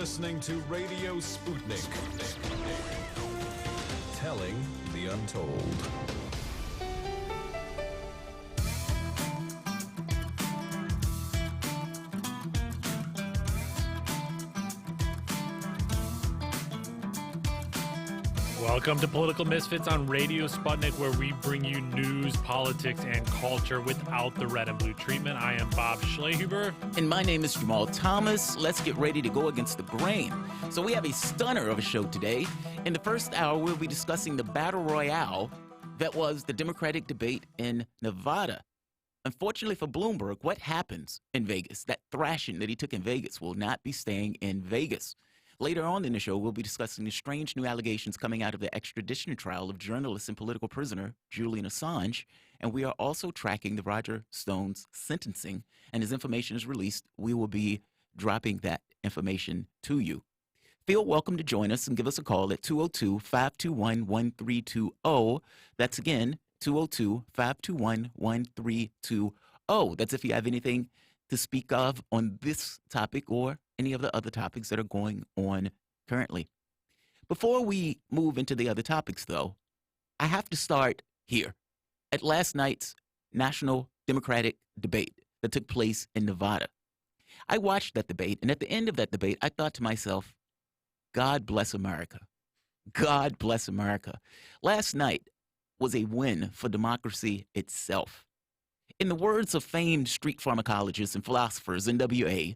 listening to Radio Sputnik. Telling the untold. Welcome to Political Misfits on Radio Sputnik, where we bring you news, politics, and culture without the red and blue treatment. I am Bob Schlehuber. And my name is Jamal Thomas. Let's get ready to go against the grain. So we have a stunner of a show today. In the first hour, we'll be discussing the battle royale that was the Democratic debate in Nevada. Unfortunately for Bloomberg, what happens in Vegas, that thrashing that he took in Vegas, will not be staying in Vegas. Later on in the show, we'll be discussing the strange new allegations coming out of the extradition trial of journalist and political prisoner Julian Assange. And we are also tracking the Roger Stone's sentencing. And as information is released, we will be dropping that information to you. Feel welcome to join us and give us a call at 202-521-1320. That's again, 202-521-1320. That's if you have anything to speak of on this topic or any of the other topics that are going on currently. Before we move into the other topics, though, I have to start here at last night's national Democratic debate that took place in Nevada. I watched that debate, and at the end of that debate, I thought to myself, God bless America. God bless America. Last night was a win for democracy itself. In the words of famed street pharmacologists and philosophers, NWA,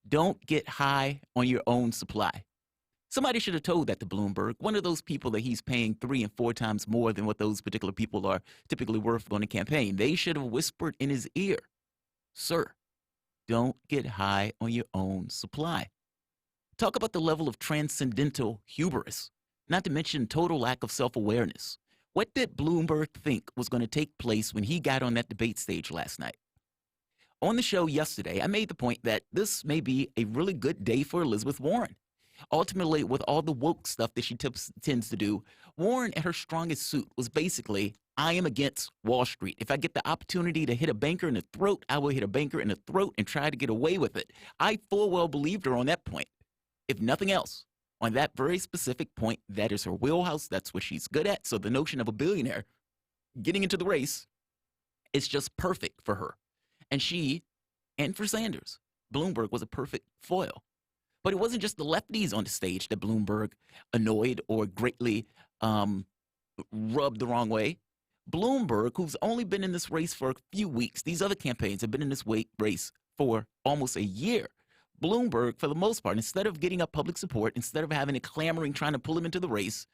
don't get high on your own supply. Somebody should have told that to Bloomberg, one of those people that he's paying 3 and 4 times more than what those particular people are typically worth on a campaign. They should have whispered in his ear, sir, don't get high on your own supply. Talk about the level of transcendental hubris, not to mention total lack of self-awareness. What did Bloomberg think was going to take place when he got on that debate stage last night? On the show yesterday, I made the point that this may be a really good day for Elizabeth Warren. Ultimately, with all the woke stuff that she tends to do, Warren at her strongest suit was basically, I am against Wall Street. If I get the opportunity to hit a banker in the throat, I will hit a banker in the throat and try to get away with it. I full well believed her on that point. If nothing else, on that very specific point, that is her wheelhouse. That's what she's good at. So the notion of a billionaire getting into the race is just perfect for her. And she, and for Sanders, Bloomberg was a perfect foil. But it wasn't just the lefties on the stage that Bloomberg annoyed or greatly rubbed the wrong way. Bloomberg, who's only been in this race for a few weeks, these other campaigns have been in this race for almost a year. Bloomberg, for the most part, instead of getting up public support, instead of having it clamoring, trying to pull him into the race,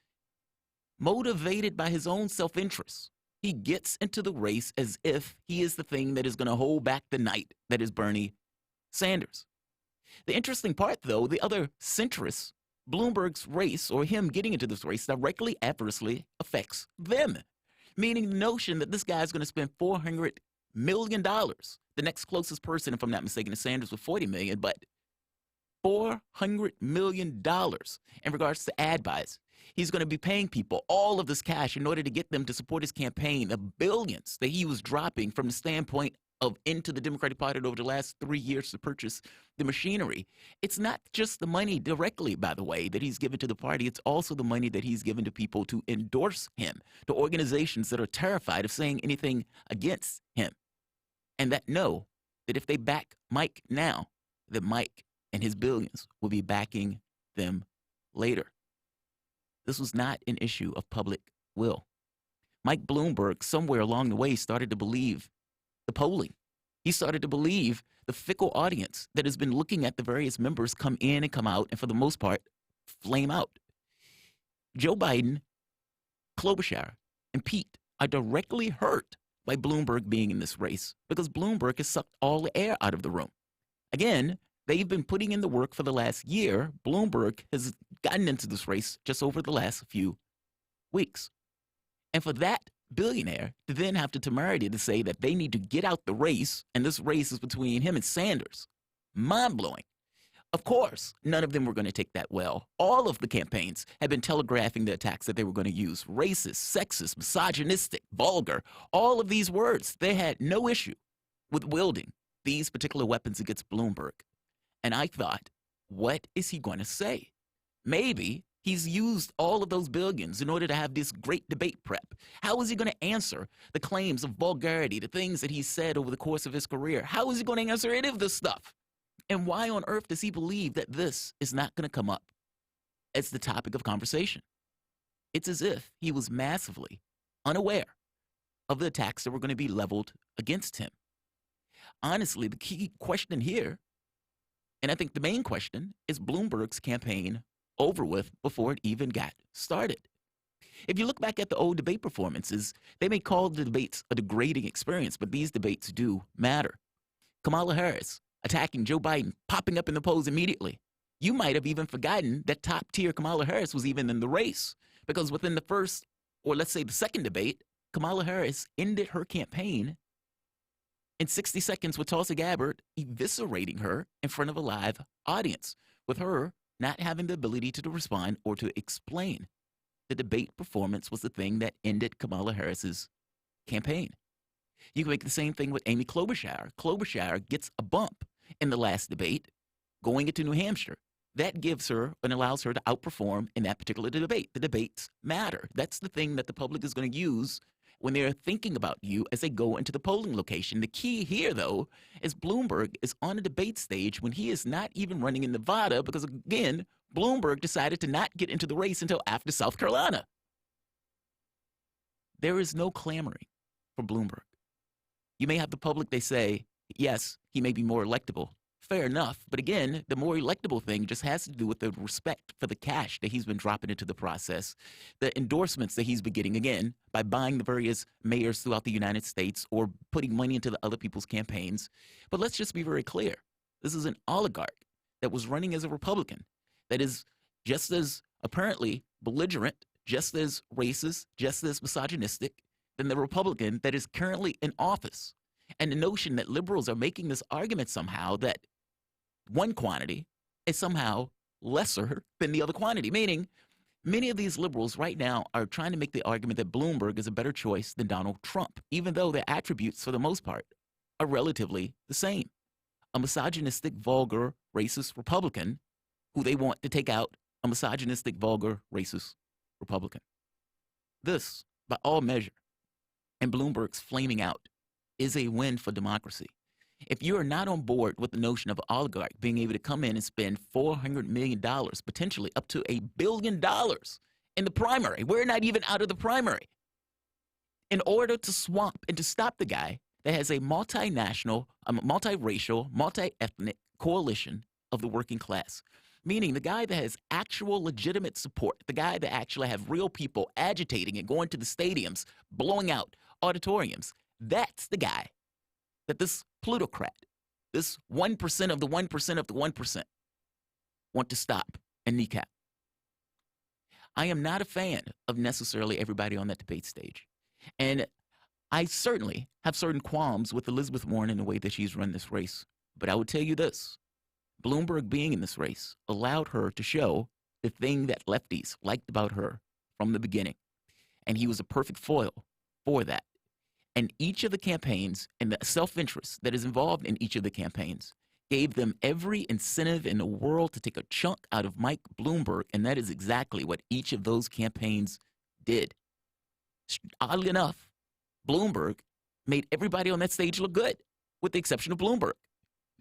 motivated by his own self-interest, he gets into the race as if he is the thing that is going to hold back the night that is Bernie Sanders. The interesting part, though, the other centrists, Bloomberg's race or him getting into this race directly adversely affects them, meaning the notion that this guy is going to spend $400 million. The next closest person, if I'm not mistaken, is Sanders with $40 million, but $400 million in regards to ad buys. He's going to be paying people all of this cash in order to get them to support his campaign, the billions that he was dropping from the standpoint of into the Democratic Party over the last 3 years to purchase the machinery. It's not just the money directly, by the way, that he's given to the party. It's also the money that he's given to people to endorse him, to organizations that are terrified of saying anything against him, and that know that if they back Mike now, that Mike and his billions will be backing them later. This was not an issue of public will. Mike Bloomberg, somewhere along the way, started to believe the polling. He started to believe the fickle audience that has been looking at the various members come in and come out, and for the most part, flame out. Joe Biden, Klobuchar, and Pete are directly hurt by Bloomberg being in this race because Bloomberg has sucked all the air out of the room. Again, they've been putting in the work for the last year. Bloomberg has gotten into this race just over the last few weeks. And for that billionaire to then have the temerity to say that they need to get out the race, and this race is between him and Sanders, mind-blowing. Of course, none of them were going to take that well. All of the campaigns had been telegraphing the attacks that they were going to use. Racist, sexist, misogynistic, vulgar, all of these words. They had no issue with wielding these particular weapons against Bloomberg. And I thought What is he going to say? Maybe he's used all of those billions in order to have this great debate prep. How is he going to answer the claims of vulgarity, the things that he's said over the course of his career? How is he going to answer any of this stuff? And why on earth does he believe that this is not going to come up as the topic of conversation? It's as if he was massively unaware of the attacks that were going to be leveled against him. Honestly, the key question here, and I think the main question, is Bloomberg's campaign over with before it even got started? If you look back at the old debate performances, they may call the debates a degrading experience, but these debates do matter. Kamala Harris attacking Joe Biden, popping up in the polls immediately. You might have even forgotten that top-tier Kamala Harris was even in the race, because within the first, or let's say the second debate, Kamala Harris ended her campaign in 60 seconds with Tulsi Gabbard eviscerating her in front of a live audience, with her not having the ability to respond or to explain. The debate performance was the thing that ended Kamala Harris's campaign. You can make the same thing with Amy Klobuchar. Klobuchar gets a bump in the last debate going into New Hampshire. That gives her and allows her to outperform in that particular debate. The debates matter. That's the thing that the public is going to use when they're thinking about you as they go into the polling location. The key here, though, is Bloomberg is on a debate stage when he is not even running in Nevada because, again, Bloomberg decided to not get into the race until after South Carolina. There is no clamoring for Bloomberg. You may have the public, they say, yes, he may be more electable. Fair enough. But again, the more electable thing just has to do with the respect for the cash that he's been dropping into the process, the endorsements that he's been getting, again, by buying the various mayors throughout the United States or putting money into the other people's campaigns. But let's just be very clear. This is an oligarch that was running as a Republican that is just as apparently belligerent, just as racist, just as misogynistic than the Republican that is currently in office. And the notion that liberals are making this argument somehow that one quantity is somehow lesser than the other quantity, meaning many of these liberals right now are trying to make the argument that Bloomberg is a better choice than Donald Trump, even though their attributes, for the most part, are relatively the same. A misogynistic, vulgar, racist Republican who they want to take out a misogynistic, vulgar, racist Republican. This, by all measure, and Bloomberg's flaming out, is a win for democracy. If you are not on board with the notion of an oligarch being able to come in and spend $400 million, potentially up to $1 billion in the primary, we're not even out of the primary, in order to swamp and to stop the guy that has a multinational, multiracial, multi-ethnic coalition of the working class. Meaning the guy that has actual legitimate support, the guy that actually have real people agitating and going to the stadiums, blowing out auditoriums. That's the guy that this plutocrat, this 1% of the 1% of the 1% want to stop and kneecap. I am not a fan of necessarily everybody on that debate stage. And I certainly have certain qualms with Elizabeth Warren in the way that she's run this race. But I would tell you this. Bloomberg being in this race allowed her to show the thing that lefties liked about her from the beginning. And he was a perfect foil for that. And each of the campaigns and the self-interest that is involved in each of the campaigns gave them every incentive in the world to take a chunk out of Mike Bloomberg. And that is exactly what each of those campaigns did. Oddly enough, Bloomberg made everybody on that stage look good, with the exception of Bloomberg.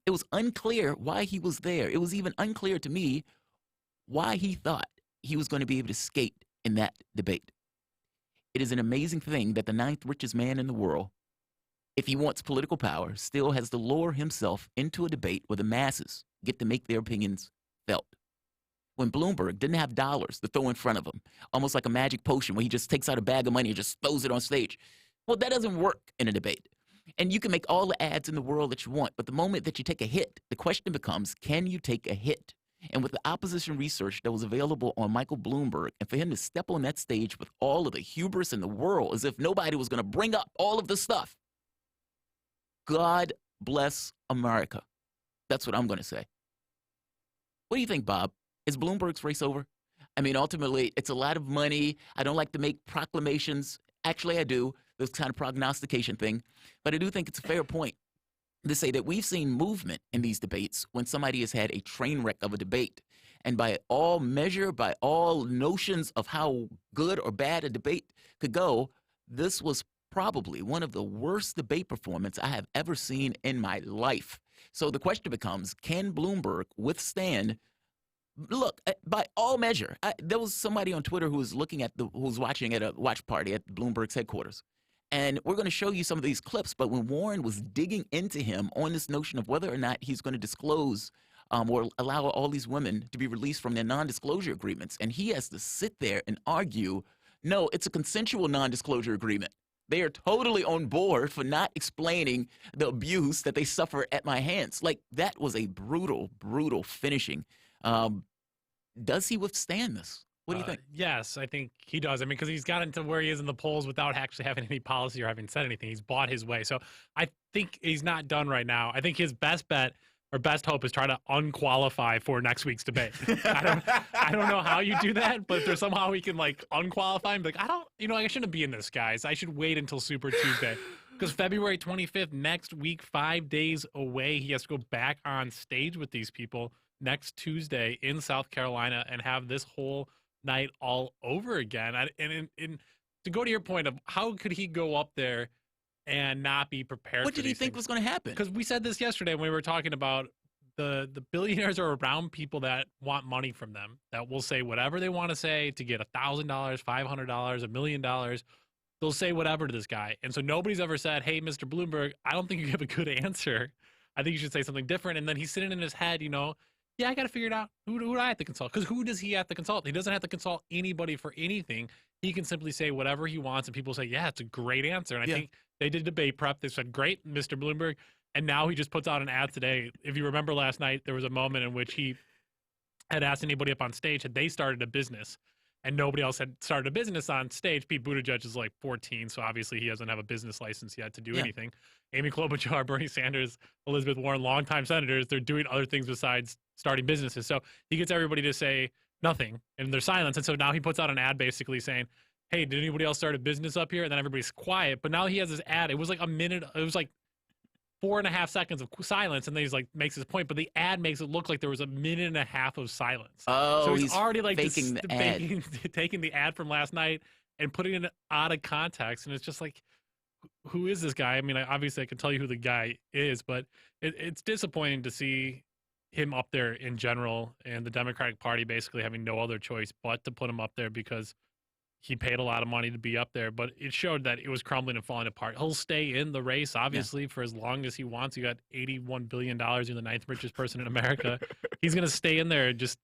It was unclear why he was there. It was even unclear to me why he thought he was going to be able to skate in that debate. It is an amazing thing that the ninth richest man in the world, if he wants political power, still has to lower himself into a debate where the masses get to make their opinions felt. When Bloomberg didn't have dollars to throw in front of him, almost like a magic potion where he just takes out a bag of money and just throws it on stage. Well, that doesn't work in a debate. And you can make all the ads in the world that you want, but the moment that you take a hit, the question becomes, can you take a hit? And with the opposition research that was available on Michael Bloomberg, and for him to step on that stage with all of the hubris in the world as if nobody was going to bring up all of this stuff, God bless America. That's what I'm going to say. What do you think, Bob? Is Bloomberg's race over? I mean, ultimately, it's a lot of money. I don't like to make proclamations. Actually, I do. This kind of prognostication thing. But I do think it's a fair point They say that we've seen movement in these debates when somebody has had a train wreck of a debate. And by all measure, by all notions of how good or bad a debate could go, this was probably one of the worst debate performances I have ever seen in my life. So the question becomes, can Bloomberg withstand? Look, by all measure, there was somebody on Twitter who was watching at a watch party at Bloomberg's headquarters. And we're going to show you some of these clips. But when Warren was digging into him on this notion of whether or not he's going to disclose or allow all these women to be released from their non-disclosure agreements, and he has to sit there and argue, no, it's a consensual non-disclosure agreement. They are totally on board for not explaining the abuse that they suffer at my hands. Like, that was a brutal, brutal finishing. Does he withstand this? What do you think? Yes, I think he does. I mean, because he's gotten to where he is in the polls without actually having any policy or having said anything. He's bought his way. So I think he's not done right now. I think his best bet or best hope is try to unqualify for next week's debate. I don't know how you do that, but if there's somehow we can like unqualify him, like, I shouldn't be in this, guys. I should wait until Super Tuesday. Because February 25th, next week, 5 days away, he has to go back on stage with these people next Tuesday in South Carolina and have this whole night all over again. And to go to your point of how could he go up there and not be prepared? What did he think was going to happen? Because we said this yesterday when we were talking about the billionaires are around people that want money from them, that will say whatever they want to say to get $1,000, $500, $1 million. They'll say whatever to this guy. And so nobody's ever said, hey, Mr. Bloomberg, I don't think you have a good answer. I think you should say something different. And then he's sitting in his head, yeah, I got to figure it out. Who do I have to consult? Because who does he have to consult? He doesn't have to consult anybody for anything. He can simply say whatever he wants, and people say, yeah, it's a great answer. And I think they did debate prep. They said, great, Mr. Bloomberg. And now he just puts out an ad today. If you remember last night, there was a moment in which he had asked anybody up on stage, had they started a business? And nobody else had started a business on stage. Pete Buttigieg is like 14, so obviously he doesn't have a business license yet to do anything. Amy Klobuchar, Bernie Sanders, Elizabeth Warren, longtime senators, they're doing other things besides starting businesses. So he gets everybody to say nothing, and there's silence. And so now he puts out an ad basically saying, hey, did anybody else start a business up here? And then everybody's quiet. But now he has this ad. It was like a minute. It was like 4.5 seconds of silence, and then he's like makes his point. But the ad makes it look like there was a minute and a half of silence. Oh, so he's already like faking the ad. taking the ad from last night and putting it out of context. And it's just like, who is this guy? I mean, obviously I can tell you who the guy is, but it's disappointing to see him up there in general, and the Democratic Party basically having no other choice but to put him up there because he paid a lot of money to be up there. But it showed that it was crumbling and falling apart. He'll stay in the race, obviously, for as long as he wants. He got $81 billion. You're the 9th richest person in America. He's going to stay in there just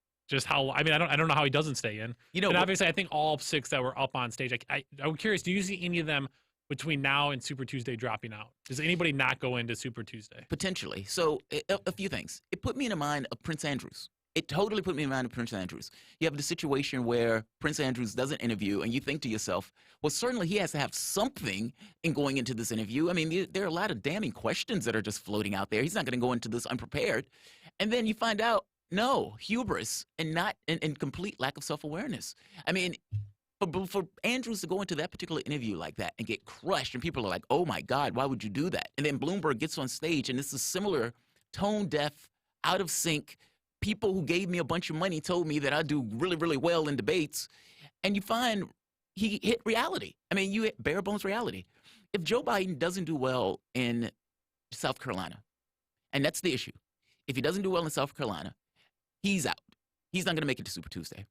how, I mean, I don't know how he doesn't stay in. And obviously, I think all 6 that were up on stage, I'm curious, do you see any of them between now and Super Tuesday dropping out? Does anybody not go into Super Tuesday? Potentially. So a few things. It put me in the mind of Prince Andrews. It totally put me in mind of Prince Andrews. You have the situation where Prince Andrews does an interview, and you think to yourself, well, certainly he has to have something in going into this interview. I mean, there are a lot of damning questions that are just floating out there. He's not going to go into this unprepared. And then you find out, no, hubris and complete lack of self-awareness. I mean, for Andrews to go into that particular interview like that and get crushed, and people are like, oh, my God, why would you do that? And then Bloomberg gets on stage, and this is similar, tone-deaf, out of sync. People who gave me a bunch of money told me that I do really, really well in debates. And you find he hit reality. I mean, you hit bare bones reality. If Joe Biden doesn't do well in South Carolina, and that's the issue, if he doesn't do well in South Carolina, he's out. He's not going to make it to Super Tuesday.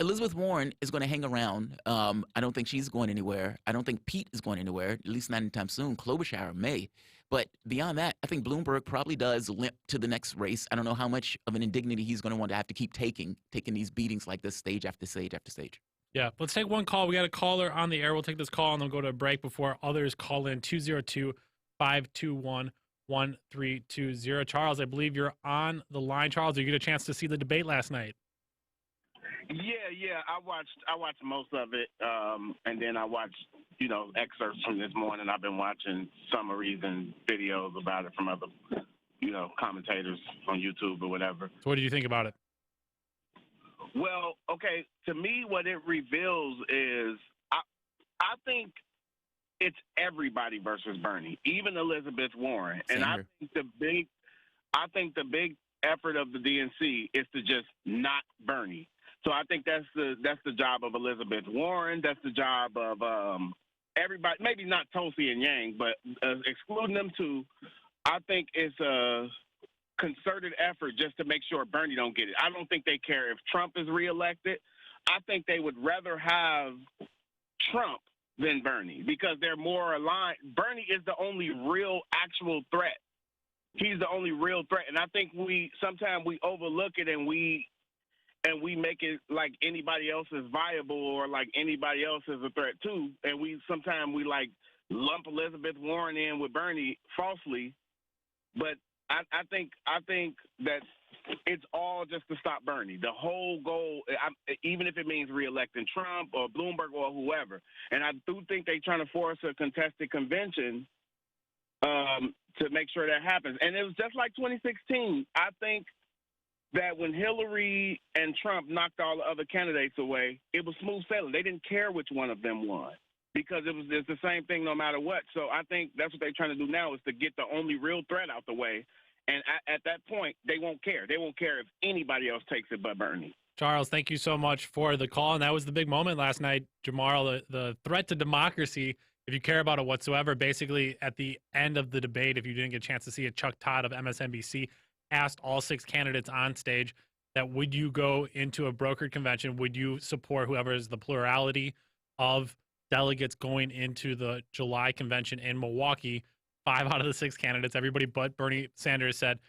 Elizabeth Warren is going to hang around. I don't think she's going anywhere. I don't think Pete is going anywhere, at least not anytime soon. Klobuchar may. But beyond that, I think Bloomberg probably does limp to the next race. I don't know how much of an indignity he's going to want to have to keep taking these beatings like this, stage after stage after stage. Yeah, let's take one call. We got a caller on the air. We'll take this call and then go to a break before others call in. 202-521-1320. Charles, I believe you're on the line. Charles, did you get a chance to see the debate last night? Yeah. I watched most of it, and then I watched, excerpts from this morning. I've been watching summaries and videos about it from other, commentators on YouTube or whatever. So what did you think about it? Well, okay, to me, what it reveals is I think it's everybody versus Bernie, even Elizabeth Warren. Same And here. I think the big effort of the DNC is to just not Bernie. So I think that's the job of Elizabeth Warren. That's the job of everybody. Maybe not Tulsi and Yang, but excluding them two, I think it's a concerted effort just to make sure Bernie don't get it. I don't think they care if Trump is reelected. I think they would rather have Trump than Bernie because they're more aligned. Bernie is the only real actual threat. He's the only real threat. And I think sometimes we overlook it and we make it like anybody else is viable or like anybody else is a threat too. And sometimes we like lump Elizabeth Warren in with Bernie falsely. But I think that it's all just to stop Bernie. The whole goal, even if it means reelecting Trump or Bloomberg or whoever. And I do think they're trying to force a contested convention to make sure that happens. And it was just like 2016. I think that when Hillary and Trump knocked all the other candidates away, it was smooth sailing. They didn't care which one of them won because it's the same thing no matter what. So I think that's what they're trying to do now is to get the only real threat out the way. And at that point, they won't care. They won't care if anybody else takes it but Bernie. Charles, thank you so much for the call. And that was the big moment last night, Jamal, the threat to democracy, if you care about it whatsoever. Basically, at the end of the debate, if you didn't get a chance to see it, Chuck Todd of MSNBC asked all 6 candidates on stage that would you go into a brokered convention? Would you support whoever is the plurality of delegates going into the July convention in Milwaukee? 5 out of the 6 candidates, everybody but Bernie Sanders said,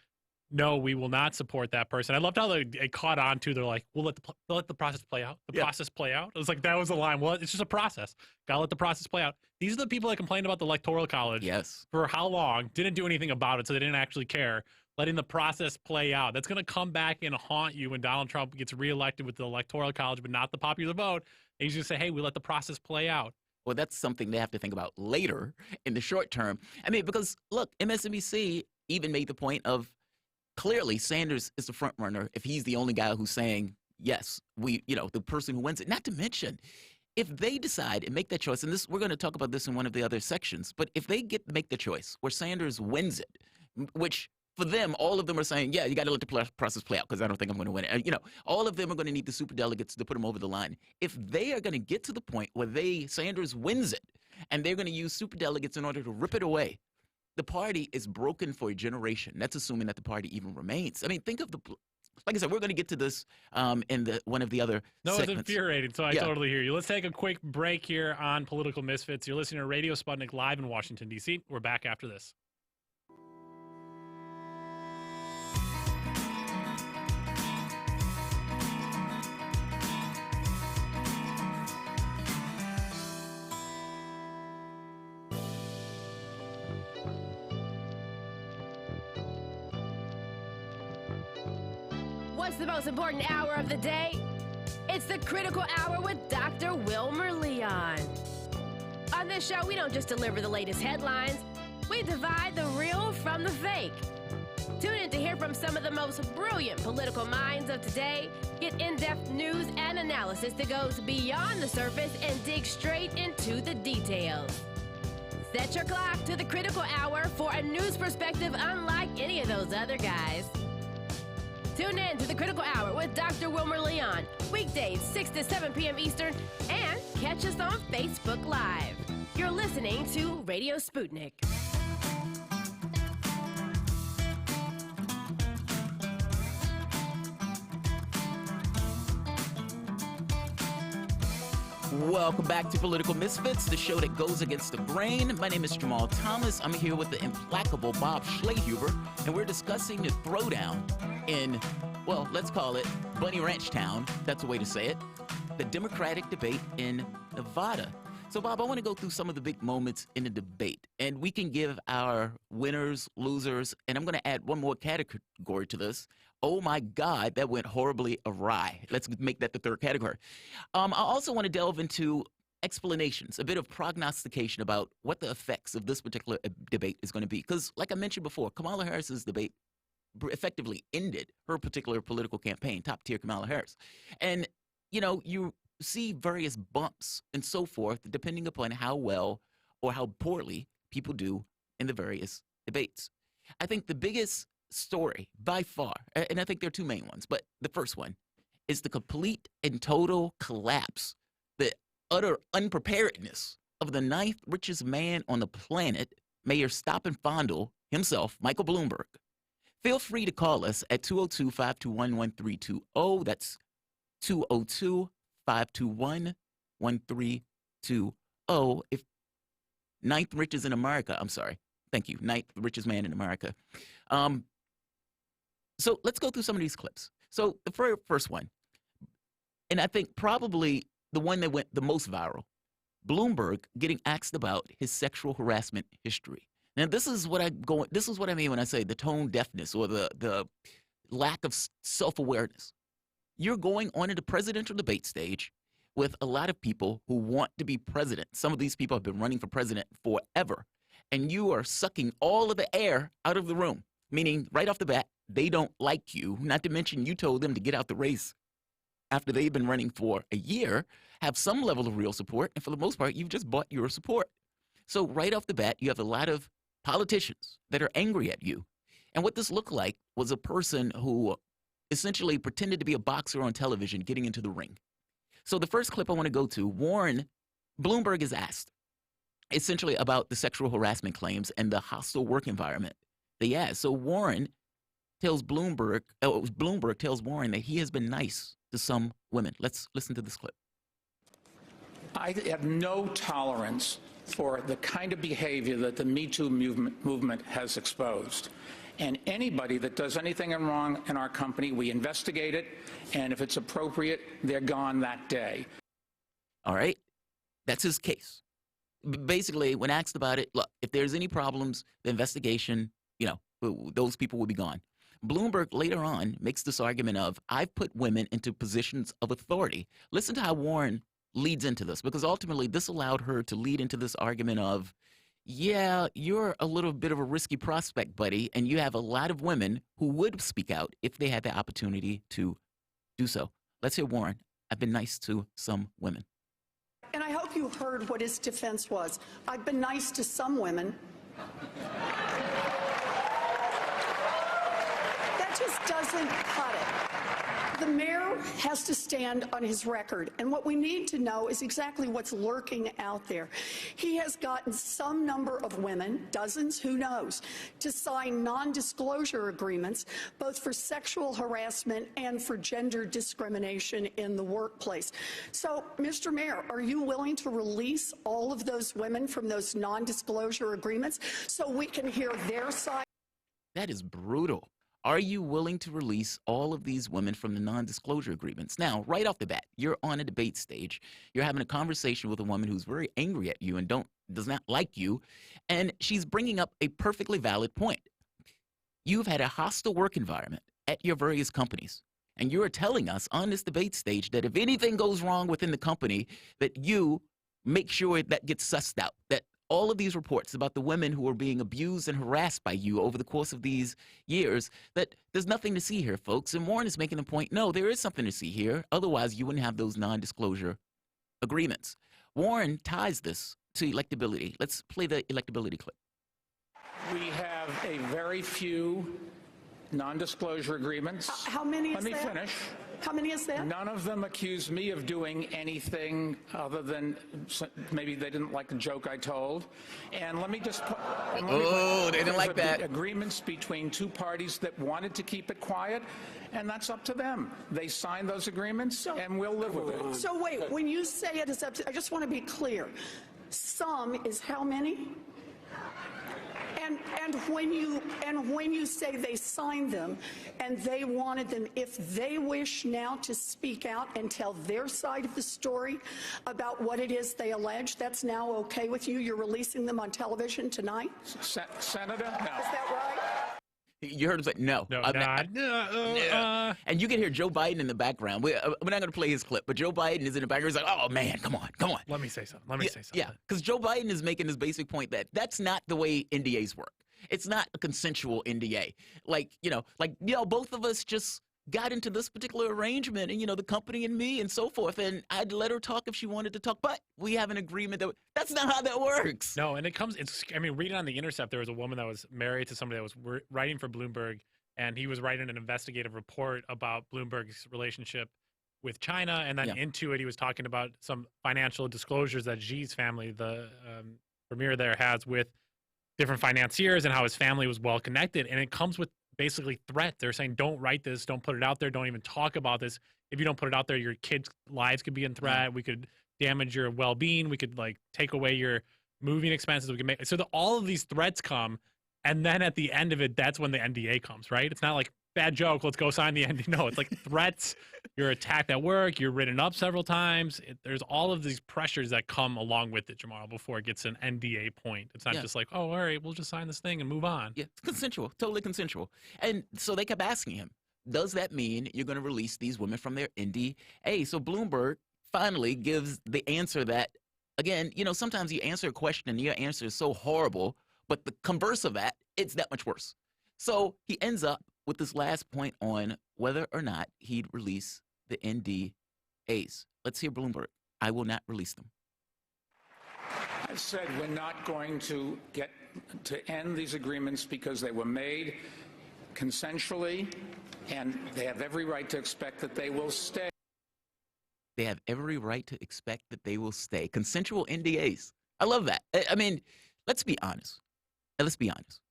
no, we will not support that person. I loved how they caught on to. They're like, we'll let the process play out. Process play out. It was like, that was the line. Well, it's just a process. Gotta let the process play out. These are the people that complained about the Electoral College. Yes. For how long? Didn't do anything about it, so they didn't actually care. Letting the process play out. That's going to come back and haunt you when Donald Trump gets reelected with the Electoral College, but not the popular vote. And he's going to say, hey, we let the process play out. Well, that's something they have to think about later in the short term. I mean, because look, MSNBC even made the point of clearly Sanders is the front runner if he's the only guy who's saying, yes, the person who wins it. Not to mention, if they decide and make that choice, and we're going to talk about this in one of the other sections, but if they make the choice where Sanders wins it, which for them, all of them are saying, yeah, you got to let the process play out because I don't think I'm going to win it. All of them are going to need the superdelegates to put them over the line. If they are going to get to the point where Sanders wins it and they're going to use superdelegates in order to rip it away, the party is broken for a generation. That's assuming that the party even remains. I mean, think of like I said, we're going to get to this in one of the other segments. It's infuriating, so I totally hear you. Let's take a quick break here on Political Misfits. You're listening to Radio Sputnik live in Washington, D.C. We're back after this. What's the most important hour of the day? It's the Critical Hour with Dr. Wilmer Leon. On this show, we don't just deliver the latest headlines, we divide the real from the fake. Tune in to hear from some of the most brilliant political minds of today, get in-depth news and analysis that goes beyond the surface and dig straight into the details. Set your clock to the Critical Hour for a news perspective unlike any of those other guys. Tune in to the Critical Hour with Dr. Wilmer Leon, weekdays 6 to 7 p.m. Eastern, and catch us on Facebook Live. You're listening to Radio Sputnik. Welcome back to Political Misfits, the show that goes against the grain. My name is Jamal Thomas. I'm here with the implacable Bob Schlehuber, and we're discussing the throwdown in, well, let's call it Bunny Ranch Town. That's a way to say it. The Democratic debate in Nevada. So, Bob, I want to go through some of the big moments in the debate, and we can give our winners, losers, and I'm going to add one more category to this. Oh, my God, that went horribly awry. Let's make that the third category. I also want to delve into explanations, a bit of prognostication about what the effects of this particular debate is going to be. Because, like I mentioned before, Kamala Harris's debate effectively ended her particular political campaign, top-tier Kamala Harris. And, you see various bumps and so forth, depending upon how well or how poorly people do in the various debates. I think the biggest story by far, and I think there are two main ones, but the first one is the complete and total collapse, the utter unpreparedness of the ninth richest man on the planet, Mayor Stop and Fondle himself, Michael Bloomberg. Feel free to call us at 202-521-1320. That's 202-521-1320. If ninth richest in America, I'm sorry. Thank you. Ninth richest man in America. So let's go through some of these clips. So the very first one, and I think probably the one that went the most viral, Bloomberg getting asked about his sexual harassment history. Now, this is what I mean when I say the tone deafness or the lack of self-awareness. You're going onto the presidential debate stage with a lot of people who want to be president. Some of these people have been running for president forever, and you are sucking all of the air out of the room, meaning right off the bat, they don't like you, not to mention you told them to get out the race after they've been running for a year, have some level of real support, and for the most part, you've just bought your support. So right off the bat, you have a lot of politicians that are angry at you. And what this looked like was a person who essentially pretended to be a boxer on television getting into the ring. So the first clip I want to go to, Bloomberg is asked essentially about the sexual harassment claims and the hostile work environment they asked. So Bloomberg tells Warren that he has been nice to some women. Let's listen to this clip. I have no tolerance for the kind of behavior that the Me Too movement has exposed. And anybody that does anything wrong in our company, we investigate it, and if it's appropriate, they're gone that day. All right. That's his case. Basically, when asked about it, look, if there's any problems, the investigation, those people will be gone. Bloomberg later on makes this argument of, I've put women into positions of authority. Listen to how Warren leads into this, because ultimately this allowed her to lead into this argument of, yeah, you're a little bit of a risky prospect, buddy, and you have a lot of women who would speak out if they had the opportunity to do so. Let's hear Warren. I've been nice to some women. And I hope you heard what his defense was. I've been nice to some women. That just doesn't cut it. The mayor has to stand on his record, and what we need to know is exactly what's lurking out there. He has gotten some number of women, dozens, who knows, to sign non-disclosure agreements, both for sexual harassment and for gender discrimination in the workplace. So, Mr. Mayor, are you willing to release all of those women from those non-disclosure agreements so we can hear their side? That is brutal. Are you willing to release all of these women from the non-disclosure agreements? Now, right off the bat, you're on a debate stage. You're having a conversation with a woman who's very angry at you and does not like you, and she's bringing up a perfectly valid point. You've had a hostile work environment at your various companies, and you're telling us on this debate stage that if anything goes wrong within the company, that you make sure that gets sussed out, that all of these reports about the women who are being abused and harassed by you over the course of these years, that there's nothing to see here, folks. And Warren is making the point, no, there is something to see here. Otherwise, you wouldn't have those non-disclosure agreements. Warren ties this to electability. Let's play the electability clip. We have a very few non-disclosure agreements. How many is Let me that? finish. How many is that? None of them accused me of doing anything other than maybe they didn't like the joke I told. And let me just put... They didn't like that. Agreements between two parties that wanted to keep it quiet, and that's up to them. They signed those agreements, and we'll live with it. So wait, when you say it is up to... I just want to be clear. Some is how many? And when you say they signed them and they wanted them, if they wish now to speak out and tell their side of the story about what it is they allege, that's now okay with you? You're releasing them on television tonight? Senator, no. Is that right? You heard him say, no. And you can hear Joe Biden in the background. We're not going to play his clip, but Joe Biden is in the background. He's like, oh, man, come on. Let me say something. Yeah, because Joe Biden is making this basic point that that's not the way NDAs work. It's not a consensual NDA. Both of us just got into this particular arrangement and, the company and me and so forth. And I'd let her talk if she wanted to talk. But we have an agreement that's not how that works. No, and reading on The Intercept, there was a woman that was married to somebody that was writing for Bloomberg, and he was writing an investigative report about Bloomberg's relationship with China. And then into it, he was talking about some financial disclosures that Xi's family, the premier there, has with different financiers and how his family was well connected. And it comes with basically threat. They're saying, don't write this, don't put it out there, don't even talk about this. If you don't put it out there, your kids' lives could be in threat. We could damage your well-being. We could take away your moving expenses. We can make so all of these threats come, and then at the end of it, that's when the NDA comes, right? It's not like bad joke, let's go sign the NDA. No, it's like threats. You're attacked at work. You're written up several times. There's all of these pressures that come along with it, Jamal, before it gets an NDA point. It's not just like, oh, all right, we'll just sign this thing and move on. Yeah, it's consensual, totally consensual. And so they kept asking him, does that mean you're going to release these women from their NDA? So Bloomberg finally gives the answer that, again, sometimes you answer a question and your answer is so horrible, but the converse of that, it's that much worse. So he ends up with this last point on whether or not he'd release the NDAs. Let's hear Bloomberg. I will not release them. I said we're not going to get to end these agreements because they were made consensually, and they have every right to expect that they will stay. They have every right to expect that they will stay. Consensual NDAs. I love that. I mean, let's be honest. Let's be honest.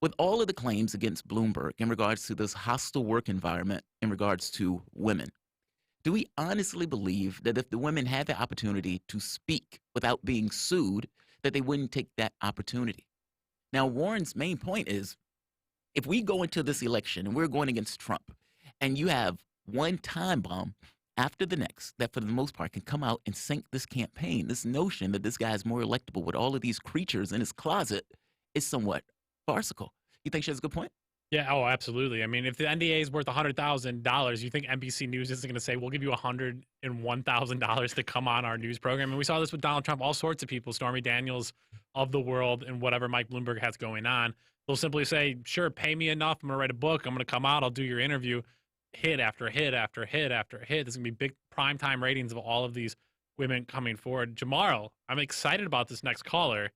With all of the claims against Bloomberg in regards to this hostile work environment in regards to women, do we honestly believe that if the women had the opportunity to speak without being sued, that they wouldn't take that opportunity? Now, Warren's main point is, if we go into this election and we're going against Trump, and you have one time bomb after the next that for the most part can come out and sink this campaign, this notion that this guy is more electable with all of these creatures in his closet is somewhat farcical. You think she has a good point? Yeah, oh, absolutely. I mean, if the NDA is worth $100,000, you think NBC News isn't going to say, we'll give you $101,000 to come on our news program? And we saw this with Donald Trump, all sorts of people, Stormy Daniels of the world, and whatever Mike Bloomberg has going on. They'll simply say, sure, pay me enough. I'm going to write a book. I'm going to come out. I'll do your interview. Hit after hit after hit after hit. There's going to be big primetime ratings of all of these women coming forward. Jamar, I'm excited about this next caller.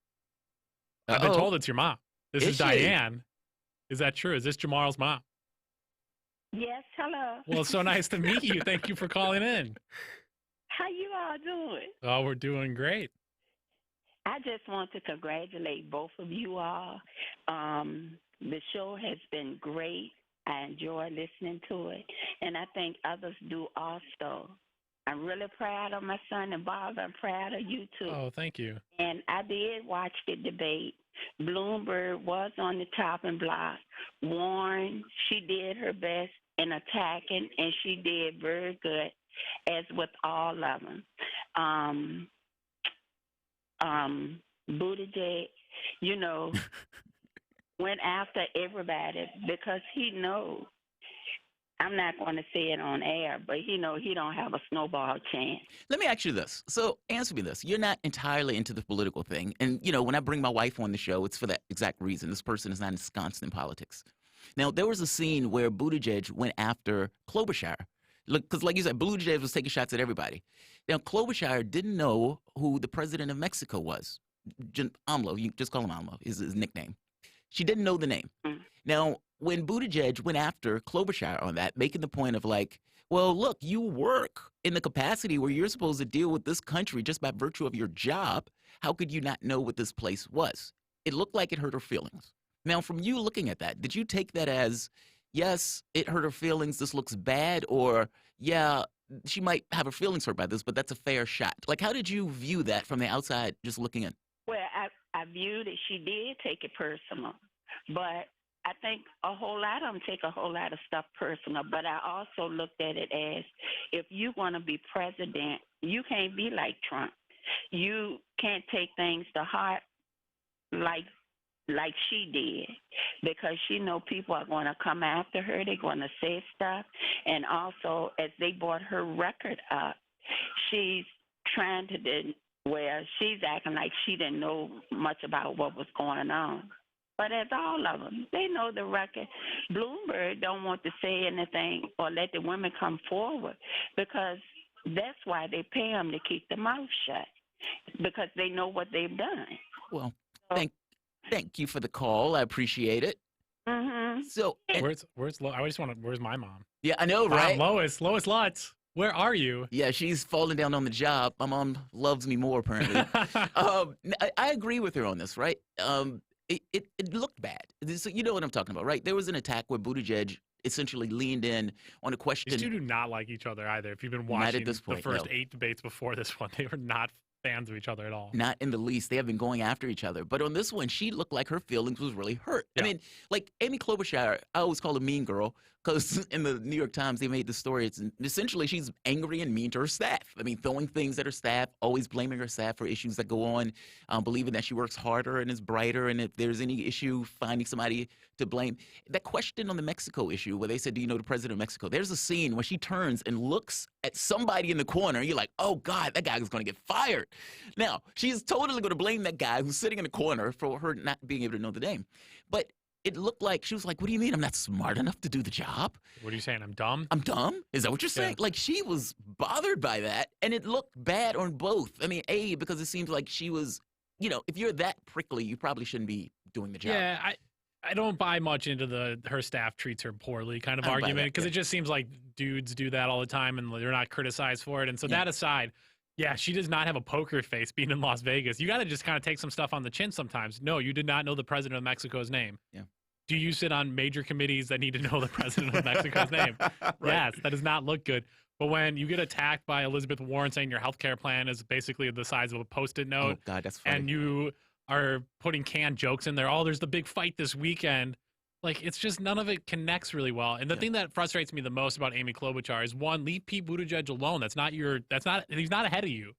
I've been told it's your mom. This is Diane. Is that true? Is this Jamar's mom? Yes, hello. Well, it's so nice to meet you. Thank you for calling in. How you all doing? Oh, we're doing great. I just want to congratulate both of you all. The show has been great. I enjoy listening to it, and I think others do also. I'm really proud of my son and Bob. I'm proud of you too. Oh, thank you. And I did watch the debate. Bloomberg was on the chopping block. Warren, she did her best in attacking, and she did very good, as with all of them. Buttigieg, went after everybody because he knows. I'm not going to say it on air, but he knows he don't have a snowball chance. Let me ask you this. So answer me this. You're not entirely into the political thing. And, when I bring my wife on the show, it's for that exact reason. This person is not ensconced in politics. Now, there was a scene where Buttigieg went after Klobuchar. Because like you said, Buttigieg was taking shots at everybody. Now, Klobuchar didn't know who the president of Mexico was. AMLO, you just call him AMLO, is his nickname. She didn't know the name. Now, when Buttigieg went after Klobuchar on that, making the point of well, look, you work in the capacity where you're supposed to deal with this country just by virtue of your job. How could you not know what this place was? It looked like it hurt her feelings. Now, from you looking at that, did you take that as, yes, it hurt her feelings, this looks bad, or, yeah, she might have her feelings hurt by this, but that's a fair shot? How did you view that from the outside just looking in? Well, I viewed that she did take it personal, but I think a whole lot of them take a whole lot of stuff personal, but I also looked at it as, if you want to be president, you can't be like Trump. You can't take things to heart like she did, because she know people are going to come after her. They're going to say stuff. And also, as they brought her record up, she's trying to she's acting like she didn't know much about what was going on. But as all of them, they know the record. Bloomberg don't want to say anything or let the women come forward because that's why they pay them to keep their mouth shut because they know what they've done. Well, thank you for the call. I appreciate it. Mm-hmm. So, Where's my mom? yeah, I know, right? Lois Lutz. Where are you? Yeah, she's falling down on the job. My mom loves me more, apparently. I agree with her on this, right? It looked bad. You know what I'm talking about, right? There was an attack where Buttigieg essentially leaned in on a question. These two do not like each other either. If you've been watching the first 8 debates before this one, they were not fans of each other at all. Not in the least. They have been going after each other. But on this one, she looked like her feelings was really hurt. Yeah. I mean, like Amy Klobuchar, I always call her mean girl because in the New York Times, they made the story. It's essentially she's angry and mean to her staff. I mean, throwing things at her staff, always blaming her staff for issues that go on, believing that she works harder and is brighter. And if there's any issue, finding somebody to blame. That question on the Mexico issue where they said, do you know the president of Mexico? There's a scene where she turns and looks at somebody in the corner. And you're like, oh, God, that guy is going to get fired. Now, she's totally going to blame that guy who's sitting in the corner for her not being able to know the name. But it looked like she was like, what do you mean I'm not smart enough to do the job? What are you saying? I'm dumb? I'm dumb? Is that what you're saying? Yeah. Like she was bothered by that. And it looked bad on both. I mean, because it seems like she was, if you're that prickly, you probably shouldn't be doing the job. Yeah, I don't buy much into her staff treats her poorly kind of I don't buy argument that, because yeah. it just seems like dudes do that all the time and they're not criticized for it. And so that aside, yeah, she does not have a poker face being in Las Vegas. You got to just kind of take some stuff on the chin sometimes. No, you did not know the president of Mexico's name. Yeah. Do you sit on major committees that need to know the president of Mexico's name? Right. Yes, that does not look good. But when you get attacked by Elizabeth Warren saying your health care plan is basically the size of a Post-it note, Oh, God, that's funny. and you are putting canned jokes in there, oh, there's the big fight this weekend. Like, it's just none of it connects really well. And the thing that frustrates me the most about Amy Klobuchar is, one, leave Pete Buttigieg alone. He's not ahead of you.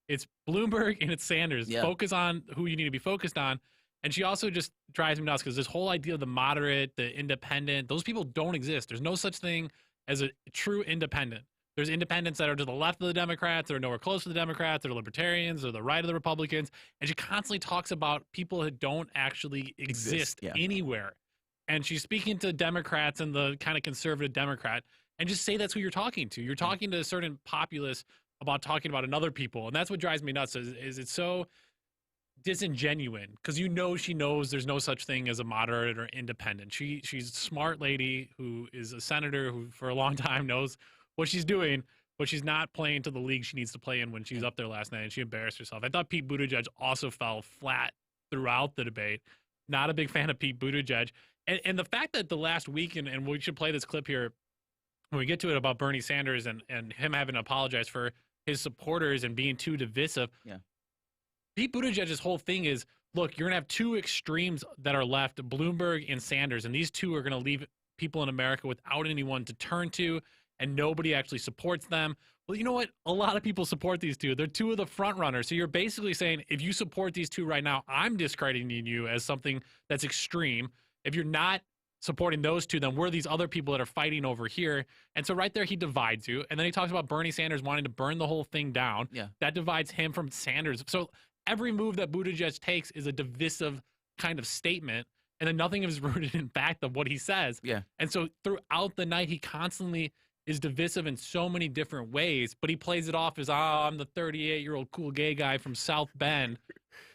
It's Bloomberg and it's Sanders. Yeah. Focus on who you need to be focused on. And she also just drives me nuts because this whole idea of the moderate, the independent, those people don't exist. There's no such thing as a true independent. There's independents that are to the left of the Democrats, that are nowhere close to the Democrats, they're libertarians, they're the right of the Republicans. And she constantly talks about people that don't actually exist anywhere. And she's speaking to Democrats and the kind of conservative Democrat, and just say that's who you're talking to. You're talking to a certain populace about talking about another people. And that's what drives me nuts is it's so disingenuous because she knows there's no such thing as a moderate or independent. She's a smart lady who is a senator who for a long time knows what she's doing, but she's not playing to the league she needs to play in when she's up there last night, and she embarrassed herself. I thought Pete Buttigieg also fell flat throughout the debate. Not a big fan of Pete Buttigieg. And the fact that the last week, and we should play this clip here when we get to it about Bernie Sanders and him having to apologize for his supporters and being too divisive. Yeah. Pete Buttigieg's whole thing is, look, you're going to have two extremes that are left, Bloomberg and Sanders, and these two are going to leave people in America without anyone to turn to, and nobody actually supports them. Well, you know what? A lot of people support these two. They're two of the front runners. So you're basically saying, if you support these two right now, I'm discrediting you as something that's extreme. If you're not supporting those two, then we're these other people that are fighting over here. And so right there, he divides you. And then he talks about Bernie Sanders wanting to burn the whole thing down. Yeah. That divides him from Sanders. So every move that Buttigieg takes is a divisive kind of statement. And then nothing is rooted in fact of what he says. Yeah. And so throughout the night, he constantly is divisive in so many different ways, but he plays it off as, I'm the 38-year-old cool gay guy from South Bend,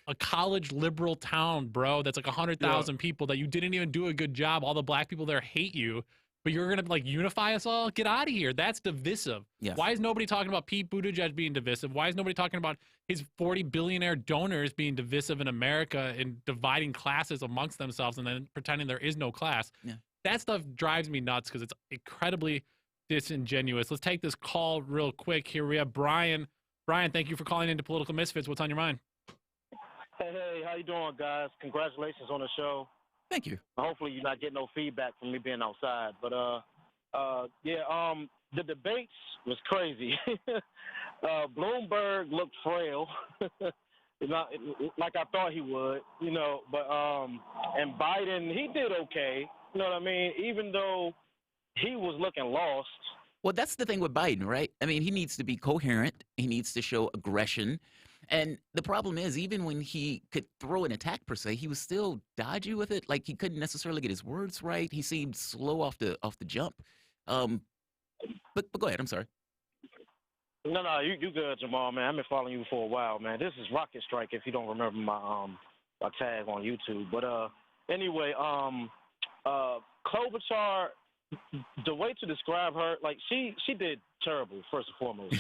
a college liberal town, bro. That's like 100,000 people that you didn't even do a good job. All the black people there hate you, but you're going to unify us all? Get out of here. That's divisive. Yes. Why is nobody talking about Pete Buttigieg being divisive? Why is nobody talking about his 40 billionaire donors being divisive in America and dividing classes amongst themselves and then pretending there is no class? Yeah. That stuff drives me nuts because it's incredibly disingenuous. Let's take this call real quick. Here we have Brian. Brian, thank you for calling into Political Misfits. What's on your mind? Hey, how you doing, guys? Congratulations on the show. Thank you. Hopefully you're not getting no feedback from me being outside. But the debates was crazy. Bloomberg looked frail, like I thought he would, But and Biden, he did okay. You know what I mean? Even though he was looking lost. Well, that's the thing with Biden, right? I mean, he needs to be coherent. He needs to show aggression. And the problem is, even when he could throw an attack per se, he was still dodgy with it. Like he couldn't necessarily get his words right. He seemed slow off the jump. But go ahead. I'm sorry. No, you good, Jamal, man. I've been following you for a while, man. This is Rocket Strike, if you don't remember my tag on YouTube. But anyway, Klobuchar, the way to describe her, like she did terrible, first and foremost.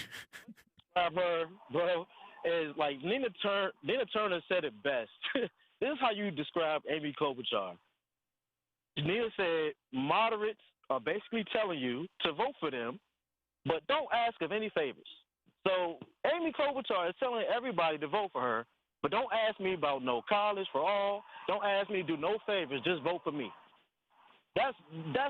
Describe her, bro, is like Nina Turner said it best. This is how you describe Amy Klobuchar. Nina said moderates are basically telling you to vote for them, but don't ask of any favors. So Amy Klobuchar is telling everybody to vote for her, but don't ask me about no college for all. Don't ask me to do no favors. Just vote for me. That's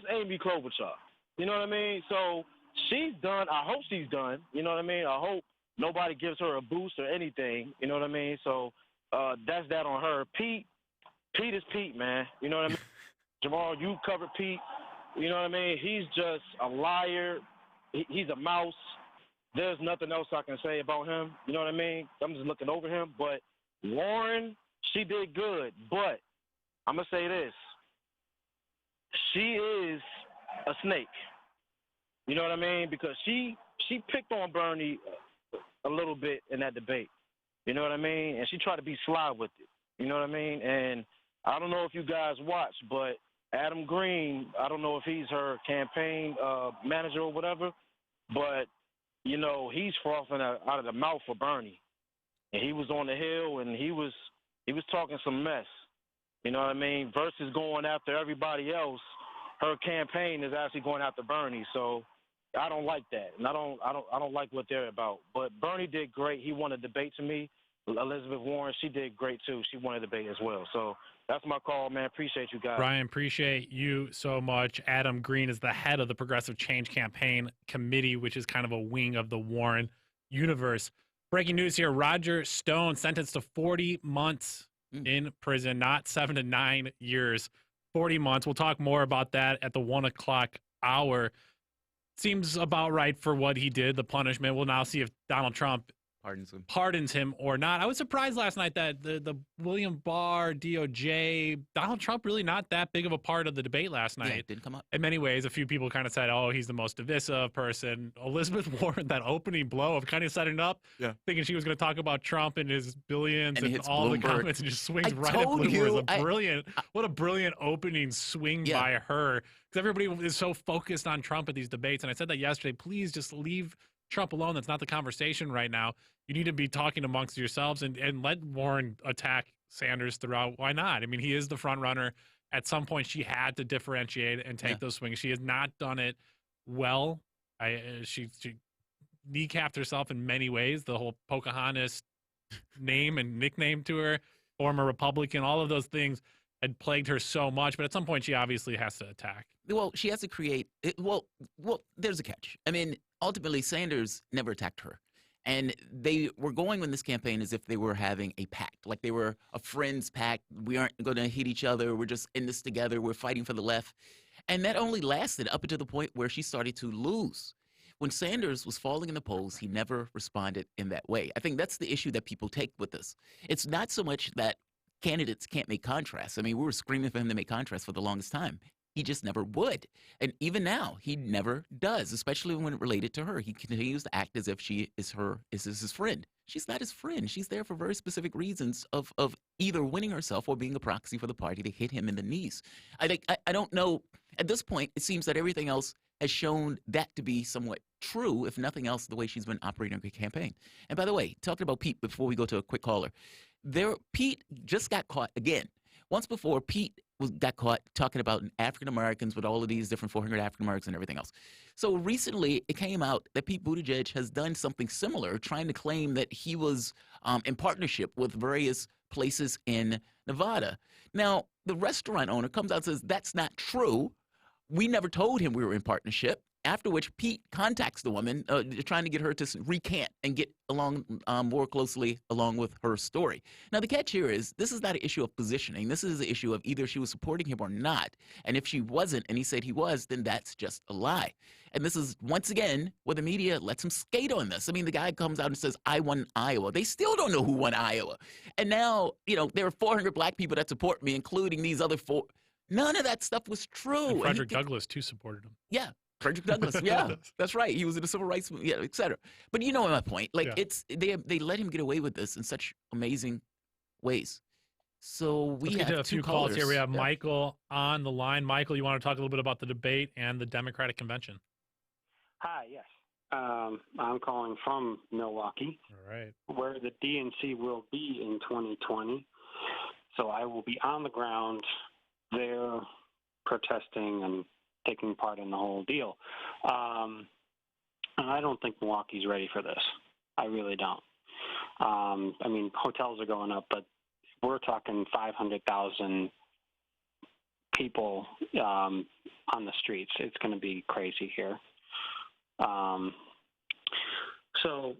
Amy Klobuchar. You know what I mean? So she's done. I hope she's done. You know what I mean? I hope nobody gives her a boost or anything. You know what I mean? So that's that on her. Pete is Pete, man. You know what I mean? Jamal, you covered Pete. You know what I mean? He's just a liar. He's a mouse. There's nothing else I can say about him. You know what I mean? I'm just looking over him. But Warren, she did good. But I'm going to say this. She is a snake. You know what I mean? Because she picked on Bernie a little bit in that debate. You know what I mean? And she tried to be sly with it. You know what I mean? And I don't know if you guys watch, but Adam Green, I don't know if he's her campaign manager or whatever, but, you know, he's frothing out of the mouth for Bernie. And he was on the Hill, and he was talking some mess. You know what I mean? Versus going after everybody else, her campaign is actually going after Bernie. So I don't like that, and I don't like what they're about. But Bernie did great. He won a debate to me. Elizabeth Warren, she did great too. She won a debate as well. So that's my call, man. Appreciate you guys. Brian, appreciate you so much. Adam Green is the head of the Progressive Change Campaign Committee, which is kind of a wing of the Warren universe. Breaking news here: Roger Stone sentenced to 40 months in prison, not 7 to 9 years. 40 months. We'll talk more about that at the 1 o'clock hour. Seems about right for what he did, the punishment. We'll now see if Donald Trump pardons him or not. I was surprised last night that the William Barr, DOJ, Donald Trump really not that big of a part of the debate last night. Yeah, it didn't come up. In many ways, a few people kind of said, oh, he's the most divisive person. Elizabeth Warren, that opening blow of kind of setting up, thinking she was going to talk about Trump and his billions and all Bloomberg. the comments, and just swings right at Bloomberg. What a brilliant opening swing by her. Because everybody is so focused on Trump at these debates. And I said that yesterday, please just leave Trump alone. That's not the conversation right now. You need to be talking amongst yourselves and let Warren attack Sanders throughout. Why not? I mean, he is the front runner. At some point, she had to differentiate and take those swings. She has not done it well. She kneecapped herself in many ways. The whole Pocahontas name and nickname to her, former Republican, all of those things had plagued her so much. But at some point, she obviously has to attack. Well, she has to create – well, there's a catch. I mean, ultimately, Sanders never attacked her. And they were going in this campaign as if they were having a pact, like they were a friends pact. We aren't going to hit each other. We're just in this together. We're fighting for the left. And that only lasted up until the point where she started to lose. When Sanders was falling in the polls, he never responded in that way. I think that's the issue that people take with this. It's not so much that candidates can't make contrasts. I mean, we were screaming for him to make contrasts for the longest time. He just never would. And even now, he never does, especially when related to her. He continues to act as if she is his friend. She's not his friend. She's there for very specific reasons of either winning herself or being a proxy for the party to hit him in the knees. I don't know. At this point, it seems that everything else has shown that to be somewhat true, if nothing else, the way she's been operating her campaign. And by the way, talking about Pete before we go to a quick caller, Pete just got caught again. Once before, Pete got caught talking about African Americans with all of these different 400 African Americans and everything else. So recently, it came out that Pete Buttigieg has done something similar, trying to claim that he was in partnership with various places in Nevada. Now, the restaurant owner comes out and says, that's not true. We never told him we were in partnership. after which Pete contacts the woman, trying to get her to recant and get along more closely along with her story. Now, the catch here is this is not an issue of positioning. This is an issue of either she was supporting him or not. And if she wasn't and he said he was, then that's just a lie. And this is, once again, where the media lets him skate on this. I mean, the guy comes out and says, I won Iowa. They still don't know who won Iowa. And now, there are 400 black people that support me, including these other 4. None of that stuff was true. And Frederick Douglass, too, supported him. Yeah. Frederick Douglass, yeah, that's right. He was in the civil rights, yeah, et cetera. But you know my point. Like, they let him get away with this in such amazing ways. So we have a few calls here. We have Michael on the line. Michael, you want to talk a little bit about the debate and the Democratic convention? Hi, yes. I'm calling from Milwaukee, all right, where the DNC will be in 2020. So I will be on the ground there protesting and taking part in the whole deal. And I don't think Milwaukee's ready for this. I really don't. I mean, hotels are going up, but we're talking 500,000 people on the streets. It's going to be crazy here. So,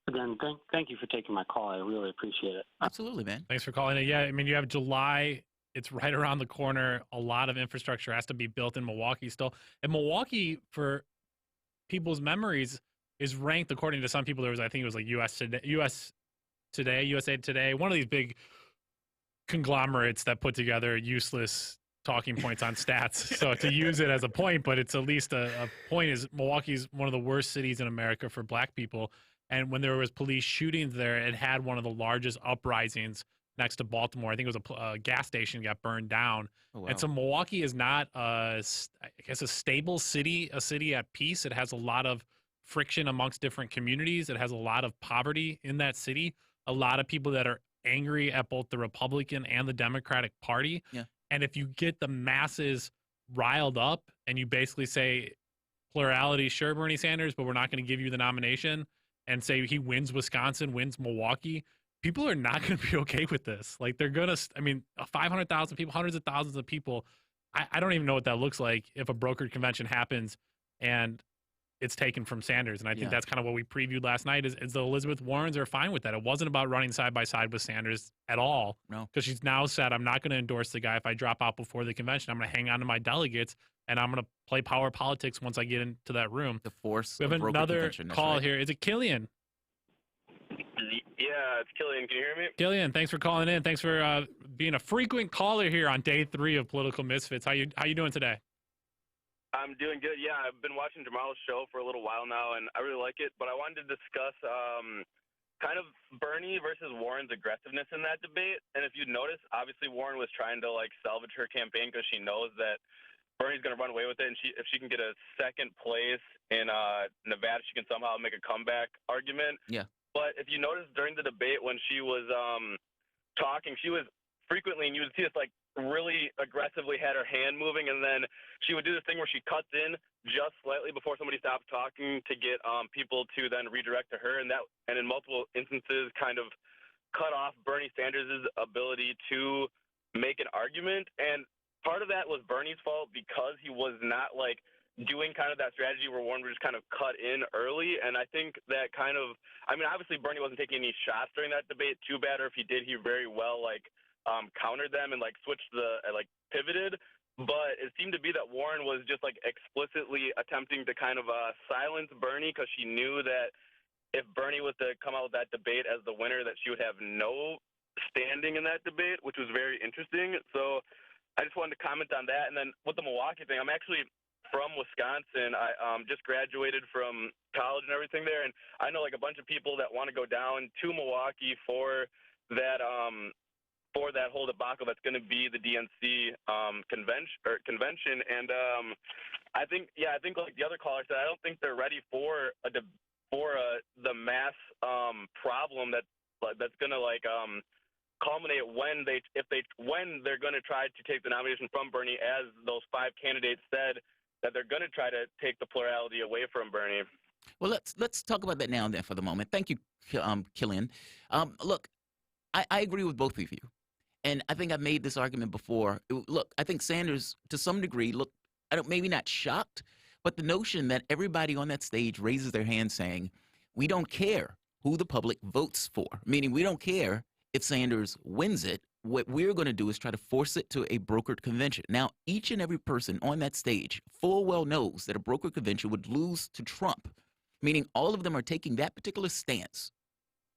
again, thank you for taking my call. I really appreciate it. Absolutely, man. Thanks for calling in. Yeah, I mean, you have July. It's right around the corner. A lot of infrastructure has to be built in Milwaukee still. And Milwaukee, for people's memories, is ranked, according to some people, I think it was like USA Today, one of these big conglomerates that put together useless talking points on stats. So to use it as a point, but it's at least a point, is Milwaukee's one of the worst cities in America for black people. And when there was police shootings there, it had one of the largest uprisings next to Baltimore. I think it was a gas station got burned down. Oh, wow. And so Milwaukee is not, a stable city, a city at peace. It has a lot of friction amongst different communities. It has a lot of poverty in that city. A lot of people that are angry at both the Republican and the Democratic Party. Yeah. And if you get the masses riled up and you basically say, plurality, sure, Bernie Sanders, but we're not going to give you the nomination, and say he wins Wisconsin, wins Milwaukee, people are not going to be okay with this. Like, they're going to, 500,000 people, hundreds of thousands of people. I don't even know what that looks like if a brokered convention happens and it's taken from Sanders. And I think that's kind of what we previewed last night is the Elizabeth Warrens are fine with that. It wasn't about running side by side with Sanders at all. No. Because she's now said, I'm not going to endorse the guy if I drop out before the convention. I'm going to hang on to my delegates, and I'm going to play power politics once I get into that room. The force. We have another call here. Is it Killian? Yeah, it's Killian. Can you hear me? Killian, thanks for calling in. Thanks for being a frequent caller here on day 3 of Political Misfits. How you doing today? I'm doing good. Yeah, I've been watching Jamal's show for a little while now, and I really like it. But I wanted to discuss kind of Bernie versus Warren's aggressiveness in that debate. And if you notice, obviously Warren was trying to salvage her campaign because she knows that Bernie's going to run away with it, and if she can get a second place in Nevada, she can somehow make a comeback argument. Yeah. But if you notice during the debate when she was talking, she was frequently, and you would see this really aggressively had her hand moving, and then she would do this thing where she cuts in just slightly before somebody stops talking to get people to then redirect to her, and in multiple instances kind of cut off Bernie Sanders' ability to make an argument. And part of that was Bernie's fault because he was not doing kind of that strategy where Warren would just kind of cut in early. And I think that obviously Bernie wasn't taking any shots during that debate too bad, or if he did, he very well countered them and switched pivoted. But it seemed to be that Warren was just explicitly attempting to kind of silence Bernie because she knew that if Bernie was to come out with that debate as the winner, that she would have no standing in that debate, which was very interesting. So I just wanted to comment on that. And then with the Milwaukee thing, I'm actually from Wisconsin. I just graduated from college and everything there, and I know a bunch of people that want to go down to Milwaukee for that whole debacle that's going to be the DNC convention. And I think the other caller said, I don't think they're ready for the mass problem that's going to culminate when they're going to try to take the nomination from Bernie, as those 5 candidates said that they're going to try to take the plurality away from Bernie. Well, let's talk about that now and then for the moment. Thank you, Killian. Look, I agree with both of you. And I think I've made this argument before. Look, I think Sanders, to some degree, maybe not shocked, But the notion that everybody on that stage raises their hand saying, we don't care who the public votes for, meaning we don't care if Sanders wins it. What we're going to do is try to force it to a brokered convention. Now, each and every person on that stage full well knows that a brokered convention would lose to Trump, meaning all of them are taking that particular stance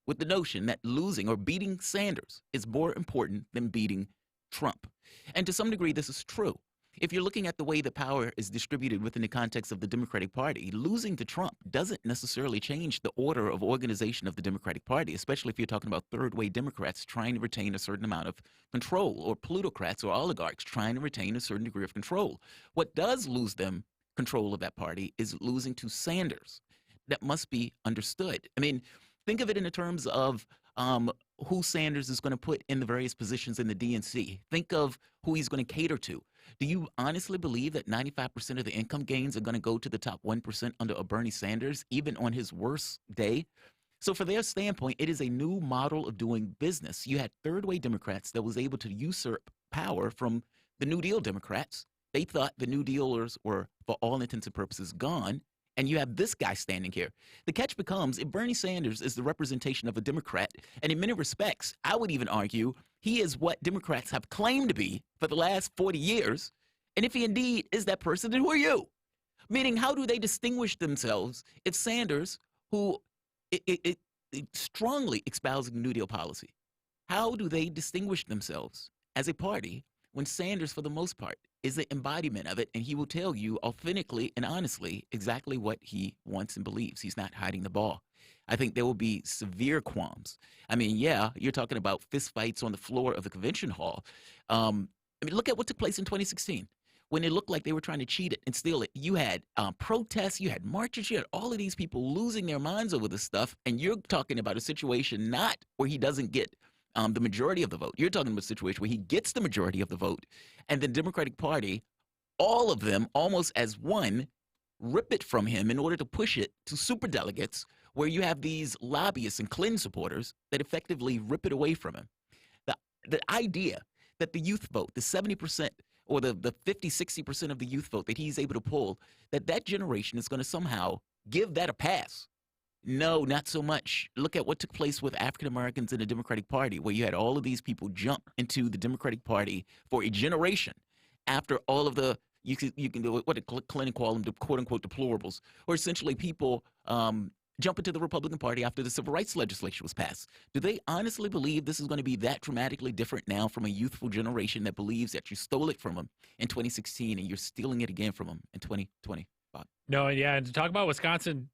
with the notion that losing or beating Sanders is more important than beating Trump. And to some degree, this is true. If you're looking at the way the power is distributed within the context of the Democratic Party, losing to Trump doesn't necessarily change the order of organization of the Democratic Party, especially if you're talking about third-way Democrats trying to retain a certain amount of control, or plutocrats or oligarchs trying to retain a certain degree of control. What does lose them control of that party is losing to Sanders. That must be understood. I mean, think of it in the terms of who Sanders is going to put in the various positions in the DNC. Think of who he's going to cater to. Do you honestly believe that 95% of the income gains are going to go to the top 1% under a Bernie Sanders, even on his worst day? So for their standpoint, it is a new model of doing business. You had third-way Democrats that was able to usurp power from the New Deal Democrats. They thought the New Dealers were, for all intents and purposes, gone. And you have this guy standing here. The catch becomes, if Bernie Sanders is the representation of a Democrat, and in many respects, I would even argue, he is what Democrats have claimed to be for the last 40 years. And if he indeed is that person, then who are you? Meaning, how do they distinguish themselves if Sanders, who strongly espousing New Deal policy, how do they distinguish themselves as a party when Sanders, for the most part, is the embodiment of it, and he will tell you authentically and honestly exactly what he wants and believes. He's not hiding the ball. I think there will be severe qualms. I mean, yeah, you're talking about fistfights on the floor of the convention hall. I mean, look at what took place in 2016 when it looked like they were trying to cheat it and steal it. You had protests, you had marches, you had all of these people losing their minds over this stuff, and you're talking about a situation not where he doesn't get the majority of the vote. You're talking about a situation where he gets the majority of the vote, and the Democratic Party, all of them, almost as one, rip it from him in order to push it to superdelegates, where you have these lobbyists and Clinton supporters that effectively rip it away from him. The idea that the youth vote, the 70% or the 50, 60% of the youth vote that he's able to pull, that generation is going to somehow give that a pass. No, not so much. Look at what took place with African Americans in the Democratic Party, where you had all of these people jump into the Democratic Party for a generation after all of the, you can do what did Clinton call them, the quote unquote deplorables, or essentially people jump into the Republican Party after the civil rights legislation was passed. Do they honestly believe this is going to be that dramatically different now from a youthful generation that believes that you stole it from them in 2016 and you're stealing it again from them in 2025? No, yeah, and to talk about Wisconsin,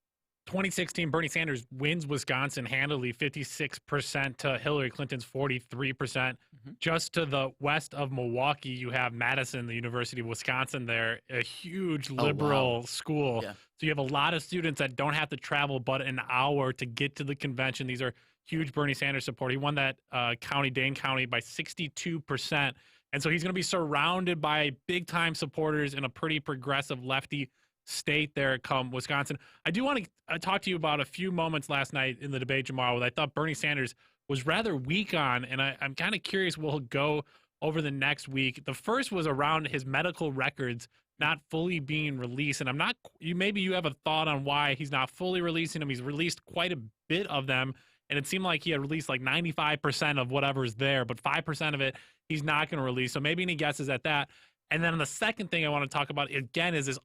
2016, Bernie Sanders wins Wisconsin handily, 56% to Hillary Clinton's 43%. Mm-hmm. Just to the west of Milwaukee, you have Madison, the University of Wisconsin there, a huge liberal school. Yeah. So you have a lot of students that don't have to travel but an hour to get to the convention. These are huge Bernie Sanders support. He won that county, Dane County, by 62%. And so he's going to be surrounded by big-time supporters in a pretty progressive lefty state there come Wisconsin. I do want to talk to you about a few moments last night in the debate, Jamal, that I thought Bernie Sanders was rather weak on, and I'm kind of curious where he'll go over the next week. The first was around his medical records not fully being released, and I'm not, maybe you have a thought on why he's not fully releasing them. He's released quite a bit of them, and it seemed like he had released like 95% of whatever's there, but 5% of it he's not going to release. So maybe any guesses at that. And then the second thing I want to talk about, again, is this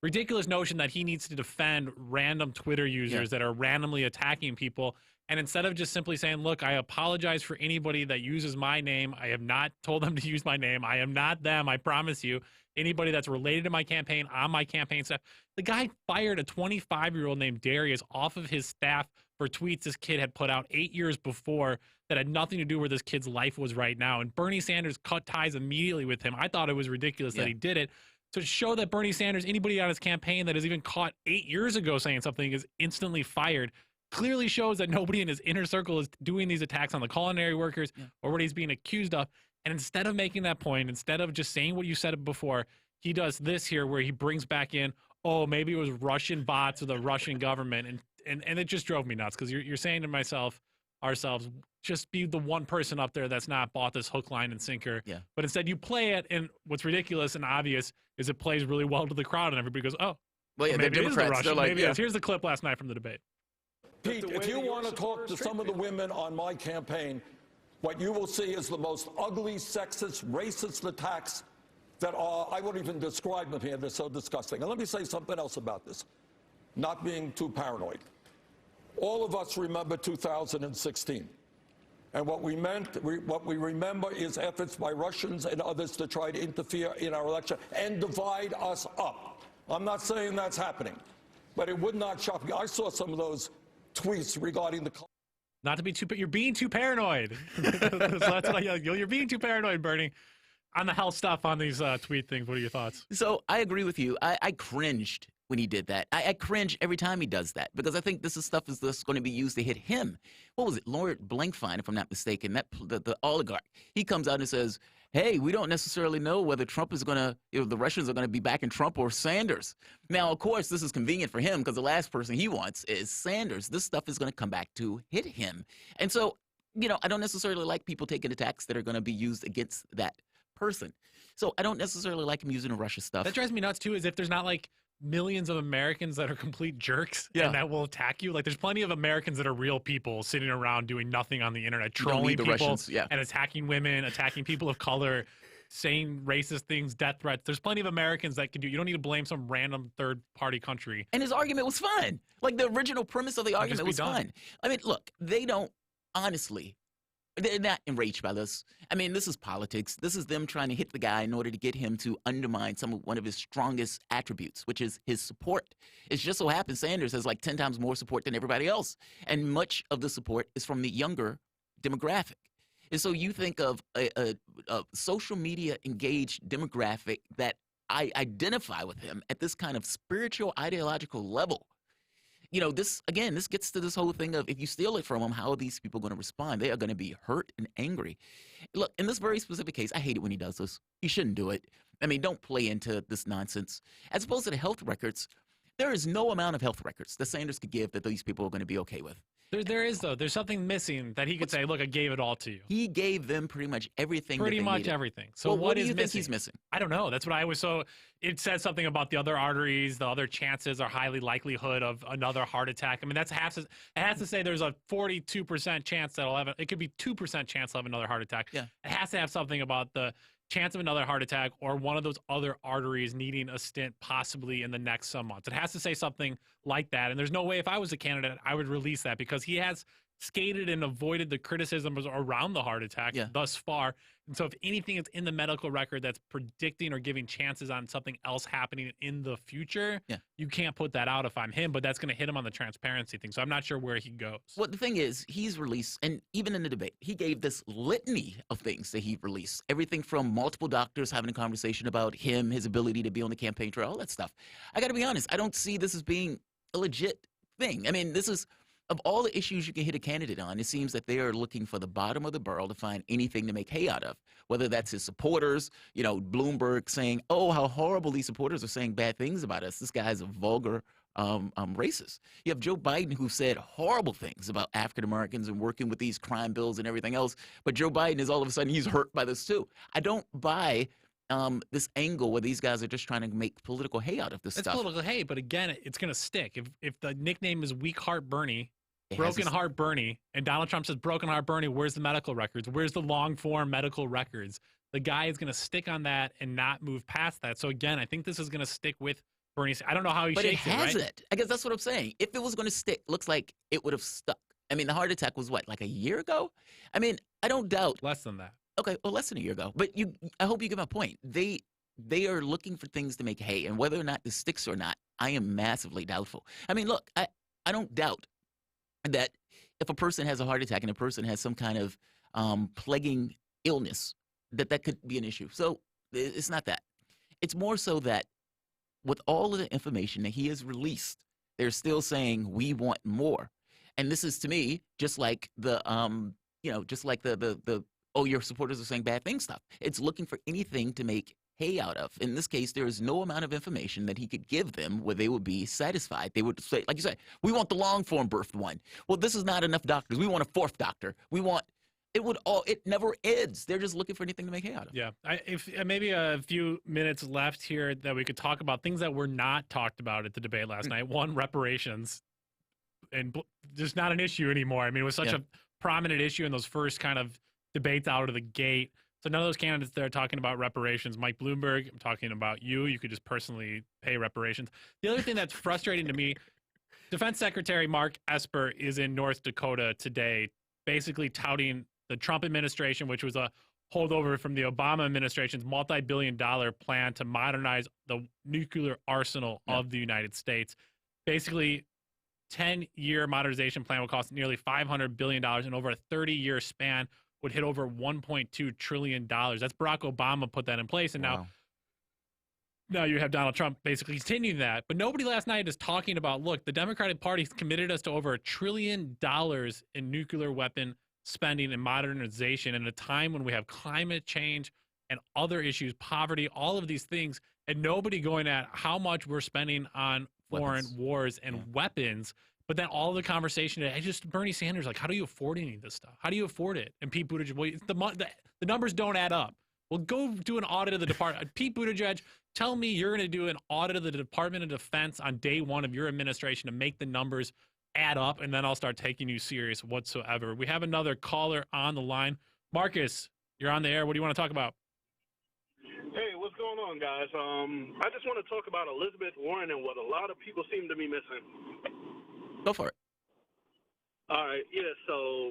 ridiculous notion that he needs to defend random Twitter users that are randomly attacking people. And instead of just simply saying, look, I apologize for anybody that uses my name. I have not told them to use my name. I am not them. I promise you. Anybody that's related to my campaign, on my campaign staff. The guy fired a 25-year-old named Darius off of his staff for tweets this kid had put out 8 years before that had nothing to do where this kid's life was right now. And Bernie Sanders cut ties immediately with him. I thought it was ridiculous that he did it. To show that Bernie Sanders, anybody on his campaign that is even caught 8 years ago saying something is instantly fired, clearly shows that nobody in his inner circle is doing these attacks on the culinary workers or what he's being accused of. And instead of making that point, instead of just saying what you said before, he does this here where he brings back in, oh, maybe it was Russian bots or the Russian government. And it just drove me nuts because you're saying to ourselves, just be the one person up there that's not bought this hook, line, and sinker. Yeah. But instead you play it, and what's ridiculous and obvious is it plays really well to the crowd, and everybody goes, oh, Well, yeah, Or they're maybe it is the Democrats. Russians. They're like, Maybe it yeah. is. Here's the clip last night from the debate. Pete, if you want to talk to some of the women on my campaign, what you will see is the most ugly, sexist, racist attacks that are, I won't even describe them here, they're so disgusting. And let me say something else about this, not being too paranoid. All of us remember 2016. And what we remember is efforts by Russians and others to try to interfere in our election and divide us up. I'm not saying that's happening, but it would not shock me. I saw some of those tweets regarding the... Not to be too, but you're being too paranoid. So that's what you're being too paranoid, Bernie. On the health stuff, on these tweet things, what are your thoughts? So I agree with you. I cringed when he did that. I cringe every time he does that because I think this is stuff that's going to be used to hit him. What was it? Lord Blankfein, if I'm not mistaken, the oligarch. He comes out and says, hey, we don't necessarily know whether Trump is going to, the Russians are going to be backing Trump or Sanders. Now, of course, this is convenient for him because the last person he wants is Sanders. This stuff is going to come back to hit him. And so, I don't necessarily like people taking attacks that are going to be used against that person. So I don't necessarily like him using the Russia stuff. That drives me nuts, too, is if there's not, like, millions of Americans that are complete jerks and that will attack you. Like, there's plenty of Americans that are real people sitting around doing nothing on the internet, trolling people Russians, and attacking women, attacking people of color, saying racist things, death threats. There's plenty of Americans that can do. You don't need to blame some random third-party country. And his argument was fine. Like, the original premise of the argument was fine. I mean, look, they don't, honestly, they're not enraged by this. I mean, this is politics. This is them trying to hit the guy in order to get him to undermine one of his strongest attributes, which is his support. It just so happens Sanders has like 10 times more support than everybody else. And much of the support is from the younger demographic. And so you think of a social media engaged demographic that I identify with him at this kind of spiritual, ideological level. This gets to this whole thing of if you steal it from them, how are these people going to respond? They are going to be hurt and angry. Look, in this very specific case, I hate it when he does this. He shouldn't do it. I mean, don't play into this nonsense. As opposed to the health records, there is no amount of health records that Sanders could give that these people are going to be okay with. There is, though. There's something missing that he could say, look, I gave it all to you. He gave them pretty much everything Pretty much needed. everything. So well, what do is you missing? think he's missing? I don't know. That's what I was. So it says something about the other arteries, the other chances or highly likelihood of another heart attack. I mean, it has to say there's a 42% chance that it could be 2% chance of another heart attack. Yeah. It has to have something about the chance of another heart attack or one of those other arteries needing a stent possibly in the next some months. It has to say something like that. And there's no way if I was a candidate, I would release that because he has skated and avoided the criticisms around the heart attack thus far. And so if anything is in the medical record that's predicting or giving chances on something else happening in the future, you can't put that out if I'm him, but that's going to hit him on the transparency thing. So I'm not sure where he goes. Well, the thing is, he's released, and even in the debate, he gave this litany of things that he released. Everything from multiple doctors having a conversation about him, his ability to be on the campaign trail, all that stuff. I got to be honest, I don't see this as being a legit thing. I mean, this is... Of all the issues you can hit a candidate on, it seems that they are looking for the bottom of the barrel to find anything to make hay out of, whether that's his supporters, Bloomberg saying, oh, how horrible these supporters are saying bad things about us. This guy's a vulgar racist. You have Joe Biden who said horrible things about African Americans and working with these crime bills and everything else. But Joe Biden is all of a sudden, he's hurt by this too. I don't buy this angle where these guys are just trying to make political hay out of this stuff. It's political hay, but again, it's going to stick. If the nickname is Weak Heart Bernie, Broken Heart Bernie, and Donald Trump says Broken Heart Bernie, where's the medical records? Where's the long form medical records? The guy is going to stick on that and not move past that. So again, I think this is going to stick with Bernie. I don't know how he shakes it, right? But it hasn't. I guess that's what I'm saying. If it was going to stick, looks like it would have stuck. I mean, the heart attack was what, like a year ago? I mean, I don't doubt. Less than that. Okay, well, less than a year ago. But I hope you get my point. They are looking for things to make hay, and whether or not this sticks or not, I am massively doubtful. I mean, look, I don't doubt that if a person has a heart attack and a person has some kind of plaguing illness, that could be an issue. So it's not that. It's more so that with all of the information that he has released, they're still saying we want more. And this is, to me, just like the your supporters are saying bad things stuff. It's looking for anything to make hay out of. In this case, there is no amount of information that he could give them where they would be satisfied. They would say, like you said, we want the long form birth one. Well, this is not enough doctors. We want a fourth doctor. We want it never ends. They're just looking for anything to make hay out of. Yeah. If maybe a few minutes left here that we could talk about things that were not talked about at the debate last night. One, reparations, and just not an issue anymore. I mean, it was such a prominent issue in those first kind of debates out of the gate. So none of those candidates there are talking about reparations. Mike Bloomberg, I'm talking about you. You could just personally pay reparations. The other thing that's frustrating to me, Defense Secretary Mark Esper is in North Dakota today, basically touting the Trump administration, which was a holdover from the Obama administration's multi-billion-dollar plan to modernize the nuclear arsenal of the United States. Basically, 10-year modernization plan would cost nearly $500 billion, and over a 30-year span would hit over $1.2 trillion. That's Barack Obama put that in place, and now you have Donald Trump basically continuing that. But nobody last night is talking about, look, the Democratic Party's committed us to over $1 trillion in nuclear weapon spending and modernization in a time when we have climate change and other issues, poverty, all of these things, and nobody going at how much we're spending on foreign wars and weapons. But then all the conversation, Bernie Sanders, like, how do you afford any of this stuff? How do you afford it? And Pete Buttigieg, well, the numbers don't add up. Well, go do an audit of the department. Pete Buttigieg, tell me you're going to do an audit of the Department of Defense on day one of your administration to make the numbers add up, and then I'll start taking you serious whatsoever. We have another caller on the line. Marcus, you're on the air. What do you want to talk about? Hey, what's going on, guys? I just want to talk about Elizabeth Warren and what a lot of people seem to be missing. Go for it. All right, so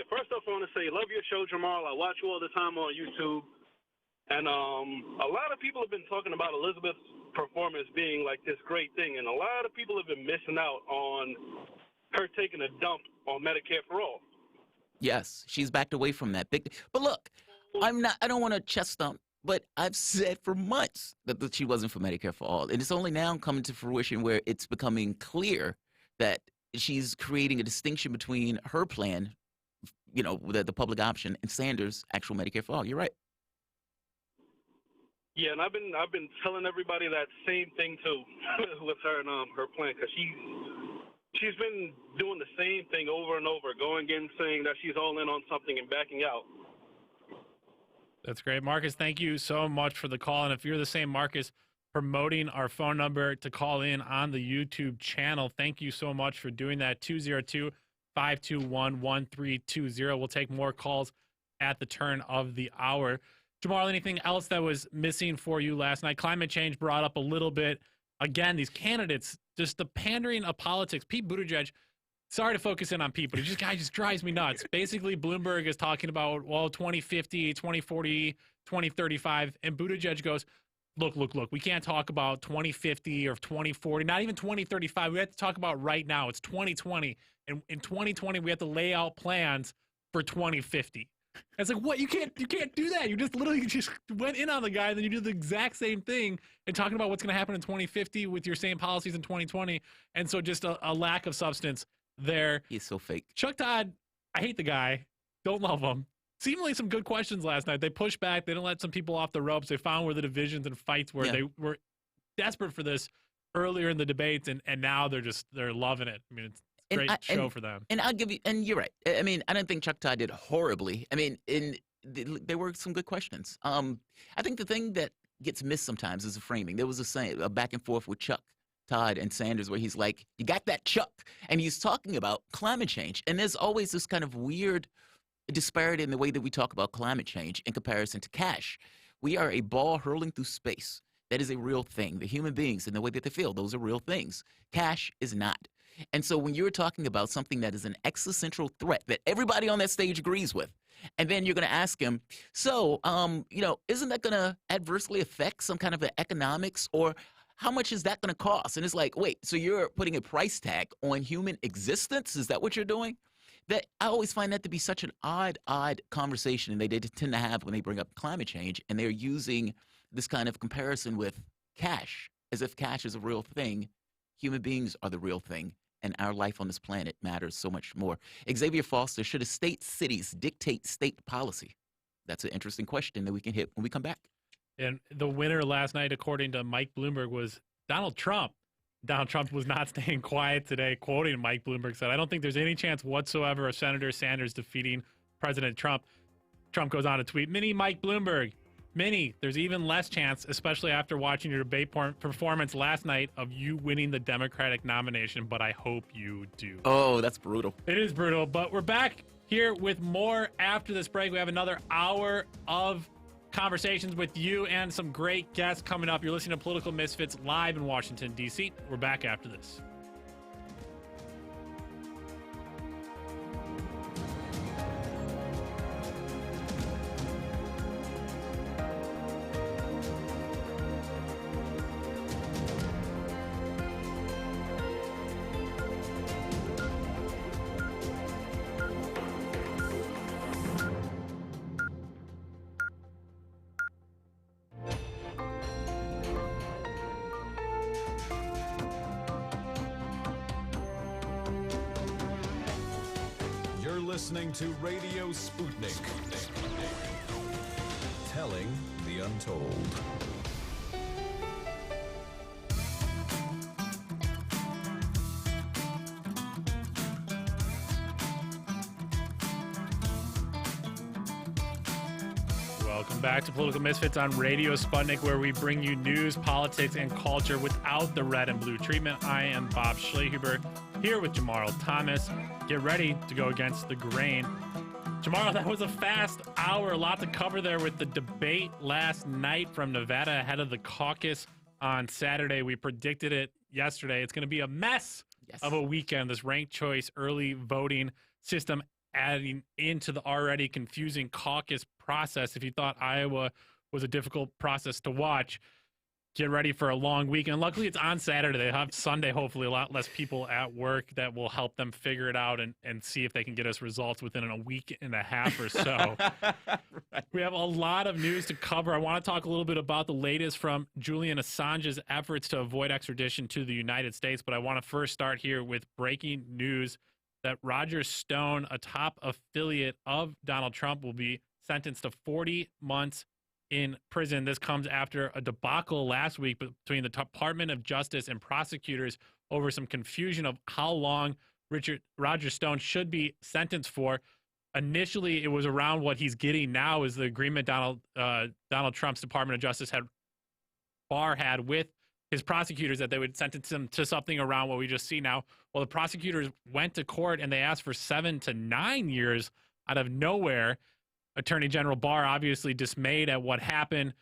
first off, I want to say, love your show, Jamal. I watch you all the time on YouTube. And a lot of people have been talking about Elizabeth's performance being like this great thing, and a lot of people have been missing out on her taking a dump on Medicare for All. Yes, she's backed away from that. But look, I don't want to chest stump, but I've said for months that she wasn't for Medicare for All. And it's only now coming to fruition where it's becoming clear that she's creating a distinction between her plan, the public option, and Sanders' actual Medicare for All. You're right. Yeah, and I've been telling everybody that same thing too with her and her plan, because she's been doing the same thing over and over, going in saying that she's all in on something and backing out. That's great, Marcus. Thank you so much for the call. And if you're the same Marcus promoting our phone number to call in on the YouTube channel, thank you so much for doing that. 202-521-1320. We'll take more calls at the turn of the hour. Jamal, anything else that was missing for you last night? Climate change brought up a little bit. Again, these candidates, just the pandering of politics. Pete Buttigieg, sorry to focus in on Pete, but this guy just drives me nuts. Basically, Bloomberg is talking about, 2050, 2040, 2035, and Buttigieg goes, look, we can't talk about 2050 or 2040, not even 2035. We have to talk about right now. It's 2020, and in 2020, we have to lay out plans for 2050. It's like, what? You can't do that. You just literally just went in on the guy, and then you do the exact same thing and talking about what's going to happen in 2050 with your same policies in 2020. And so just a lack of substance there. He's so fake. Chuck Todd, I hate the guy. Don't love him. Seemingly some good questions last night. They pushed back. They didn't let some people off the ropes. They found where the divisions and fights were. Yeah. They were desperate for this earlier in the debates, and now they're loving it. I mean, it's a great show for them. And I'll give you, and you're right. I mean, I don't think Chuck Todd did horribly. I mean, there were some good questions. I think the thing that gets missed sometimes is the framing. There was a back and forth with Chuck Todd and Sanders where he's like, you got that, Chuck? And he's talking about climate change. And there's always this kind of weird disparity in the way that we talk about climate change in comparison to cash. We are a ball hurling through space. That is a real thing. The human beings and the way that they feel, those are real things. Cash is not. And so when you're talking about something that is an existential threat that everybody on that stage agrees with, and then you're going to ask him, so, isn't that going to adversely affect some kind of the economics, or how much is that going to cost? And it's like, wait, so you're putting a price tag on human existence? Is that what you're doing? That I always find that to be such an odd conversation, and they tend to have when they bring up climate change, and they're using this kind of comparison with cash, as if cash is a real thing. Human beings are the real thing, and our life on this planet matters so much more. Xavier Foster, should state cities dictate state policy? That's an interesting question that we can hit when we come back. And the winner last night, according to Mike Bloomberg, was Donald Trump. Donald Trump was not staying quiet today, quoting Mike Bloomberg, said, I don't think there's any chance whatsoever of Senator Sanders defeating President Trump. Trump goes on to tweet, Mini Mike Bloomberg. Mini, there's even less chance, especially after watching your debate performance last night, of you winning the Democratic nomination, but I hope you do. Oh, that's brutal. It is brutal, but we're back here with more after this break. We have another hour of conversations with you and some great guests coming up. You're listening to Political Misfits live in Washington, D.C. We're back after this. Listening to Radio Sputnik. Telling the untold. Welcome back to Political Misfits on Radio Sputnik, where we bring you news, politics, and culture without the red and blue treatment. I am Bob Schlehuber, here with Jamarl Thomas. Get ready to go against the grain. Jamarl, that was a fast hour. A lot to cover there with the debate last night from Nevada ahead of the caucus on Saturday. We predicted it yesterday. It's going to be a mess of a weekend, this ranked choice early voting system adding into the already confusing caucus process. If you thought Iowa was a difficult process to watch, get ready for a long weekend. Luckily, it's on Saturday. They have Sunday, hopefully, a lot less people at work that will help them figure it out and see if they can get us results within a week and a half or so. Right. We have a lot of news to cover. I want to talk a little bit about the latest from Julian Assange's efforts to avoid extradition to the United States, but I want to first start here with breaking news that Roger Stone, a top affiliate of Donald Trump, will be sentenced to 40 months in prison. This comes after a debacle last week between the Department of Justice and prosecutors over some confusion of how long Roger Stone should be sentenced for. Initially, it was around what he's getting now is the agreement Donald Trump's Department of Justice had with his prosecutors that they would sentence him to something around what we just see now. Well, the prosecutors went to court and they asked for 7 to 9 years out of nowhere. Attorney General Barr, obviously dismayed at what happened,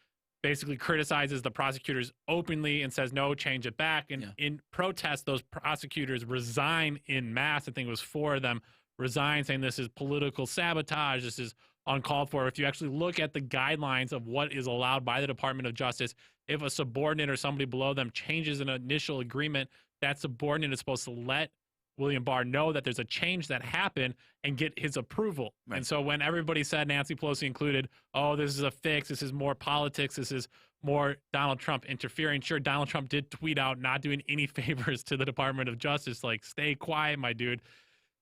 basically criticizes the prosecutors openly and says, no, change it back. And in protest, those prosecutors resign en masse. I think it was 4 of them resign, saying this is political sabotage. This is uncalled for. If you actually look at the guidelines of what is allowed by the Department of Justice, if a subordinate or somebody below them changes an initial agreement, that subordinate is supposed to let William Barr know that there's a change that happened and get his approval. Right. And so when everybody said, Nancy Pelosi included, oh, this is a fix, this is more politics, this is more Donald Trump interfering. Sure, Donald Trump did tweet out not doing any favors to the Department of Justice, like, stay quiet, my dude.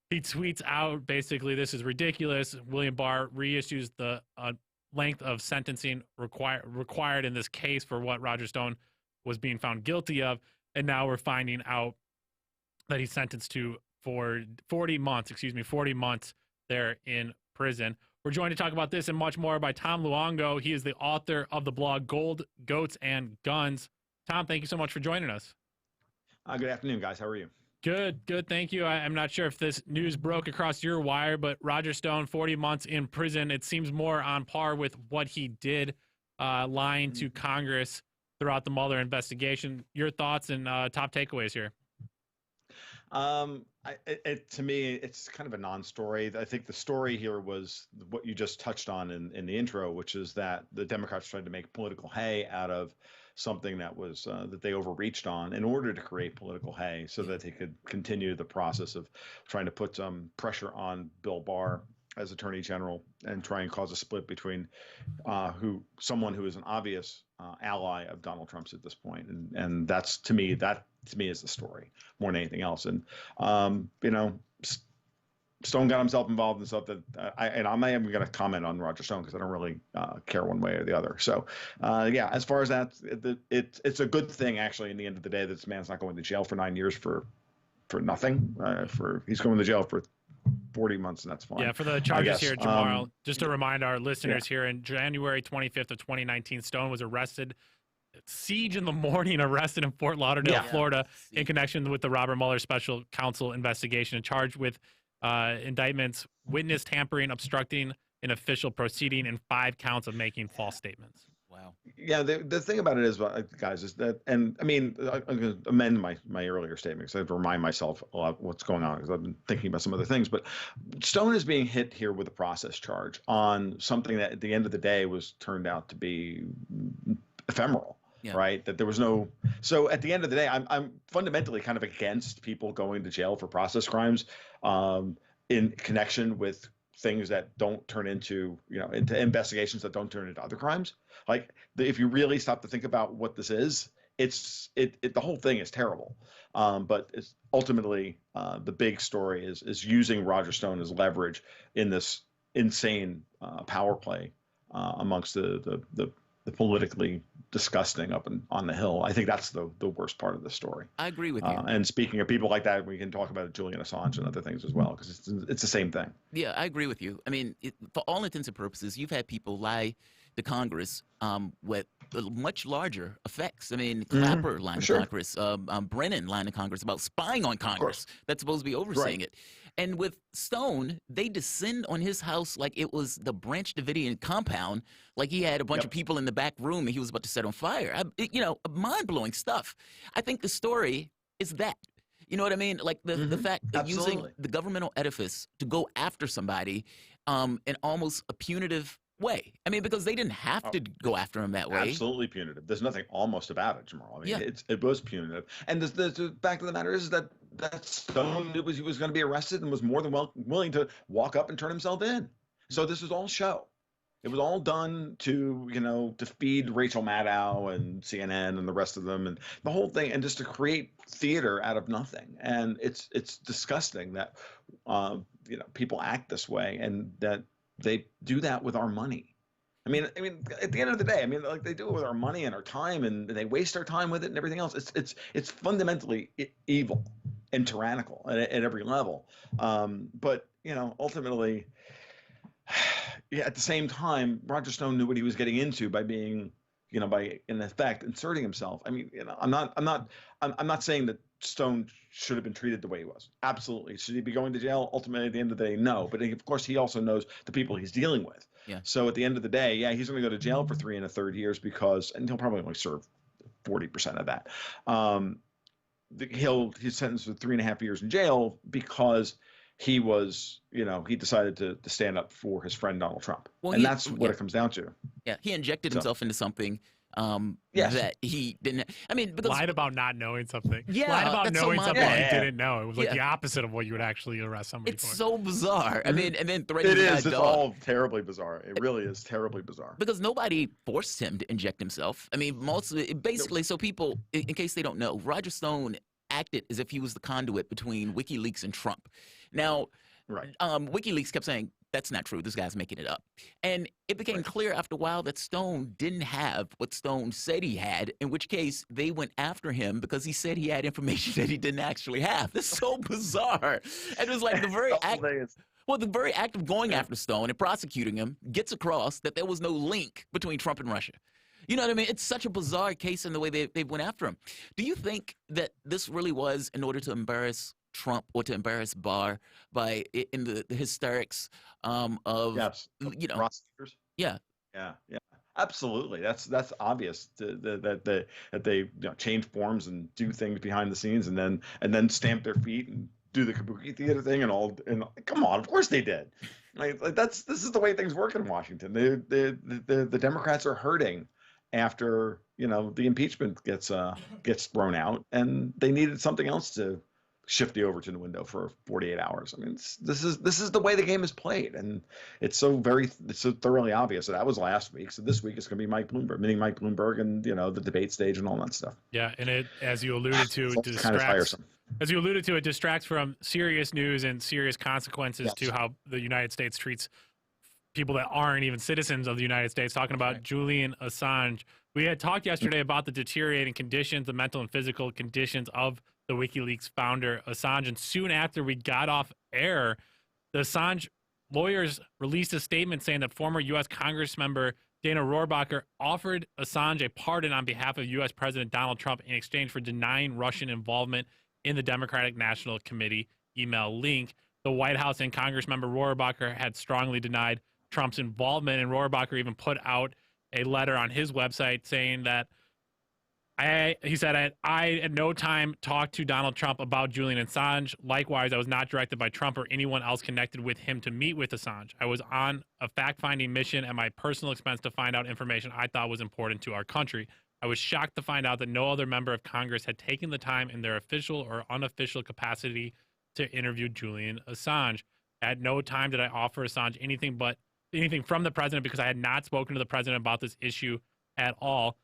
He tweets out, basically, this is ridiculous. William Barr reissues the length of sentencing required in this case for what Roger Stone was being found guilty of. And now we're finding out that he's sentenced to for 40 months there in prison. We're joined to talk about this and much more by Tom Luongo. He is the author of the blog Gold, Goats, and Guns. Tom, thank you so much for joining us. Good afternoon, guys. How are you? Good. Thank you. I'm not sure if this news broke across your wire, but Roger Stone, 40 months in prison. It seems more on par with what he did, lying to Congress throughout the Mueller investigation. Your thoughts and top takeaways here? To me, it's kind of a non-story. I think the story here was what you just touched on in the intro, which is that the Democrats tried to make political hay out of something that was that they overreached on in order to create political hay so that they could continue the process of trying to put some pressure on Bill Barr as Attorney General and try and cause a split between someone who is an obvious ally of Donald Trump's at this point. And that's, to me, is the story more than anything else. And, Stone got himself involved in stuff that I'm not even going to comment on Roger Stone because I don't really care one way or the other. So, as far as that, it's a good thing, actually, in the end of the day, that this man's not going to jail for 9 years for nothing. He's going to jail for 40 months, and that's fine. Yeah, for the charges here, Jamal, just to yeah. remind our listeners here, in January 25th of 2019, Stone was arrested. Siege in the morning, arrested in Fort Lauderdale, Florida, in connection with the Robert Mueller special counsel investigation, and charged with indictments, witness tampering, obstructing an official proceeding, and 5 counts of making false statements. Wow. Yeah, the thing about it is, guys, is that, and I mean, I'm going to amend my earlier statement because I have to remind myself a lot of what's going on because I've been thinking about some other things. But Stone is being hit here with a process charge on something that at the end of the day was turned out to be ephemeral. Yeah. Right. That there was no. So at the end of the day, I'm fundamentally kind of against people going to jail for process crimes in connection with things that don't turn into, into investigations that don't turn into other crimes. Like if you really stop to think about what this is, the whole thing is terrible. But it's ultimately the big story is using Roger Stone as leverage in this insane power play amongst the politically disgusting up on the Hill. I think that's the worst part of the story. I agree with you. And speaking of people like that, we can talk about Julian Assange and other things as well, because it's the same thing. Yeah, I agree with you. I mean, for all intents and purposes, you've had people lie to Congress with much larger effects. I mean, Clapper lying to Congress, Brennan lying to Congress about spying on Congress. That's supposed to be overseeing it. And with Stone, they descend on his house like it was the Branch Davidian compound, like he had a bunch of people in the back room and he was about to set on fire. Mind-blowing stuff. I think the story is that. You know what I mean? Like the fact of using the governmental edifice to go after somebody in almost a punitive way. I mean, because they didn't have to go after him that way. Absolutely punitive. There's nothing almost about it, Jamal. I mean, it was punitive. And the fact of the matter is that Stone knew he was going to be arrested and was more than willing to walk up and turn himself in. So this was all show. It was all done to feed Rachel Maddow and CNN and the rest of them and the whole thing, and just to create theater out of nothing. And it's disgusting that people act this way and that they do that with our money. I mean, at the end of the day, like they do it with our money and our time, and they waste our time with it and everything else. It's fundamentally evil and tyrannical at every level. But ultimately, at the same time, Roger Stone knew what he was getting into by being, by in effect inserting himself. I mean, I'm not saying that Stone should have been treated the way he was. Absolutely. Should he be going to jail? Ultimately, at the end of the day, no. But of course, he also knows the people he's dealing with. Yeah. So at the end of the day, he's going to go to jail for 3 1/3 years and he'll probably only serve 40% of that. He's sentenced to 3.5 years in jail because he was, he decided to stand up for his friend Donald Trump. Well, and that's what it comes down to. Yeah, he injected himself into something that he didn't. I mean, because lied about not knowing something. Yeah, lied about knowing something he didn't know. It was like the Yeah. opposite of what you would actually arrest somebody for. It's so bizarre. I mean, and then threatening It to is. It's all terribly bizarre. It really is terribly bizarre. because nobody forced him to inject himself. I mean, basically, so people, in case they don't know, Roger Stone acted as if he was the conduit between WikiLeaks and Trump. Now, WikiLeaks kept saying, that's not true. This guy's making it up. And it became clear after a while that Stone didn't have what Stone said he had, in which case they went after him because he said he had information that he didn't actually have. That's so bizarre. And it was like the very act of going after Stone and prosecuting him gets across that there was no link between Trump and Russia. You know what I mean? It's such a bizarre case in the way they went after him. Do you think that this really was in order to embarrass Trump or to embarrass Barr in the hysterics of prosecutors? Yeah. Absolutely. That's obvious that they change forms and do things behind the scenes and then stamp their feet and do the kabuki theater thing and come on, of course they did. This is the way things work in Washington. The Democrats are hurting after the impeachment gets thrown out, and they needed something else to shift the Overton window for 48 hours. I mean, this is the way the game is played, and it's so thoroughly obvious. So that was last week. So this week it's going to be Mike Bloomberg, and the debate stage and all that stuff. Yeah, and it, as you alluded to, it's kind of tiresome. As you alluded to, it distracts from serious news and serious consequences to how the United States treats people that aren't even citizens of the United States. Talking about Julian Assange, we had talked yesterday about the deteriorating conditions, the mental and physical conditions of the WikiLeaks founder Assange, and soon after we got off air, the Assange lawyers released a statement saying that former U.S. Congress member Dana Rohrabacher offered Assange a pardon on behalf of U.S. President Donald Trump in exchange for denying Russian involvement in the Democratic National Committee email link. The White House and Congress member Rohrabacher had strongly denied Trump's involvement, and Rohrabacher even put out a letter on his website saying that he said, I at no time talked to Donald Trump about Julian Assange. Likewise, I was not directed by Trump or anyone else connected with him to meet with Assange. I was on a fact-finding mission at my personal expense to find out information I thought was important to our country. I was shocked to find out that no other member of Congress had taken the time in their official or unofficial capacity to interview Julian Assange. At no time did I offer Assange anything from the president because I had not spoken to the president about this issue at all.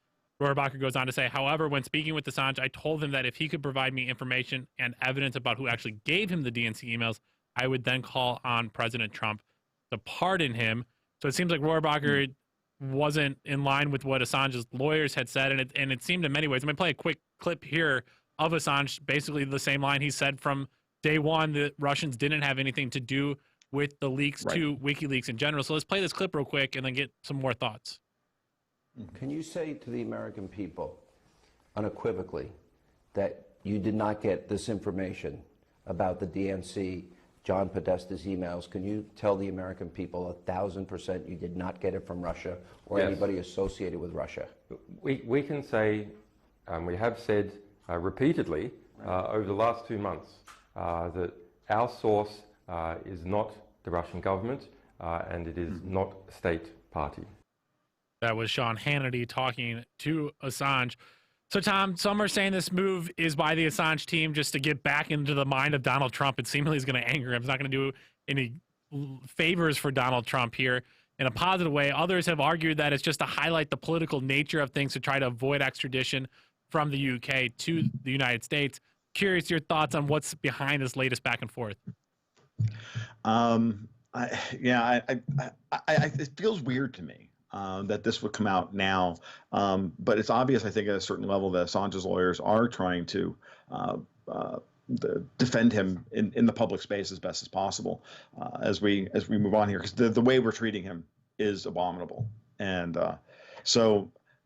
Rohrabacher goes on to say, however, when speaking with Assange, I told him that if he could provide me information and evidence about who actually gave him the DNC emails, I would then call on President Trump to pardon him. So it seems like Rohrabacher wasn't in line with what Assange's lawyers had said, and it seemed in many ways. I'm going to play a quick clip here of Assange, basically the same line he said from day one, that Russians didn't have anything to do with the leaks to WikiLeaks in general. So let's play this clip real quick and then get some more thoughts. Can you say to the American people unequivocally that you did not get this information about the DNC, John Podesta's emails? Can you tell the American people 1,000% you did not get it from Russia or anybody associated with Russia? We can say, we have said repeatedly over the last 2 months that our source is not the Russian government and it is not a state party. That was Sean Hannity talking to Assange. So, Tom, some are saying this move is by the Assange team just to get back into the mind of Donald Trump. It seemingly is going to anger him. It's not going to do any favors for Donald Trump here in a positive way. Others have argued that it's just to highlight the political nature of things to try to avoid extradition from the UK to the United States. Curious your thoughts on what's behind this latest back and forth. It feels weird to me that this would come out now, but it's obvious, I think, at a certain level that Assange's lawyers are trying to defend him in the public space as best as possible as we move on here, because the way we're treating him is abominable, and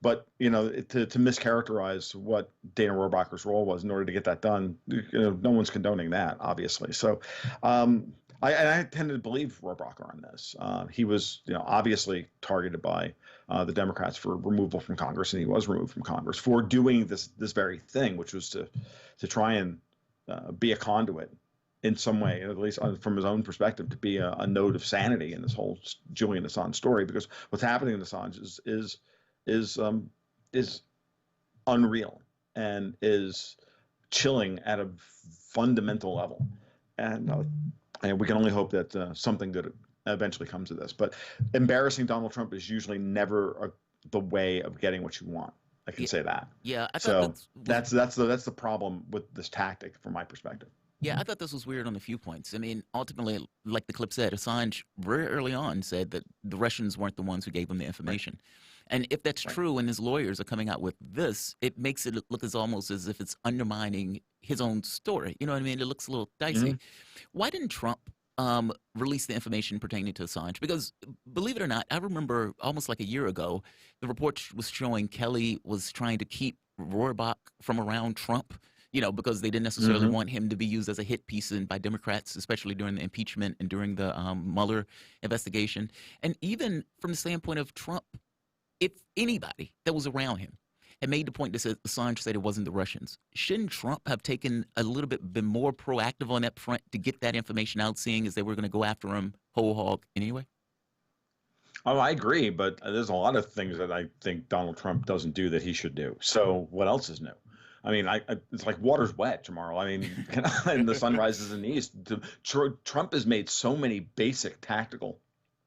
But to mischaracterize what Dana Rohrabacher's role was in order to get that done, no one's condoning that, obviously. So, I tend to believe Rohrabacher on this. He was, obviously targeted by the Democrats for removal from Congress, and he was removed from Congress for doing this very thing, which was to try and be a conduit in some way, at least from his own perspective, to be a node of sanity in this whole Julian Assange story. Because what's happening in Assange is unreal and is chilling at a fundamental level, and we can only hope that something good eventually comes of this. But embarrassing Donald Trump is usually never the way of getting what you want. I can say that. Yeah. That's the problem with this tactic from my perspective. Yeah, I thought this was weird on a few points. I mean, ultimately, like the clip said, Assange very early on said that the Russians weren't the ones who gave him the information. And if that's true and his lawyers are coming out with this, it makes it look almost as if it's undermining his own story. You know what I mean? It looks a little dicey. Mm-hmm. Why didn't Trump release the information pertaining to Assange? Because believe it or not, I remember almost like a year ago, the report was showing Kelly was trying to keep Rohrabacher from around Trump, because they didn't necessarily want him to be used as a hit piece by Democrats, especially during the impeachment and during the Mueller investigation. And even from the standpoint of Trump, if anybody that was around him had made the point that said Assange said it wasn't the Russians, shouldn't Trump have taken a little been more proactive on that front to get that information out, seeing as they were going to go after him whole hog anyway? Oh, I agree, but there's a lot of things that I think Donald Trump doesn't do that he should do. So what else is new? I mean, it's like water's wet tomorrow. I mean, and the sun rises in the east. Trump has made so many basic tactical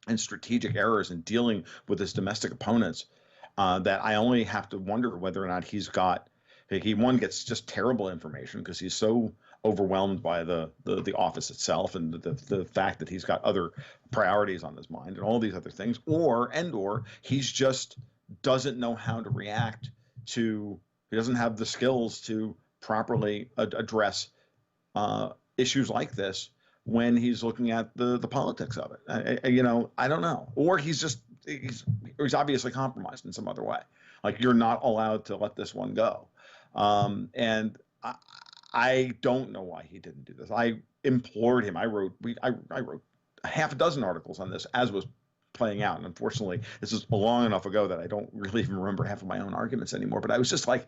and strategic errors in dealing with his domestic opponents that I only have to wonder whether or not he gets just terrible information because he's so overwhelmed by the office itself and the fact that he's got other priorities on his mind and all these other things, or he's just doesn't know how to react to. He doesn't have the skills to properly address issues like this when he's looking at the politics of it. I don't know. Or he's obviously compromised in some other way. Like, you're not allowed to let this one go. And I don't know why he didn't do this. I implored him. I wrote a half a dozen articles on this as was playing out. And unfortunately, this is long enough ago that I don't really even remember half of my own arguments anymore. But I was just like,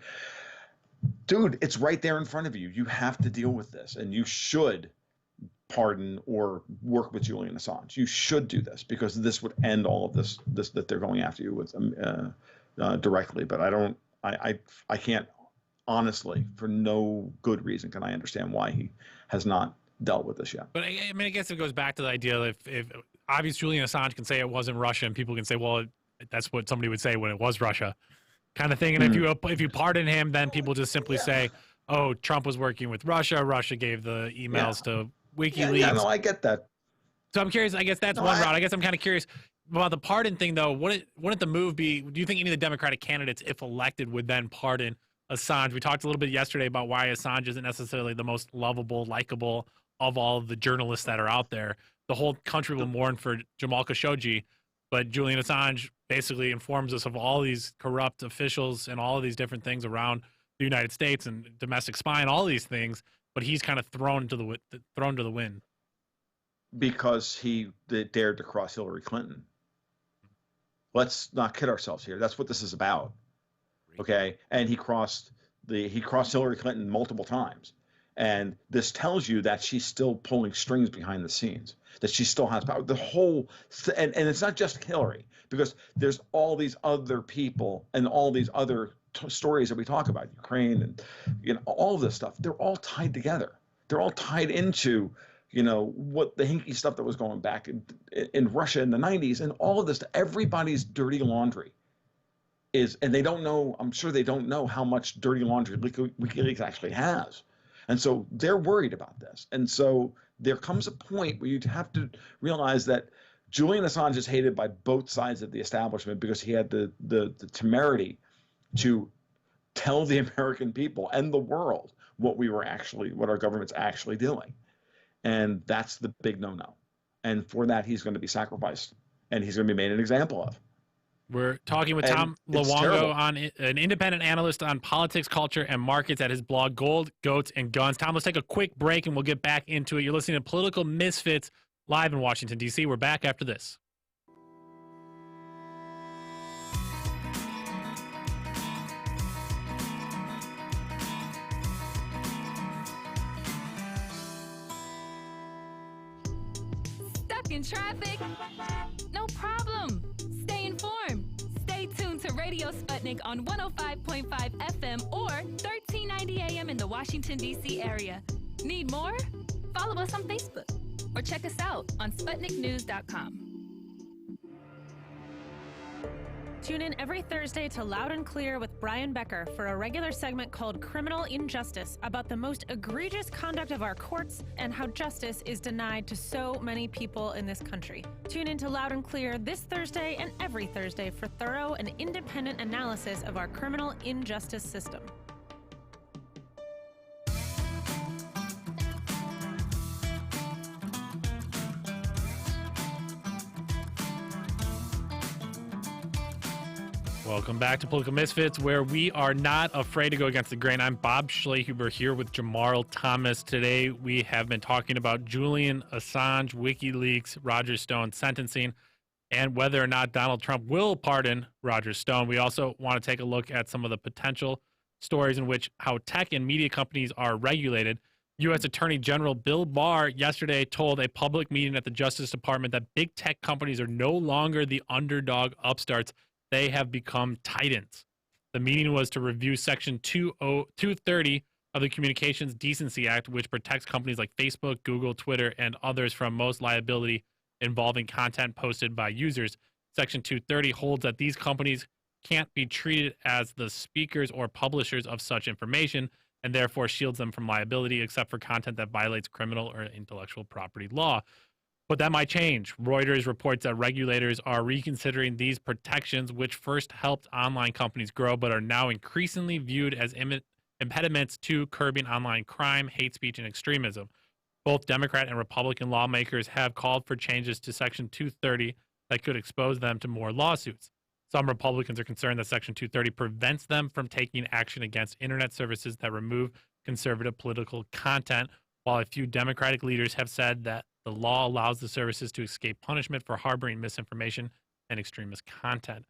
dude, it's right there in front of you. You have to deal with this, and you should pardon or work with Julian Assange. You should do this, because this would end all of this that they're going after you with directly. But I can't, honestly, for no good reason can I understand why he has not dealt with this yet. But I mean, I guess it goes back to the idea that if obviously Julian Assange can say it wasn't Russia, and people can say, well, that's what somebody would say when it was Russia, kind of thing. And if you pardon him, then people just simply say, oh, Trump was working with Russia. Russia gave the emails to WikiLeaks. Yeah, no, I get that. So I'm curious. I guess that's one route. I guess I'm kind of curious about the pardon thing, though. Wouldn't the move be? Do you think any of the Democratic candidates, if elected, would then pardon Assange? We talked a little bit yesterday about why Assange isn't necessarily the most lovable, likable of all of the journalists that are out there. The whole country will mourn for Jamal Khashoggi, but Julian Assange basically informs us of all these corrupt officials and all of these different things around the United States and domestic spy and all these things. But he's kind of thrown to the wind because he dared to cross Hillary Clinton. Let's not kid ourselves here. That's what this is about. Okay, and he crossed Hillary Clinton multiple times, and this tells you that she's still pulling strings behind the scenes, that she still has power. The whole and it's not just Hillary, because there's all these other people and all these other stories that we talk about, Ukraine and all this stuff. They're all tied together. They're all tied into what the hinky stuff that was going back in Russia in the 90s, and all of this. Everybody's dirty laundry is, and they don't know. I'm sure they don't know how much dirty laundry WikiLeaks actually has, and so they're worried about this. And so there comes a point where you have to realize that Julian Assange is hated by both sides of the establishment because he had the temerity to tell the American people and the world what our government's actually doing. And that's the big no-no. And for that, he's going to be sacrificed, and he's going to be made an example of. We're talking with Tom Luongo, an independent analyst on politics, culture, and markets at his blog, Gold, Goats, and Guns. Tom, let's take a quick break, and we'll get back into it. You're listening to Political Misfits live in Washington, D.C. We're back after this. In traffic? No problem. Stay informed. Stay tuned to Radio Sputnik on 105.5 FM or 1390 AM in the Washington, D.C. area. Need more? Follow us on Facebook or check us out on SputnikNews.com. Tune in every Thursday to Loud and Clear with Brian Becker for a regular segment called Criminal Injustice about the most egregious conduct of our courts and how justice is denied to so many people in this country. Tune in to Loud and Clear this Thursday and every Thursday for thorough and independent analysis of our criminal injustice system. Welcome back to Political Misfits, where we are not afraid to go against the grain. I'm Bob Schlehuber here with Jamarl Thomas. Today we have been talking about Julian Assange, WikiLeaks, Roger Stone sentencing, and whether or not Donald Trump will pardon Roger Stone. We also want to take a look at some of the potential stories in which how tech and media companies are regulated. U.S. Attorney General Bill Barr yesterday told a public meeting at the Justice Department that big tech companies are no longer the underdog upstarts. They have become titans. The meeting was to review Section 230 of the Communications Decency Act, which protects companies like Facebook, Google, Twitter, and others from most liability involving content posted by users. Section 230 holds that these companies can't be treated as the speakers or publishers of such information, and therefore shields them from liability except for content that violates criminal or intellectual property law. But that might change. Reuters reports that regulators are reconsidering these protections, which first helped online companies grow, but are now increasingly viewed as impediments to curbing online crime, hate speech, and extremism. Both Democrat and Republican lawmakers have called for changes to Section 230 that could expose them to more lawsuits. Some Republicans are concerned that Section 230 prevents them from taking action against internet services that remove conservative political content, while a few Democratic leaders have said that the law allows the services to escape punishment for harboring misinformation and extremist content.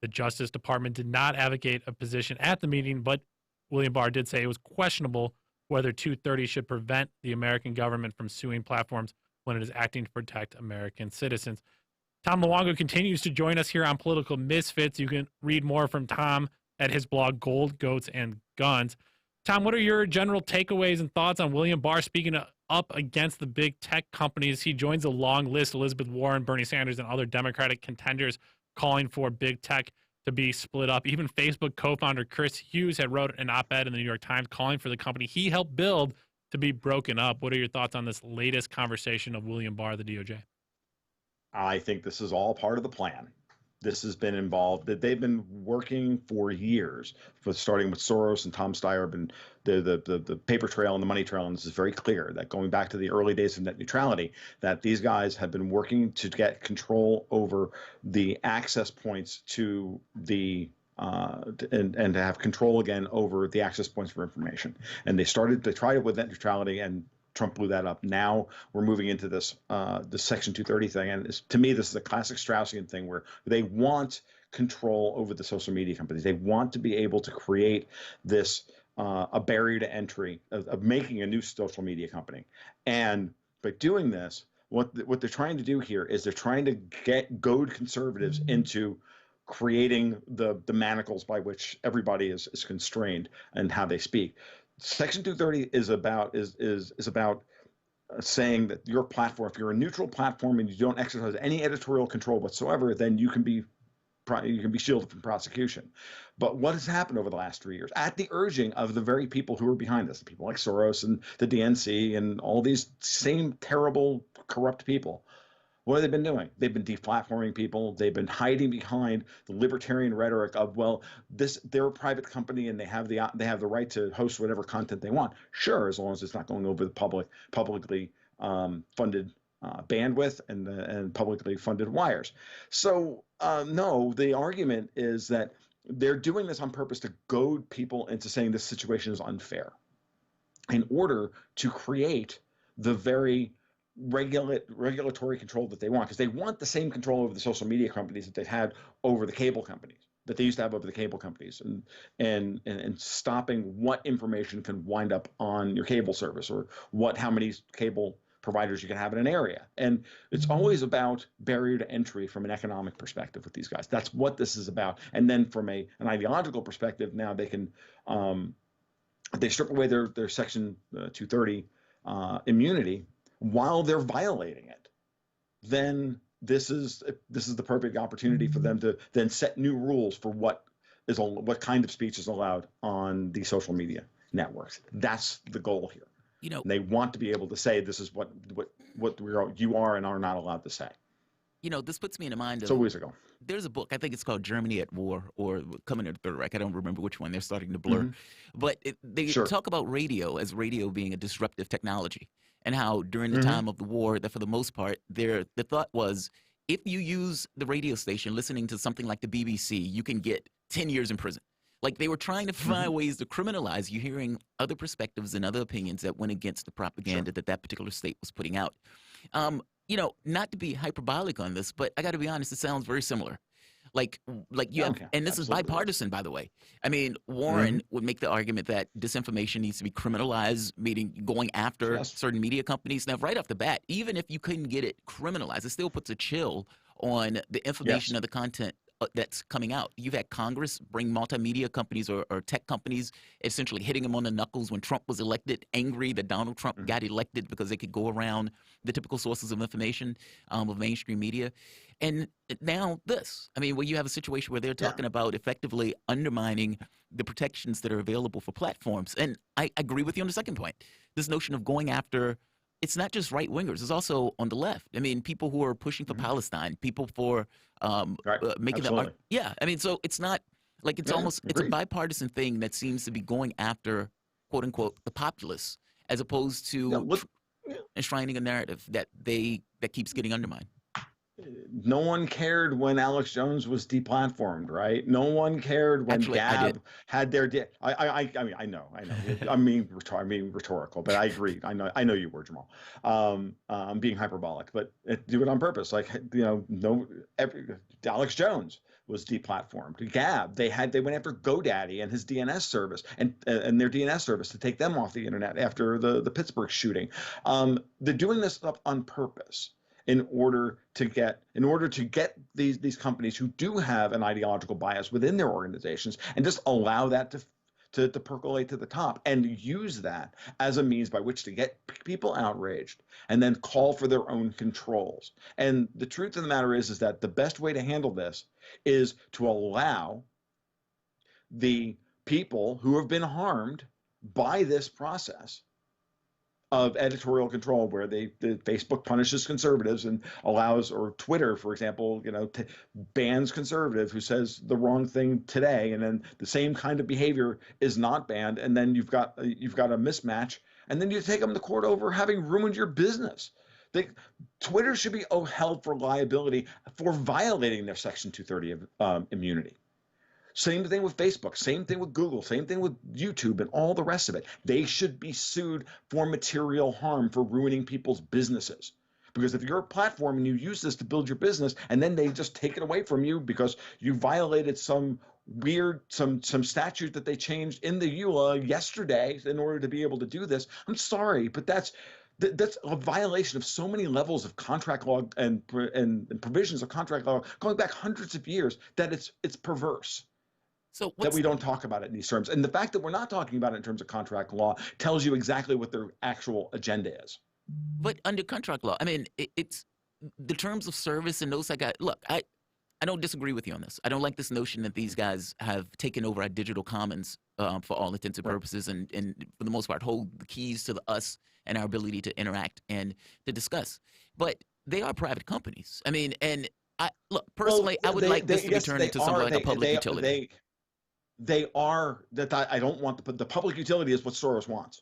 The Justice Department did not advocate a position at the meeting, but William Barr did say it was questionable whether 230 should prevent the American government from suing platforms when it is acting to protect American citizens. Tom Luongo continues to join us here on Political Misfits. You can read more from Tom at his blog, Gold, Goats, and Guns. Tom, what are your general takeaways and thoughts on William Barr speaking up against the big tech companies? He joins a long list, Elizabeth Warren, Bernie Sanders, and other Democratic contenders calling for big tech to be split up. Even Facebook co-founder Chris Hughes had wrote an op-ed in the New York Times calling for the company he helped build to be broken up. What are your thoughts on this latest conversation of William Barr, the DOJ? I think this is all part of the plan. This has been involved, that they've been working for years, starting with Soros and Tom Steyer, and the paper trail and the money trail. And this is very clear that going back to the early days of net neutrality, that these guys have been working to get control over the access points to the and to have control again over the access points for information. And they tried it with net neutrality, and Trump blew that up. Now we're moving into this Section 230 thing, and to me, this is a classic Straussian thing where they want control over the social media companies. They want to be able to create this a barrier to entry of making a new social media company. And by doing this, what they're trying to do here is they're trying to goad conservatives into creating the manacles by which everybody is constrained and how they speak. Section 230 is about saying that your platform, if you're a neutral platform and you don't exercise any editorial control whatsoever, then you can be shielded from prosecution. But what has happened over the last 3 years, at the urging of the very people who are behind this, people like Soros and the DNC and all these same terrible, corrupt people, what have they been doing? They've been deplatforming people. They've been hiding behind the libertarian rhetoric of, well, they're a private company and they have the right to host whatever content they want. Sure, as long as it's not going over the publicly funded bandwidth and publicly funded wires. So no, the argument is that they're doing this on purpose to goad people into saying this situation is unfair, in order to create the very regulatory control that they want, because they want the same control over the social media companies that they've had over the cable companies, that they used to have over the cable companies, and stopping what information can wind up on your cable service, or how many cable providers you can have in an area. And it's always about barrier to entry from an economic perspective with these guys. That's what this is about. And then from an ideological perspective, now they can they strip away their Section 230 immunity while they're violating it. Then this is the perfect opportunity for them to then set new rules for what kind of speech is allowed on the social media networks. That's the goal here. And they want to be able to say this is what you are and are not allowed to say. This puts me in the mind of. So years ago. There's a book, I think it's called Germany at War, or Coming to the Third Reich. I don't remember which one. They're starting to blur. Mm-hmm. But they talk about radio as radio being a disruptive technology, and how during the time of the war, that for the most part, the thought was, if you use the radio station listening to something like the BBC, you can get 10 years in prison. Like, they were trying to find ways to criminalize you hearing other perspectives and other opinions that went against the propaganda that particular state was putting out. Not to be hyperbolic on this, but I got to be honest, it sounds very similar. Like you have, and this is bipartisan, by the way. I mean, Warren would make the argument that disinformation needs to be criminalized, meaning going after certain media companies. Now, right off the bat, even if you couldn't get it criminalized, it still puts a chill on the information of the content that's coming out. You've had Congress bring multimedia companies or tech companies essentially hitting them on the knuckles when Trump was elected, angry that Donald Trump got elected because they could go around the typical sources of information of mainstream media. And now this, I mean, where you have a situation where they're talking about effectively undermining the protections that are available for platforms. And I agree with you on the second point, this notion of going after. It's not just right-wingers. It's also on the left. I mean, people who are pushing for Palestine, people for making that. Yeah, I mean, so it's not like it's almost it's a bipartisan thing that seems to be going after, quote unquote, the populace, as opposed to enshrining a narrative that keeps getting undermined. No one cared when Alex Jones was deplatformed, right? No one cared when Actually, Gab had their. I mean, I know. I mean, rhetorical, but I agree. I know you were, Jamal. I'm being hyperbolic, but do it on purpose. Like, Alex Jones was deplatformed. Gab, they went after GoDaddy and his DNS service and their DNS service to take them off the internet after the Pittsburgh shooting. They're doing this stuff on purpose in order to get these companies who do have an ideological bias within their organizations and just allow that to percolate to the top and use that as a means by which to get people outraged and then call for their own controls. And the truth of the matter is that the best way to handle this is to allow the people who have been harmed by this process of editorial control, where the Facebook punishes conservatives and allows, or Twitter, for example, bans conservative who says the wrong thing today, and then the same kind of behavior is not banned, and then you've got a mismatch, and then you take them to court over having ruined your business. Twitter should be held for liability for violating their Section 230 immunity. Same thing with Facebook, same thing with Google, same thing with YouTube and all the rest of it. They should be sued for material harm for ruining people's businesses. Because if you're a platform and you use this to build your business and then they just take it away from you because you violated some statute that they changed in the EULA yesterday in order to be able to do this, I'm sorry, but that's a violation of so many levels of contract law and provisions of contract law going back hundreds of years that it's perverse. So that we don't talk about it in these terms. And the fact that we're not talking about it in terms of contract law tells you exactly what their actual agenda is. But under contract law, I mean, it's the terms of service and those look, I don't disagree with you on this. I don't like this notion that these guys have taken over our digital commons for all intents and purposes and for the most part hold the keys to us and our ability to interact and to discuss. But they are private companies. I mean, and I would like this to be turned into something like a public utility. They are that. I don't want the public utility is what Soros wants.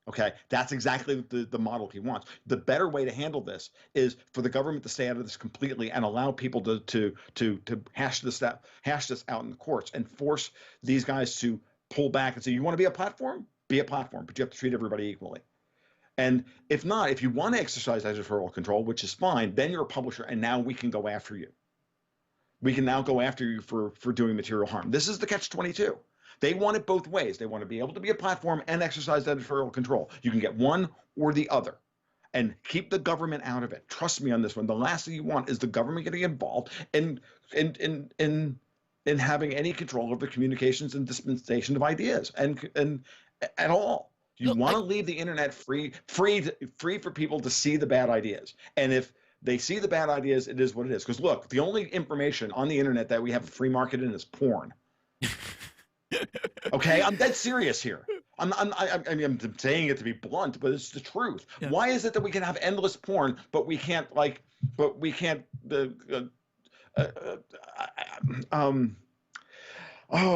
Okay, that's exactly the model he wants. The better way to handle this is for the government to stay out of this completely and allow people to hash this out in the courts and force these guys to pull back and say, you want to be a platform? Be a platform, but you have to treat everybody equally. And if not, if you want to exercise editorial control, which is fine, then you're a publisher, and now we can go after you. We can now go after you for doing material harm. This is the catch-22. They want it both ways. They want to be able to be a platform and exercise editorial control. You can get one or the other and keep the government out of it. Trust me on this one. The last thing you want is the government getting involved in having any control over the communications and dispensation of ideas and at all. You want to leave the internet free for people to see the bad ideas. And if they see the bad ideas, it is what it is. Because look, the only information on the internet that we have a free market in is porn. Okay, I'm dead serious here. I'm saying it to be blunt, but it's the truth. Yeah. Why is it that we can have endless porn, but we can't oh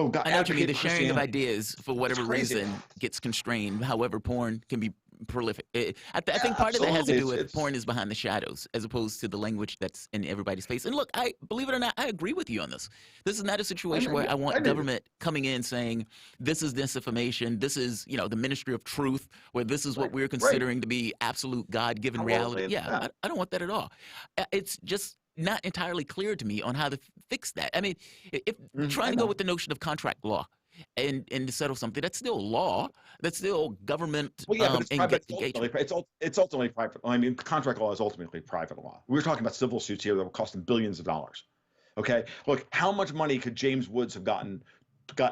God! I know what you mean. The sharing of ideas, for whatever reason, gets constrained. However, porn can be prolific. I think part of that has to do with porn is behind the shadows, as opposed to the language that's in everybody's face. And look, believe it or not, I agree with you on this. This is not a situation where I want government coming in saying this is disinformation, this is the Ministry of Truth, where this is what we're considering to be absolute God-given reality. Yeah, I don't want that at all. It's just not entirely clear to me on how to fix that. I mean, if trying to go with the notion of contract law and to settle something, that's still law. That's still government. Well, yeah, but it's ultimately private. I mean, contract law is ultimately private law. We're talking about civil suits here that will cost them billions of dollars. Okay, look, how much money could James Woods have gotten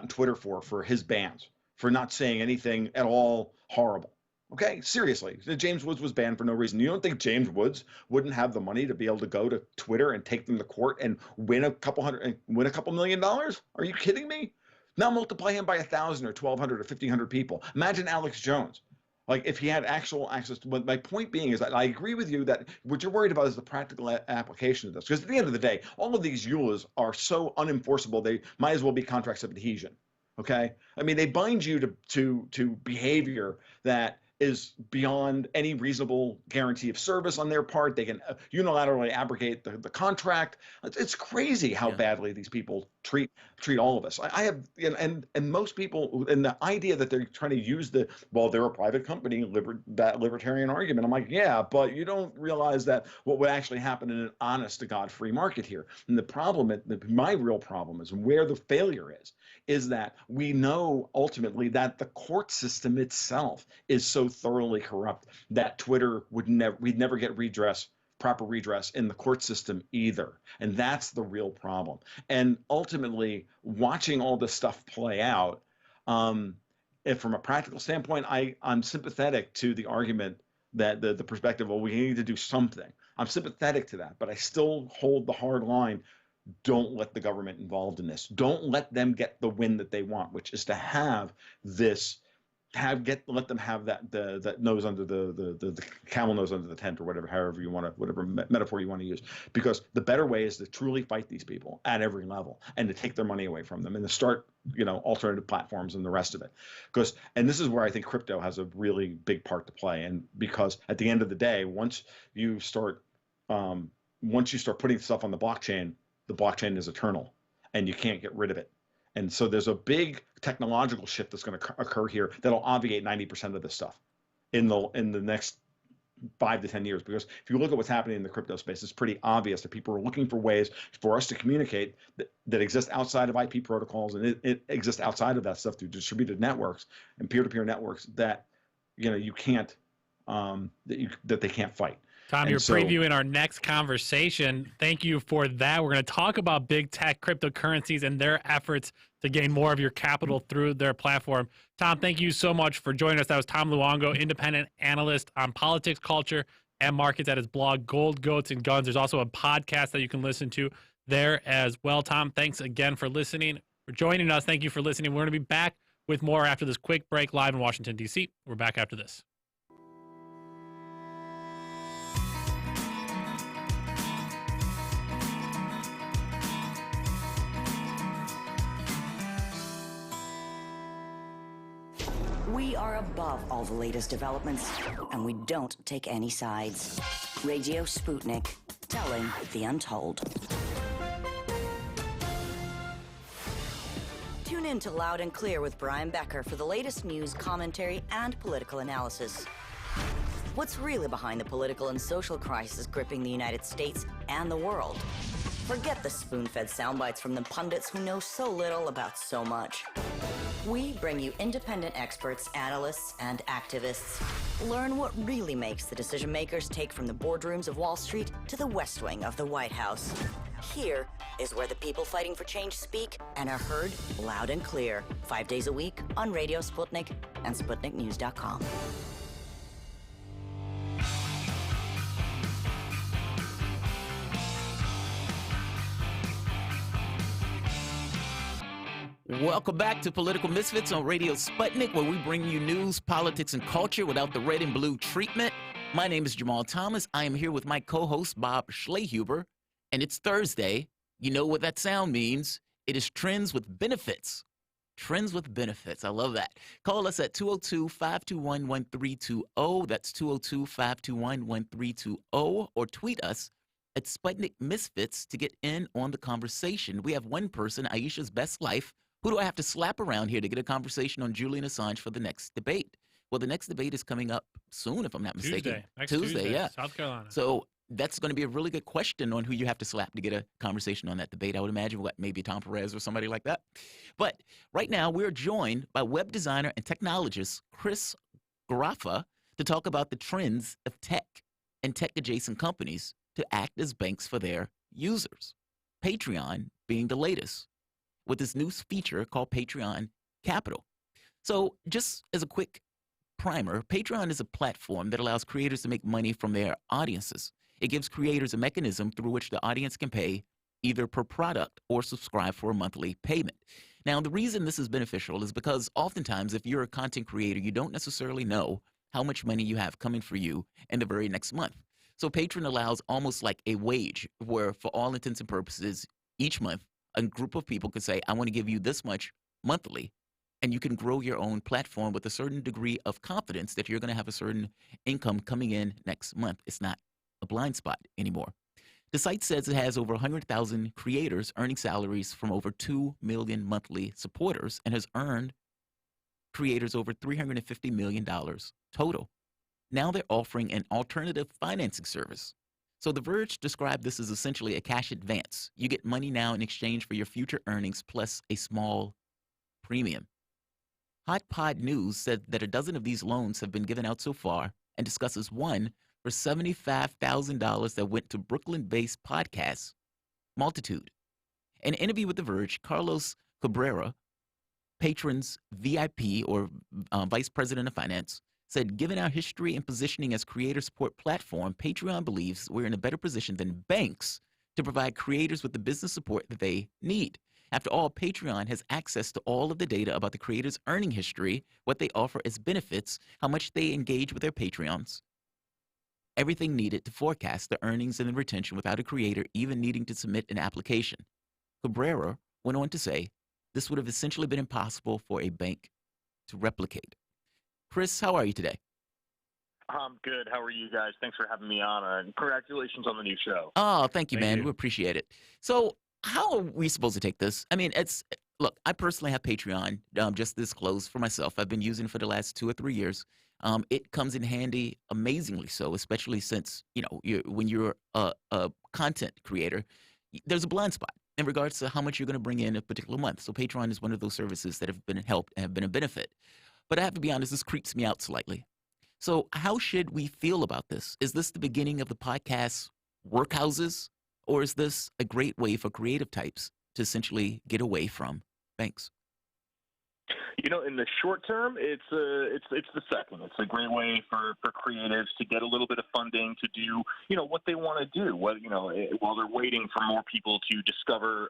Twitter for his bans, for not saying anything at all horrible? Okay, seriously, James Woods was banned for no reason. You don't think James Woods wouldn't have the money to be able to go to Twitter and take them to court and win a couple $1 million? Are you kidding me? Now multiply him by 1,000 or 1,200 or 1,500 people. Imagine Alex Jones. Like, if he had actual access to, but my point being is that I agree with you that what you're worried about is the practical application of this. Because at the end of the day, all of these EULAs are so unenforceable, they might as well be contracts of adhesion. Okay? I mean, they bind you to behavior that is beyond any reasonable guarantee of service on their part. They can unilaterally abrogate the contract. It's crazy how badly these people treat all of us. I have, and most people, and the idea that they're trying to use they're a private company, that libertarian argument. I'm like, yeah, but you don't realize that what would actually happen in an honest to God free market here. And the problem, my real problem is, and where the failure is that we know ultimately that the court system itself is so thoroughly corrupt that we'd never get proper redress in the court system either. And that's the real problem. And ultimately, watching all this stuff play out, if from a practical standpoint, I'm sympathetic to the argument that the perspective, well, we need to do something. I'm sympathetic to that, but I still hold the hard line. Don't let the government involved in this. Don't let them get the win that they want, which is to have this, let them have that nose under the camel nose under the tent, or whatever metaphor you want to use. Because the better way is to truly fight these people at every level and to take their money away from them and to start, alternative platforms and the rest of it. And this is where I think crypto has a really big part to play. And because at the end of the day, once you start putting stuff on the blockchain is eternal and you can't get rid of it. And so there's a big technological shift that's going to occur here that'll obviate 90% of this stuff in the next 5 to 10 years. Because if you look at what's happening in the crypto space, it's pretty obvious that people are looking for ways for us to communicate that exist outside of IP protocols, and it exists outside of that stuff through distributed networks and peer-to-peer networks that you can't that they can't fight. Tom, you're previewing our next conversation. Thank you for that. We're going to talk about big tech cryptocurrencies and their efforts to gain more of your capital through their platform. Tom, thank you so much for joining us. That was Tom Luongo, independent analyst on politics, culture, and markets at his blog, Gold, Goats, and Guns. There's also a podcast that you can listen to there as well. Tom, thanks again for listening, for joining us. Thank you for listening. We're going to be back with more after this quick break live in Washington, D.C. We're back after this. We are above all the latest developments, and we don't take any sides. Radio Sputnik, telling the untold. Tune in to Loud and Clear with Brian Becker for the latest news, commentary, and political analysis. What's really behind the political and social crisis gripping the United States and the world? Forget the spoon-fed soundbites from the pundits who know so little about so much. We bring you independent experts, analysts, and activists. Learn what really makes the decision makers take from the boardrooms of Wall Street to the West Wing of the White House. Here is where the people fighting for change speak and are heard loud and clear, 5 days a week on Radio Sputnik and SputnikNews.com. Welcome back to Political Misfits on Radio Sputnik, where we bring you news, politics, and culture without the red and blue treatment. My name is Jamal Thomas. I am here with my co-host, Bob Schlehuber, and it's Thursday. You know what that sound means. It is Trends with Benefits. Trends with Benefits. I love that. Call us at 202-521-1320. That's 202-521-1320. Or tweet us at Sputnik Misfits to get in on the conversation. We have one person, Aisha's Best Life. Who do I have to slap around here to get a conversation on Julian Assange for the next debate? Well, the next debate is coming up soon, if I'm not mistaken. Tuesday, yeah. South Carolina. So that's going to be a really good question on who you have to slap to get a conversation on that debate. I would imagine maybe Tom Perez or somebody like that. But right now, we're joined by web designer and technologist Chris Garaffa to talk about the trends of tech and tech-adjacent companies to act as banks for their users. Patreon being the latest, with this new feature called Patreon Capital. So just as a quick primer, Patreon is a platform that allows creators to make money from their audiences. It gives creators a mechanism through which the audience can pay either per product or subscribe for a monthly payment. Now, the reason this is beneficial is because oftentimes if you're a content creator, you don't necessarily know how much money you have coming for you in the very next month. So Patreon allows almost like a wage where, for all intents and purposes, each month, a group of people could say, I want to give you this much monthly, and you can grow your own platform with a certain degree of confidence that you're going to have a certain income coming in next month. It's not a blind spot anymore. The site says it has over 100,000 creators earning salaries from over 2 million monthly supporters and has earned creators over $350 million total. Now they're offering an alternative financing service. So The Verge described this as essentially a cash advance. You get money now in exchange for your future earnings plus a small premium. Hot Pod News said that a dozen of these loans have been given out so far and discusses one for $75,000 that went to Brooklyn-based podcast Multitude. In an interview with The Verge, Carlos Cabrera, Patreon's VIP or Vice President of Finance, said, given our history and positioning as creator support platform, Patreon believes we're in a better position than banks to provide creators with the business support that they need. After all, Patreon has access to all of the data about the creator's earning history, what they offer as benefits, how much they engage with their Patreons, everything needed to forecast the earnings and the retention without a creator even needing to submit an application. Cabrera went on to say, this would have essentially been impossible for a bank to replicate. Chris, how are you today? I'm good. How are you guys? Thanks for having me on, and congratulations on the new show. Oh, thank you, man. We appreciate it. So how are we supposed to take this? I mean, look, I personally have Patreon, just this close for myself. I've been using it for the last 2 or 3 years. It comes in handy, amazingly so, especially since, when you're a content creator, there's a blind spot in regards to how much you're going to bring in a particular month. So Patreon is one of those services that have been helped and have been a benefit. But I have to be honest, this creeps me out slightly. So how should we feel about this? Is this the beginning of the podcast workhouses, or is this a great way for creative types to essentially get away from banks? In the short term, it's the second. It's a great way for creatives to get a little bit of funding to do, what they want to do. While they're waiting for more people to discover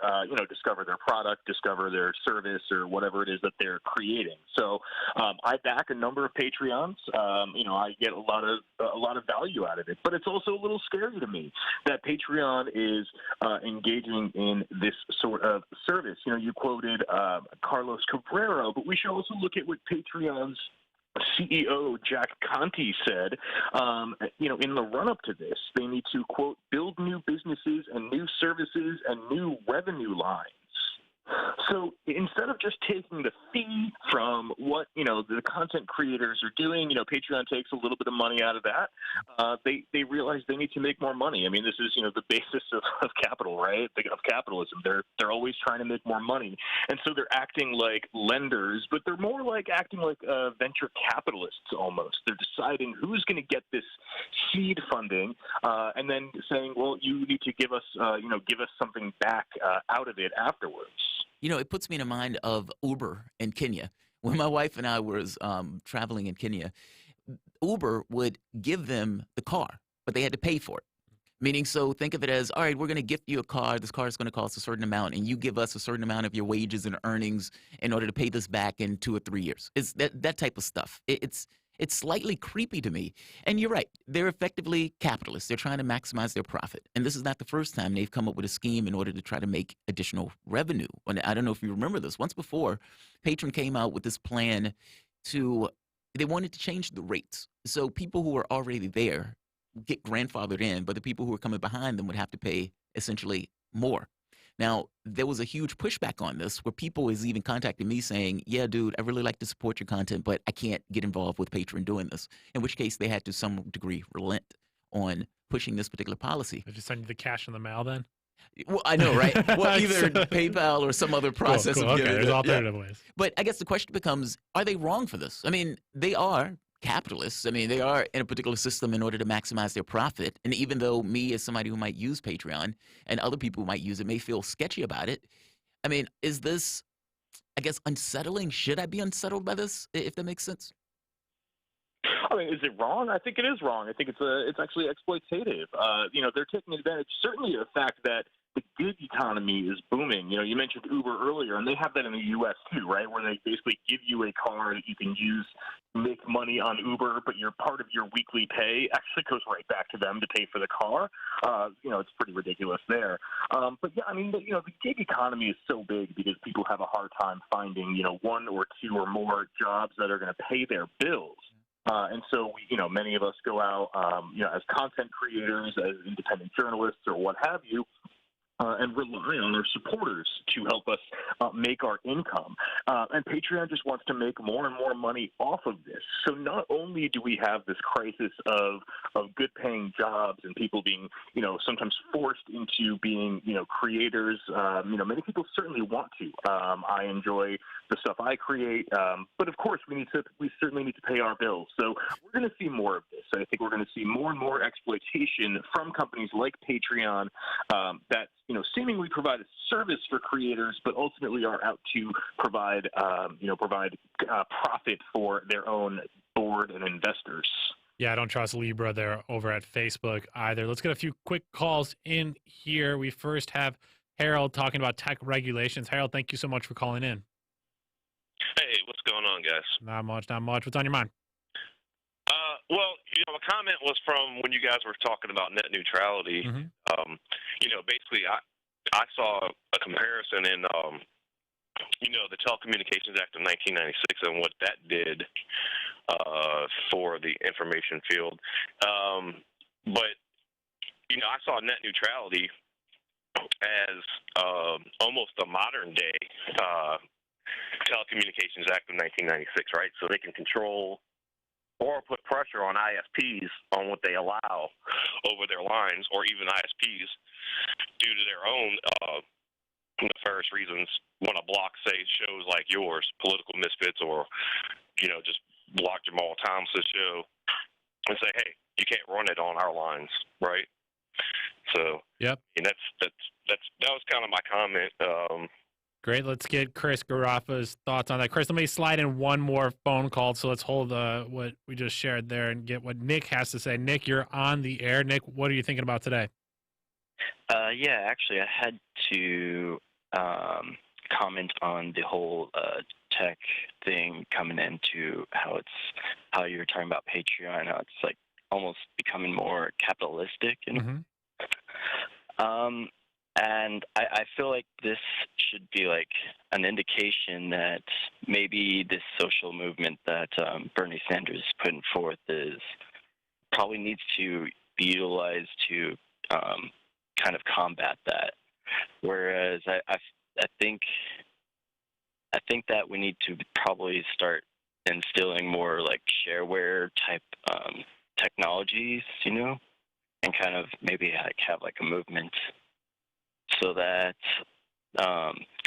their product, discover their service, or whatever it is that they're creating. So I back a number of Patreons. I get a lot of value out of it, but it's also a little scary to me that Patreon is engaging in this sort of service. You quoted Carlos Cabrera, but we should also look at what Patreon's CEO Jack Conte said. In the run-up to this, they need to, quote, build new businesses and new services and new revenue lines. So instead of just taking the fee from what, the content creators are doing, Patreon takes a little bit of money out of that. They realize they need to make more money. I mean, this is, the basis of capital, right? Of capitalism. They're always trying to make more money. And so they're acting like lenders, but they're more like acting like venture capitalists almost. They're deciding who's going to get this seed funding and then saying, well, you need to give us something back out of it afterwards. It puts me in the mind of Uber in Kenya. When my wife and I was traveling in Kenya, Uber would give them the car, but they had to pay for it. Meaning, so think of it as, all right, we're going to gift you a car. This car is going to cost a certain amount, and you give us a certain amount of your wages and earnings in order to pay this back in 2 or 3 years. It's that type of stuff. It's slightly creepy to me. And you're right. They're effectively capitalists. They're trying to maximize their profit. And this is not the first time they've come up with a scheme in order to try to make additional revenue. And I don't know if you remember this. Once before, Patreon came out with this plan they wanted to change the rates. So people who were already there get grandfathered in, but the people who are coming behind them would have to pay essentially more. Now, there was a huge pushback on this where people is even contacting me saying, yeah, dude, I really like to support your content, but I can't get involved with Patreon doing this, in which case they had to some degree relent on pushing this particular policy. They just send you the cash in the mail then? Well, I know, right? Well, either PayPal or some other process. Cool. Of Okay, there's alternative ways. But I guess the question becomes, are they wrong for this? I mean, they are capitalists. I mean, they are in a particular system in order to maximize their profit. And even though me as somebody who might use Patreon and other people who might use it may feel sketchy about it, I mean, is this, I guess, unsettling? Should I be unsettled by this, if that makes sense? I mean, is it wrong? I think it is wrong. I think it's actually exploitative. They're taking advantage, certainly, of the fact that the gig economy is booming. You mentioned Uber earlier, and they have that in the U.S. too, right? Where they basically give you a car that you can use to make money money on Uber, but part of your weekly pay actually goes right back to them to pay for the car. It's pretty ridiculous there. But yeah, I mean, the gig economy is so big because people have a hard time finding, one or two or more jobs that are going to pay their bills. And so, many of us go out, as content creators, as independent journalists, or what have you, and rely on our supporters to help us make our income. And Patreon just wants to make more and more money off of this. So not only do we have this crisis of good-paying jobs and people being, sometimes forced into being, creators. Many people certainly want to. I enjoy the stuff I create, but of course we certainly need to pay our bills. So we're going to see more of this. I think we're going to see more and more exploitation from companies like Patreon that seemingly provide a service for creators, but ultimately are out to provide profit for their own board and investors. Yeah, I don't trust Libra there over at Facebook either. Let's get a few quick calls in here. We first have Harold talking about tech regulations. Harold, thank you so much for calling in. Hey, what's going on, guys? Not much. What's on your mind? Well, my comment was from when you guys were talking about net neutrality. Mm-hmm. Basically, I saw a comparison in, the Telecommunications Act of 1996 and what that did for the information field. But I saw net neutrality as almost a modern day Telecommunications Act of 1996, right? So they can control or put pressure on ISPs on what they allow over their lines, or even ISPs due to their own nefarious reasons want to block, say, shows like yours, Political Misfits, or just block Jamal Thomas's show and say, hey, you can't run it on our lines, right? So yep, and that was kind of my comment. Great. Let's get Chris Garaffa's thoughts on that. Chris, let me slide in one more phone call. So let's hold what we just shared there and get what Nick has to say. Nick, you're on the air. Nick, what are you thinking about today? Yeah, actually, I had to comment on the whole tech thing coming into how you were talking about Patreon, how it's like almost becoming more capitalistic. And I feel like this should be like an indication that maybe this social movement that Bernie Sanders is putting forth probably needs to be utilized to kind of combat that. Whereas I think that we need to probably start instilling more like shareware type technologies, and kind of maybe have like a movement, so that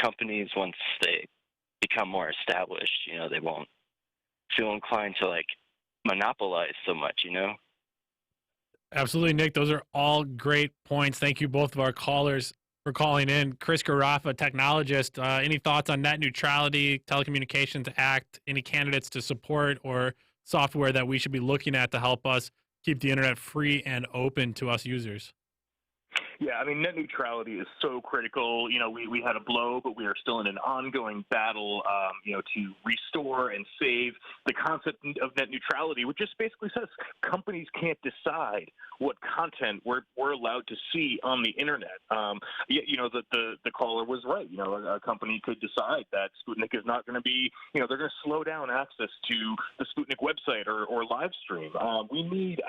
companies, once they become more established, they won't feel inclined to like monopolize so much, Absolutely, Nick. Those are all great points. Thank you, both of our callers, for calling in. Chris Garaffa, technologist. Any thoughts on net neutrality, Telecommunications Act? Any candidates to support or software that we should be looking at to help us keep the internet free and open to us users? Yeah, I mean, net neutrality is so critical. We had a blow, but we are still in an ongoing battle, to restore and save the concept of net neutrality, which just basically says companies can't decide what content we're allowed to see on the internet. The caller was right. A company could decide that Sputnik is not going to be, they're going to slow down access to the Sputnik website or live stream. We need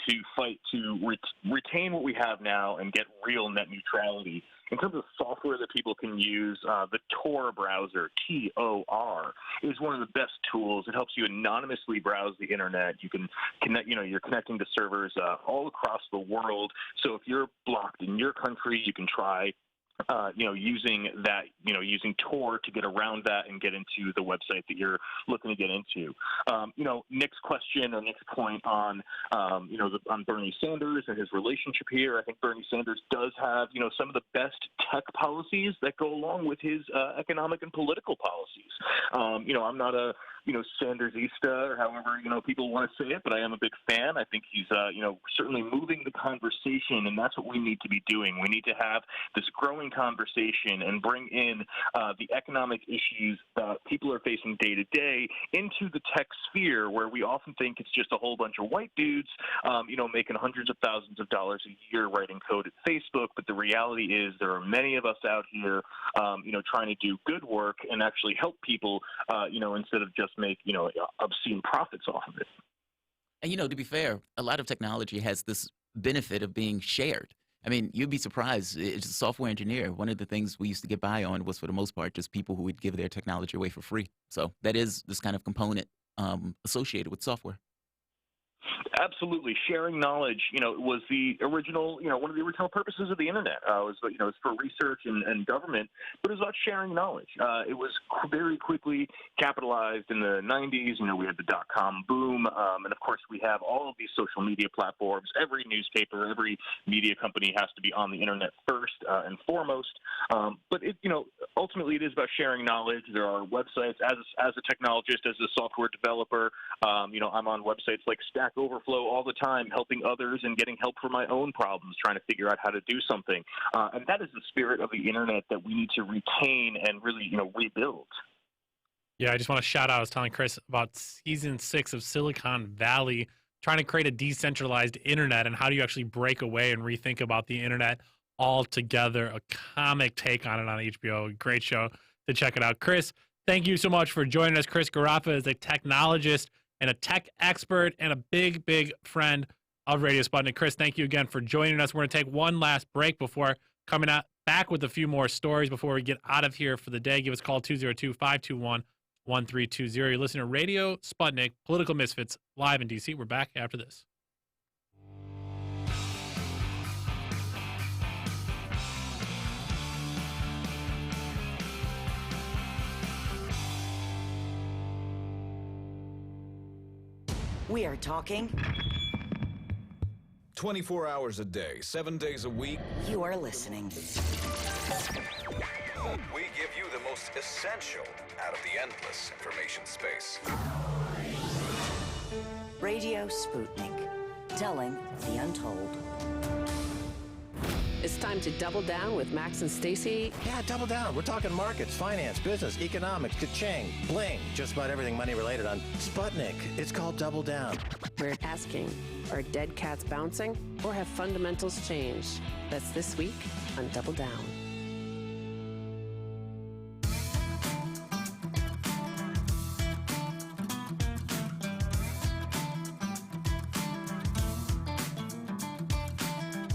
to fight to retain what we have now and get real net neutrality. In terms of software that people can use, the Tor browser, Tor, is one of the best tools. It helps you anonymously browse the internet. You can connect, you're connecting to servers all across the world. So if you're blocked in your country, you can try using Tor to get around that and get into the website that you're looking to get into. Nick's question or Nick's point on, on Bernie Sanders and his relationship here, I think Bernie Sanders does have, some of the best tech policies that go along with his economic and political policies. I'm not Sandersista, or however, people want to say it, but I am a big fan. I think he's, certainly moving the conversation, and that's what we need to be doing. We need to have this growing conversation and bring in the economic issues that people are facing day to day into the tech sphere, where we often think it's just a whole bunch of white dudes, making hundreds of thousands of dollars a year writing code at Facebook. But the reality is there are many of us out here, trying to do good work and actually help people, instead of just make, obscene profits off of it. And, to be fair, a lot of technology has this benefit of being shared. I mean, you'd be surprised. As a software engineer, one of the things we used to get by on was, for the most part, just people who would give their technology away for free. So that is this kind of component associated with software. Absolutely. Sharing knowledge, was the original, one of the original purposes of the internet. It's for research and government, but it was about sharing knowledge. It was very quickly capitalized in the 90s. We had the dot-com boom. And of course, we have all of these social media platforms. Every newspaper, every media company has to be on the internet first and foremost. But ultimately it is about sharing knowledge. There are websites as a technologist, as a software developer. I'm on websites like Stack Overflow all the time, helping others and getting help for my own problems, trying to figure out how to do something. And that is the spirit of the internet that we need to retain and really, rebuild. Yeah, I just want to shout out. I was telling Chris about season 6 of Silicon Valley, trying to create a decentralized internet, and how do you actually break away and rethink about the internet altogether. A comic take on it on HBO. Great show to check it out. Chris, thank you so much for joining us. Chris Garaffa is a technologist and a tech expert and a big, big friend of Radio Sputnik. Chris, thank you again for joining us. We're going to take one last break before coming back with a few more stories before we get out of here for the day. Give us a call, 202-521-1320. You're listening to Radio Sputnik, Political Misfits, live in D.C. We're back after this. We are talking 24 hours a day, 7 days a week. You are listening. We give you the most essential out of the endless information space. Radio Sputnik, telling the untold. It's time to double down with Max and Stacy. Yeah, double down. We're talking markets, finance, business, economics, ka-ching, bling, just about everything money related on Sputnik. It's called Double Down. We're asking, are dead cats bouncing or have fundamentals changed? That's this week on Double Down.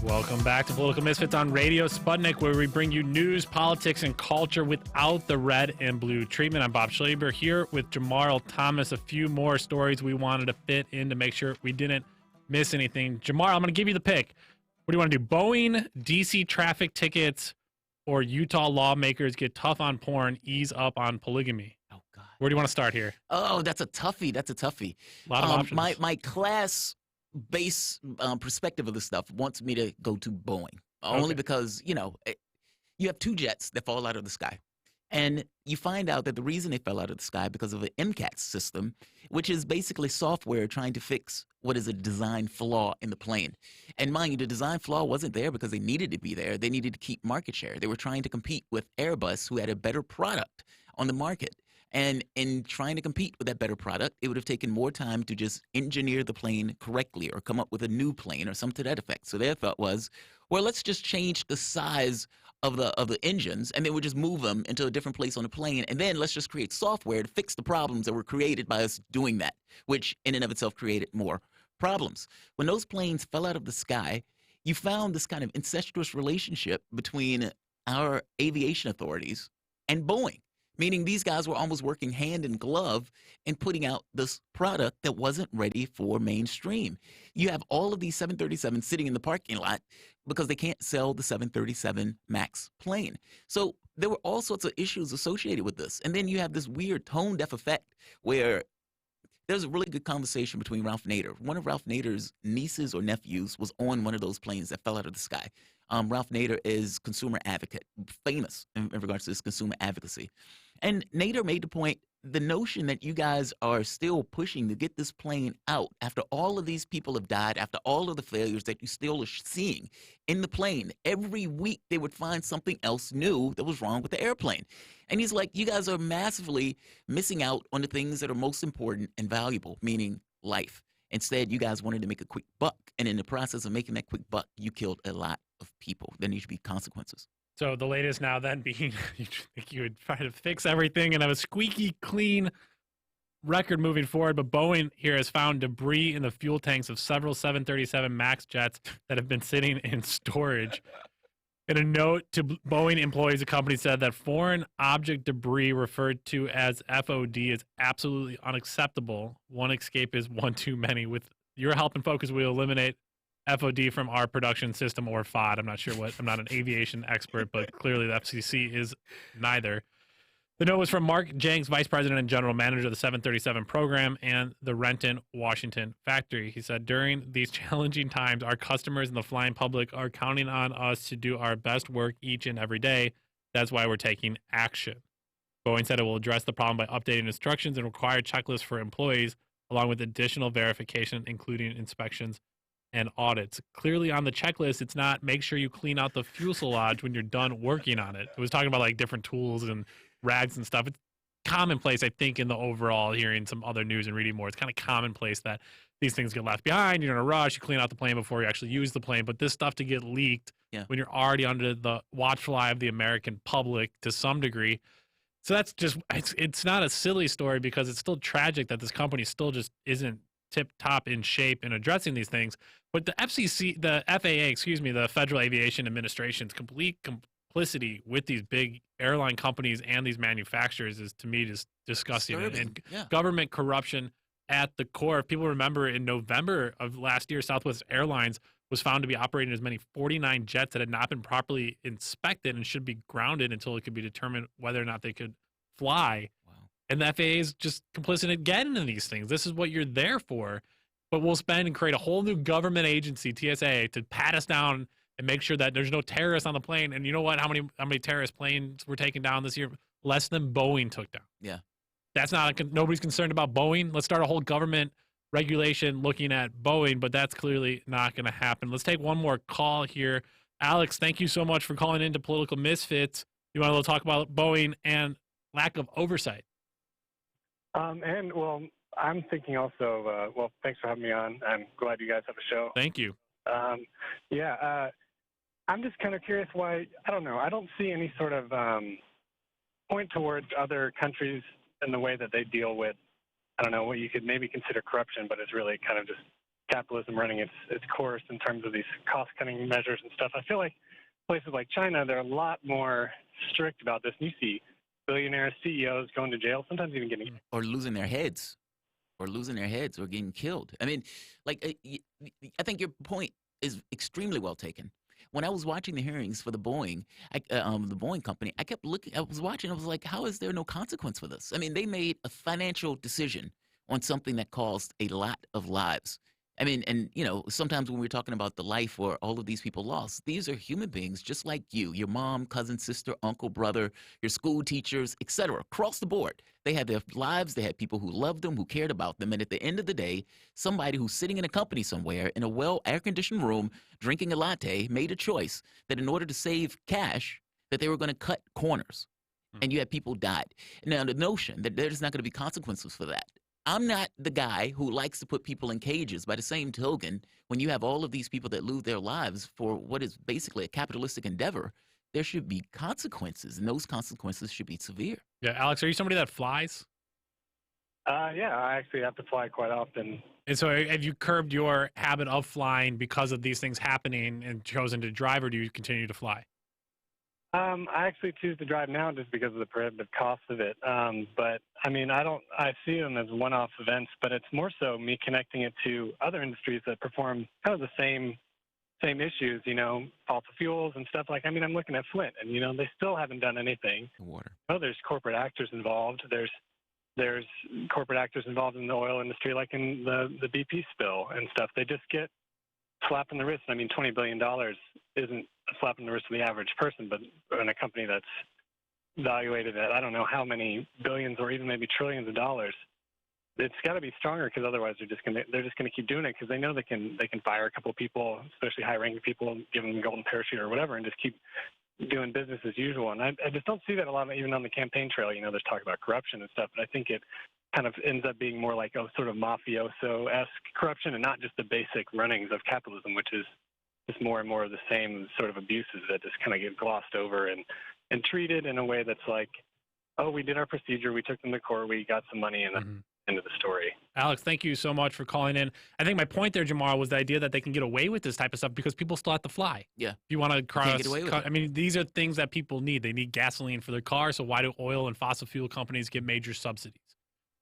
Welcome back to Political Misfits on Radio Sputnik, where we bring you news, politics, and culture without the red and blue treatment. I'm Bob Schlaber here with Jamarl Thomas. A few more stories we wanted to fit in to make sure we didn't miss anything. Jamarl, I'm going to give you the pick. What do you want to do? Boeing, DC traffic tickets, or Utah lawmakers get tough on porn, ease up on polygamy? Oh, God. Where do you want to start here? Oh, that's a toughie. That's a toughie. A lot of options. My class base perspective of this stuff wants me to go to Boeing, only because, you have two jets that fall out of the sky. And you find out that the reason they fell out of the sky because of an MCAT system, which is basically software trying to fix what is a design flaw in the plane. And mind you, the design flaw wasn't there because they needed to be there. They needed to keep market share. They were trying to compete with Airbus, who had a better product on the market. And in trying to compete with that better product, it would have taken more time to just engineer the plane correctly or come up with a new plane or something to that effect. So their thought was, well, let's just change the size of the engines, and then we'll just move them into a different place on the plane, and then let's just create software to fix the problems that were created by us doing that, which in and of itself created more problems. When those planes fell out of the sky, you found this kind of incestuous relationship between our aviation authorities and Boeing. Meaning these guys were almost working hand in glove in putting out this product that wasn't ready for mainstream. You have all of these 737s sitting in the parking lot because they can't sell the 737 MAX plane. So there were all sorts of issues associated with this. And then you have this weird tone-deaf effect where there's a really good conversation between Ralph Nader. One of Ralph Nader's nieces or nephews was on one of those planes that fell out of the sky. Ralph Nader is consumer advocate, famous in regards to his consumer advocacy. And Nader made the point the notion that you guys are still pushing to get this plane out after all of these people have died, after all of the failures that you still are seeing in the plane, every week they would find something else new that was wrong with the airplane. And he's like, you guys are massively missing out on the things that are most important and valuable, meaning life. Instead, you guys wanted to make a quick buck. And in the process of making that quick buck, you killed a lot of people. There need to be consequences. So the latest now then being, you think you would try to fix everything and have a squeaky clean record moving forward, but Boeing here has found debris in the fuel tanks of several 737 MAX jets that have been sitting in storage. In a note to Boeing employees, the company said that foreign object debris, referred to as FOD, is absolutely unacceptable. One escape is one too many. With your help and focus, we'll eliminate FOD from our production system, or FOD. I'm not sure what. I'm not an aviation expert, but clearly the FCC is neither. The note was from Mark Jenks, Vice President and General Manager of the 737 program and the Renton, Washington factory. He said, during these challenging times, our customers and the flying public are counting on us to do our best work each and every day. That's why we're taking action. Boeing said it will address the problem by updating instructions and required checklists for employees, along with additional verification, including inspections and audits. Clearly on the checklist, it's not make sure you clean out the fuselage when you're done working on it. It was talking about like different tools and rags and stuff. It's commonplace, I think, in the overall, hearing some other news and reading more, it's kind of commonplace that these things get left behind. You're in a rush, you clean out the plane before you actually use the plane. But this stuff to get leaked when you're already under the watchful eye of the American public to some degree. So that's just, it's not a silly story, because it's still tragic that this company still just isn't tip-top in shape in addressing these things. But the FCC, the FAA, the Federal Aviation Administration's complete complicity with these big airline companies and these manufacturers is, to me, just disgusting. And government corruption at the core. If people remember, in November of last year, Southwest Airlines was found to be operating as many 49 jets that had not been properly inspected and should be grounded until it could be determined whether or not they could fly. And the FAA is just complicit again in these things. This is what you're there for. But we'll spend and create a whole new government agency, TSA, to pat us down and make sure that there's no terrorists on the plane. And you know what? How many terrorist planes were taken down this year? Less than Boeing took down. Yeah. That's not, nobody's concerned about Boeing. Let's start a whole government regulation looking at Boeing, but that's clearly not going to happen. Let's take one more call here. Alex, thank you so much for calling into Political Misfits. You want to talk about Boeing and lack of oversight? I'm thinking also, thanks for having me on. I'm glad you guys have a show. Thank you. I'm just kind of curious why, I don't know, I don't see any sort of point towards other countries in the way that they deal with, I don't know, what you could maybe consider corruption, but it's really kind of just capitalism running its course in terms of these cost-cutting measures and stuff. I feel like places like China, they're a lot more strict about this. And you see billionaire CEOs going to jail, sometimes even getting... Or losing their heads. Or getting killed. I mean, like, I think your point is extremely well taken. When I was watching the hearings for the Boeing company, I kept looking, I was watching, I was like, how is there no consequence for this? I mean, they made a financial decision on something that caused a lot of lives. I mean, and, you know, sometimes when we're talking about the life or all of these people lost, these are human beings just like you, your mom, cousin, sister, uncle, brother, your school teachers, etc. Across the board. They had their lives. They had people who loved them, who cared about them. And at the end of the day, somebody who's sitting in a company somewhere in a air-conditioned room drinking a latte made a choice that in order to save cash, that they were going to cut corners. And you had people died. Now, the notion that there's not going to be consequences for that. I'm not the guy who likes to put people in cages. By the same token, when you have all of these people that lose their lives for what is basically a capitalistic endeavor, there should be consequences, and those consequences should be severe. Yeah, Alex, are you somebody that flies? Yeah, I actually have to fly quite often. And so have you curbed your habit of flying because of these things happening and chosen to drive, or do you continue to fly? I actually choose to drive now just because of the prohibitive cost of it. But I mean, I see them as one-off events, but it's more so me connecting it to other industries that perform kind of the same issues, you know, fossil fuels and stuff like. I mean, I'm looking at Flint, and you know, they still haven't done anything. Water. Oh, there's corporate actors involved. There's corporate actors involved in the oil industry, like in the BP spill and stuff. They just get slap in the wrist. I mean, $20 billion isn't a slap in the wrist for the average person, but in a company that's valuated at I don't know how many billions or even maybe trillions of dollars. It's got to be stronger because otherwise they're just gonna keep doing it because they know they can fire a couple of people, especially high-ranking people, give them a golden parachute or whatever, and just keep doing business as usual. And I just don't see that a lot, even on the campaign trail. You know, there's talk about corruption and stuff, but I think it kind of ends up being more like a sort of mafioso-esque corruption and not just the basic runnings of capitalism, which is just more and more of the same sort of abuses that just kind of get glossed over and treated in a way that's like, oh, we did our procedure, we took them to court, we got some money, and that's the end of the story. Alex, thank you so much for calling in. I think my point there, Jamal, was the idea that they can get away with this type of stuff because people still have to fly. Yeah. If you want to cross, get away with it. I mean, these are things that people need. They need gasoline for their car. So why do oil and fossil fuel companies get major subsidies?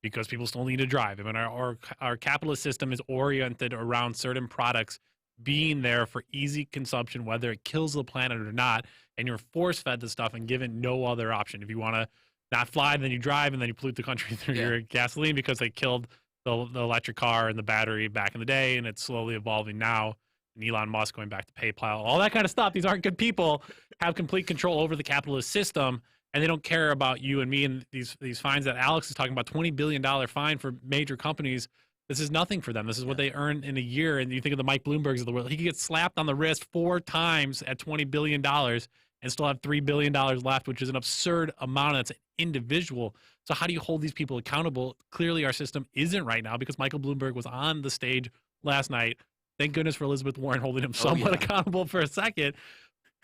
Because people still need to drive. I mean, our capitalist system is oriented around certain products being there for easy consumption, whether it kills the planet or not, and you're force-fed the stuff and given no other option. If you want to not fly, then you drive, and then you pollute the country through your gasoline because they killed the electric car and the battery back in the day, and it's slowly evolving now. And Elon Musk going back to PayPal, all that kind of stuff. These aren't good people, have complete control over the capitalist system, and they don't care about you and me. And these fines that Alex is talking about, $20 billion fine for major companies, this is nothing for them. This is what they earn in a year. And you think of the Mike Bloombergs of the world. He could get slapped on the wrist 4 times at $20 billion and still have $3 billion left, which is an absurd amount. That's an individual. So how do you hold these people accountable? Clearly our system isn't right now because Michael Bloomberg was on the stage last night. Thank goodness for Elizabeth Warren holding him somewhat accountable for a second.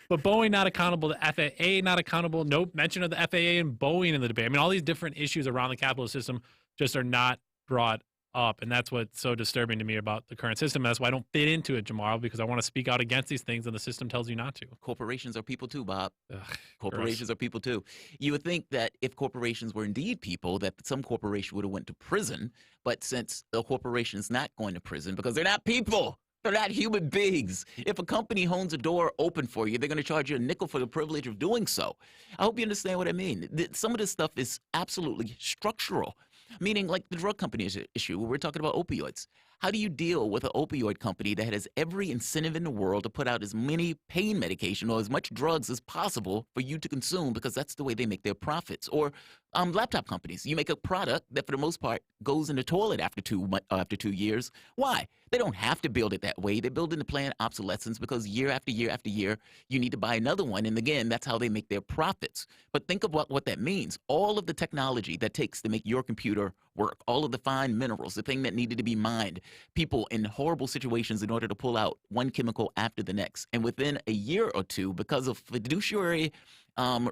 But Boeing not accountable, the FAA not accountable, no mention of the FAA and Boeing in the debate. I mean, all these different issues around the capitalist system just are not brought up. And that's what's so disturbing to me about the current system. That's why I don't fit into it, Jamal, because I want to speak out against these things and the system tells you not to. Corporations are people too, Bob. Ugh, corporations gross. are people too. You would think that if corporations were indeed people, that some corporation would have went to prison. But since the corporation is not going to prison because they're not people, they're not human beings. If a company holds a door open for you, they're going to charge you a nickel for the privilege of doing so. I hope you understand what I mean. Some of this stuff is absolutely structural. Meaning like the drug company issue, where we're talking about opioids. How do you deal with an opioid company that has every incentive in the world to put out as many pain medication or as much drugs as possible for you to consume because that's the way they make their profits? Or laptop companies. You make a product that for the most part goes in the toilet after 2 years. Why? They don't have to build it that way. They build in the planned obsolescence because year after year after year, you need to buy another one. And again, that's how they make their profits. But think of what that means. All of the technology that takes to make your computer work, all of the fine minerals, the thing that needed to be mined, people in horrible situations in order to pull out one chemical after the next. And within a year or two, because of fiduciary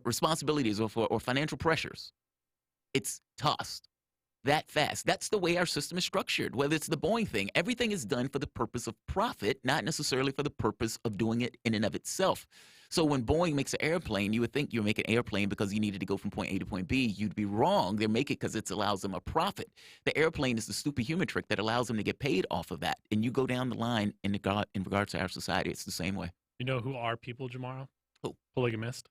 responsibilities or financial pressures, it's tossed that fast. That's the way our system is structured. Whether it's the Boeing thing, everything is done for the purpose of profit, not necessarily for the purpose of doing it in and of itself. So when Boeing makes an airplane, you would think you're making an airplane because you needed to go from point A to point B. You'd be wrong. They make it because it allows them a profit. The airplane is the stupid human trick that allows them to get paid off of that. And you go down the line in regards to our society, it's the same way. You know who are people, Jamal? Who? Polygamist.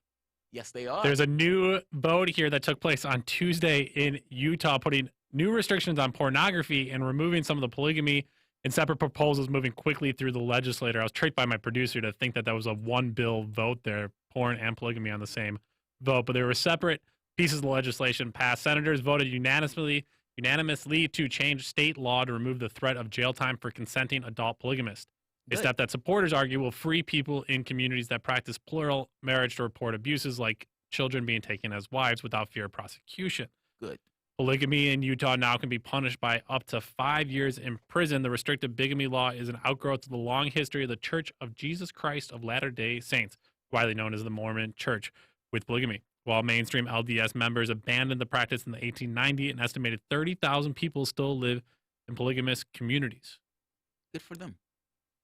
Yes, they are. There's a new vote here that took place on Tuesday in Utah, putting new restrictions on pornography and removing some of the polygamy and separate proposals moving quickly through the legislature. I was tricked by my producer to think that was a one-bill vote there, porn and polygamy on the same vote. But there were separate pieces of legislation passed. Senators voted unanimously to change state law to remove the threat of jail time for consenting adult polygamists. A step that supporters argue will free people in communities that practice plural marriage to report abuses like children being taken as wives without fear of prosecution. Good. Polygamy in Utah now can be punished by up to 5 years in prison. The restrictive bigamy law is an outgrowth of the long history of the Church of Jesus Christ of Latter-day Saints, widely known as the Mormon Church, with polygamy. While mainstream LDS members abandoned the practice in the 1890s, an estimated 30,000 people still live in polygamous communities. Good for them.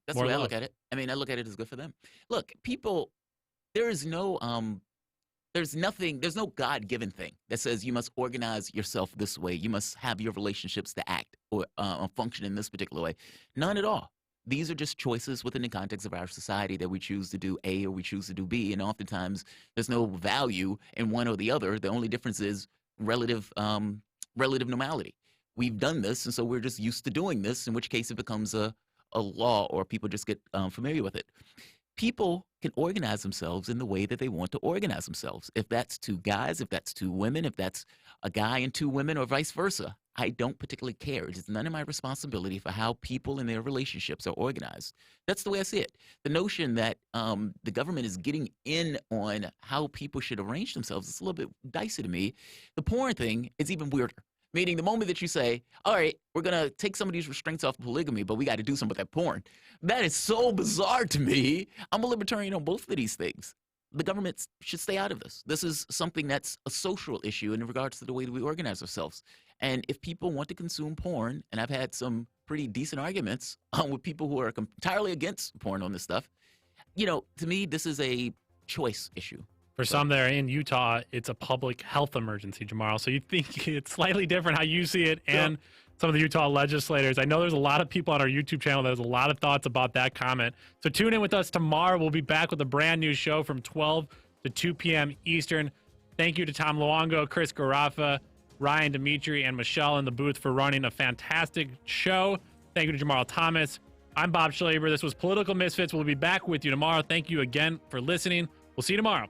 That's the way I look at it. I mean, I look at it as good for them. Look, people, there's no God-given thing that says you must organize yourself this way. You must have your relationships to act or function in this particular way. None at all. These are just choices within the context of our society that we choose to do A or we choose to do B. And oftentimes there's no value in one or the other. The only difference is relative normality. We've done this, and so we're just used to doing this, in which case it becomes a law or people just get familiar with it. people can organize themselves in the way that they want to organize themselves. If that's two guys, if that's two women, if that's a guy and two women, or vice versa, I don't particularly care. It is none of my responsibility for how people in their relationships are organized. That's the way I see it. The notion that the government is getting in on how people should arrange themselves is a little bit dicey to me. The porn thing is even weirder. Meaning the moment that you say, all right, we're going to take some of these restraints off polygamy, but we got to do something with that porn. That is so bizarre to me. I'm a libertarian on both of these things. The government should stay out of this. This is something that's a social issue in regards to the way that we organize ourselves. And if people want to consume porn, and I've had some pretty decent arguments with people who are entirely against porn on this stuff, to me, this is a choice issue. For some there in Utah, it's a public health emergency, Jamal. So you think it's slightly different how you see it and some of the Utah legislators. I know there's a lot of people on our YouTube channel that has a lot of thoughts about that comment. So tune in with us tomorrow. We'll be back with a brand new show from 12 to 2 p.m. Eastern. Thank you to Tom Luongo, Chris Garaffa, Ryan Dimitri, and Michelle in the booth for running a fantastic show. Thank you to Jamal Thomas. I'm Bob Schlaber. This was Political Misfits. We'll be back with you tomorrow. Thank you again for listening. We'll see you tomorrow.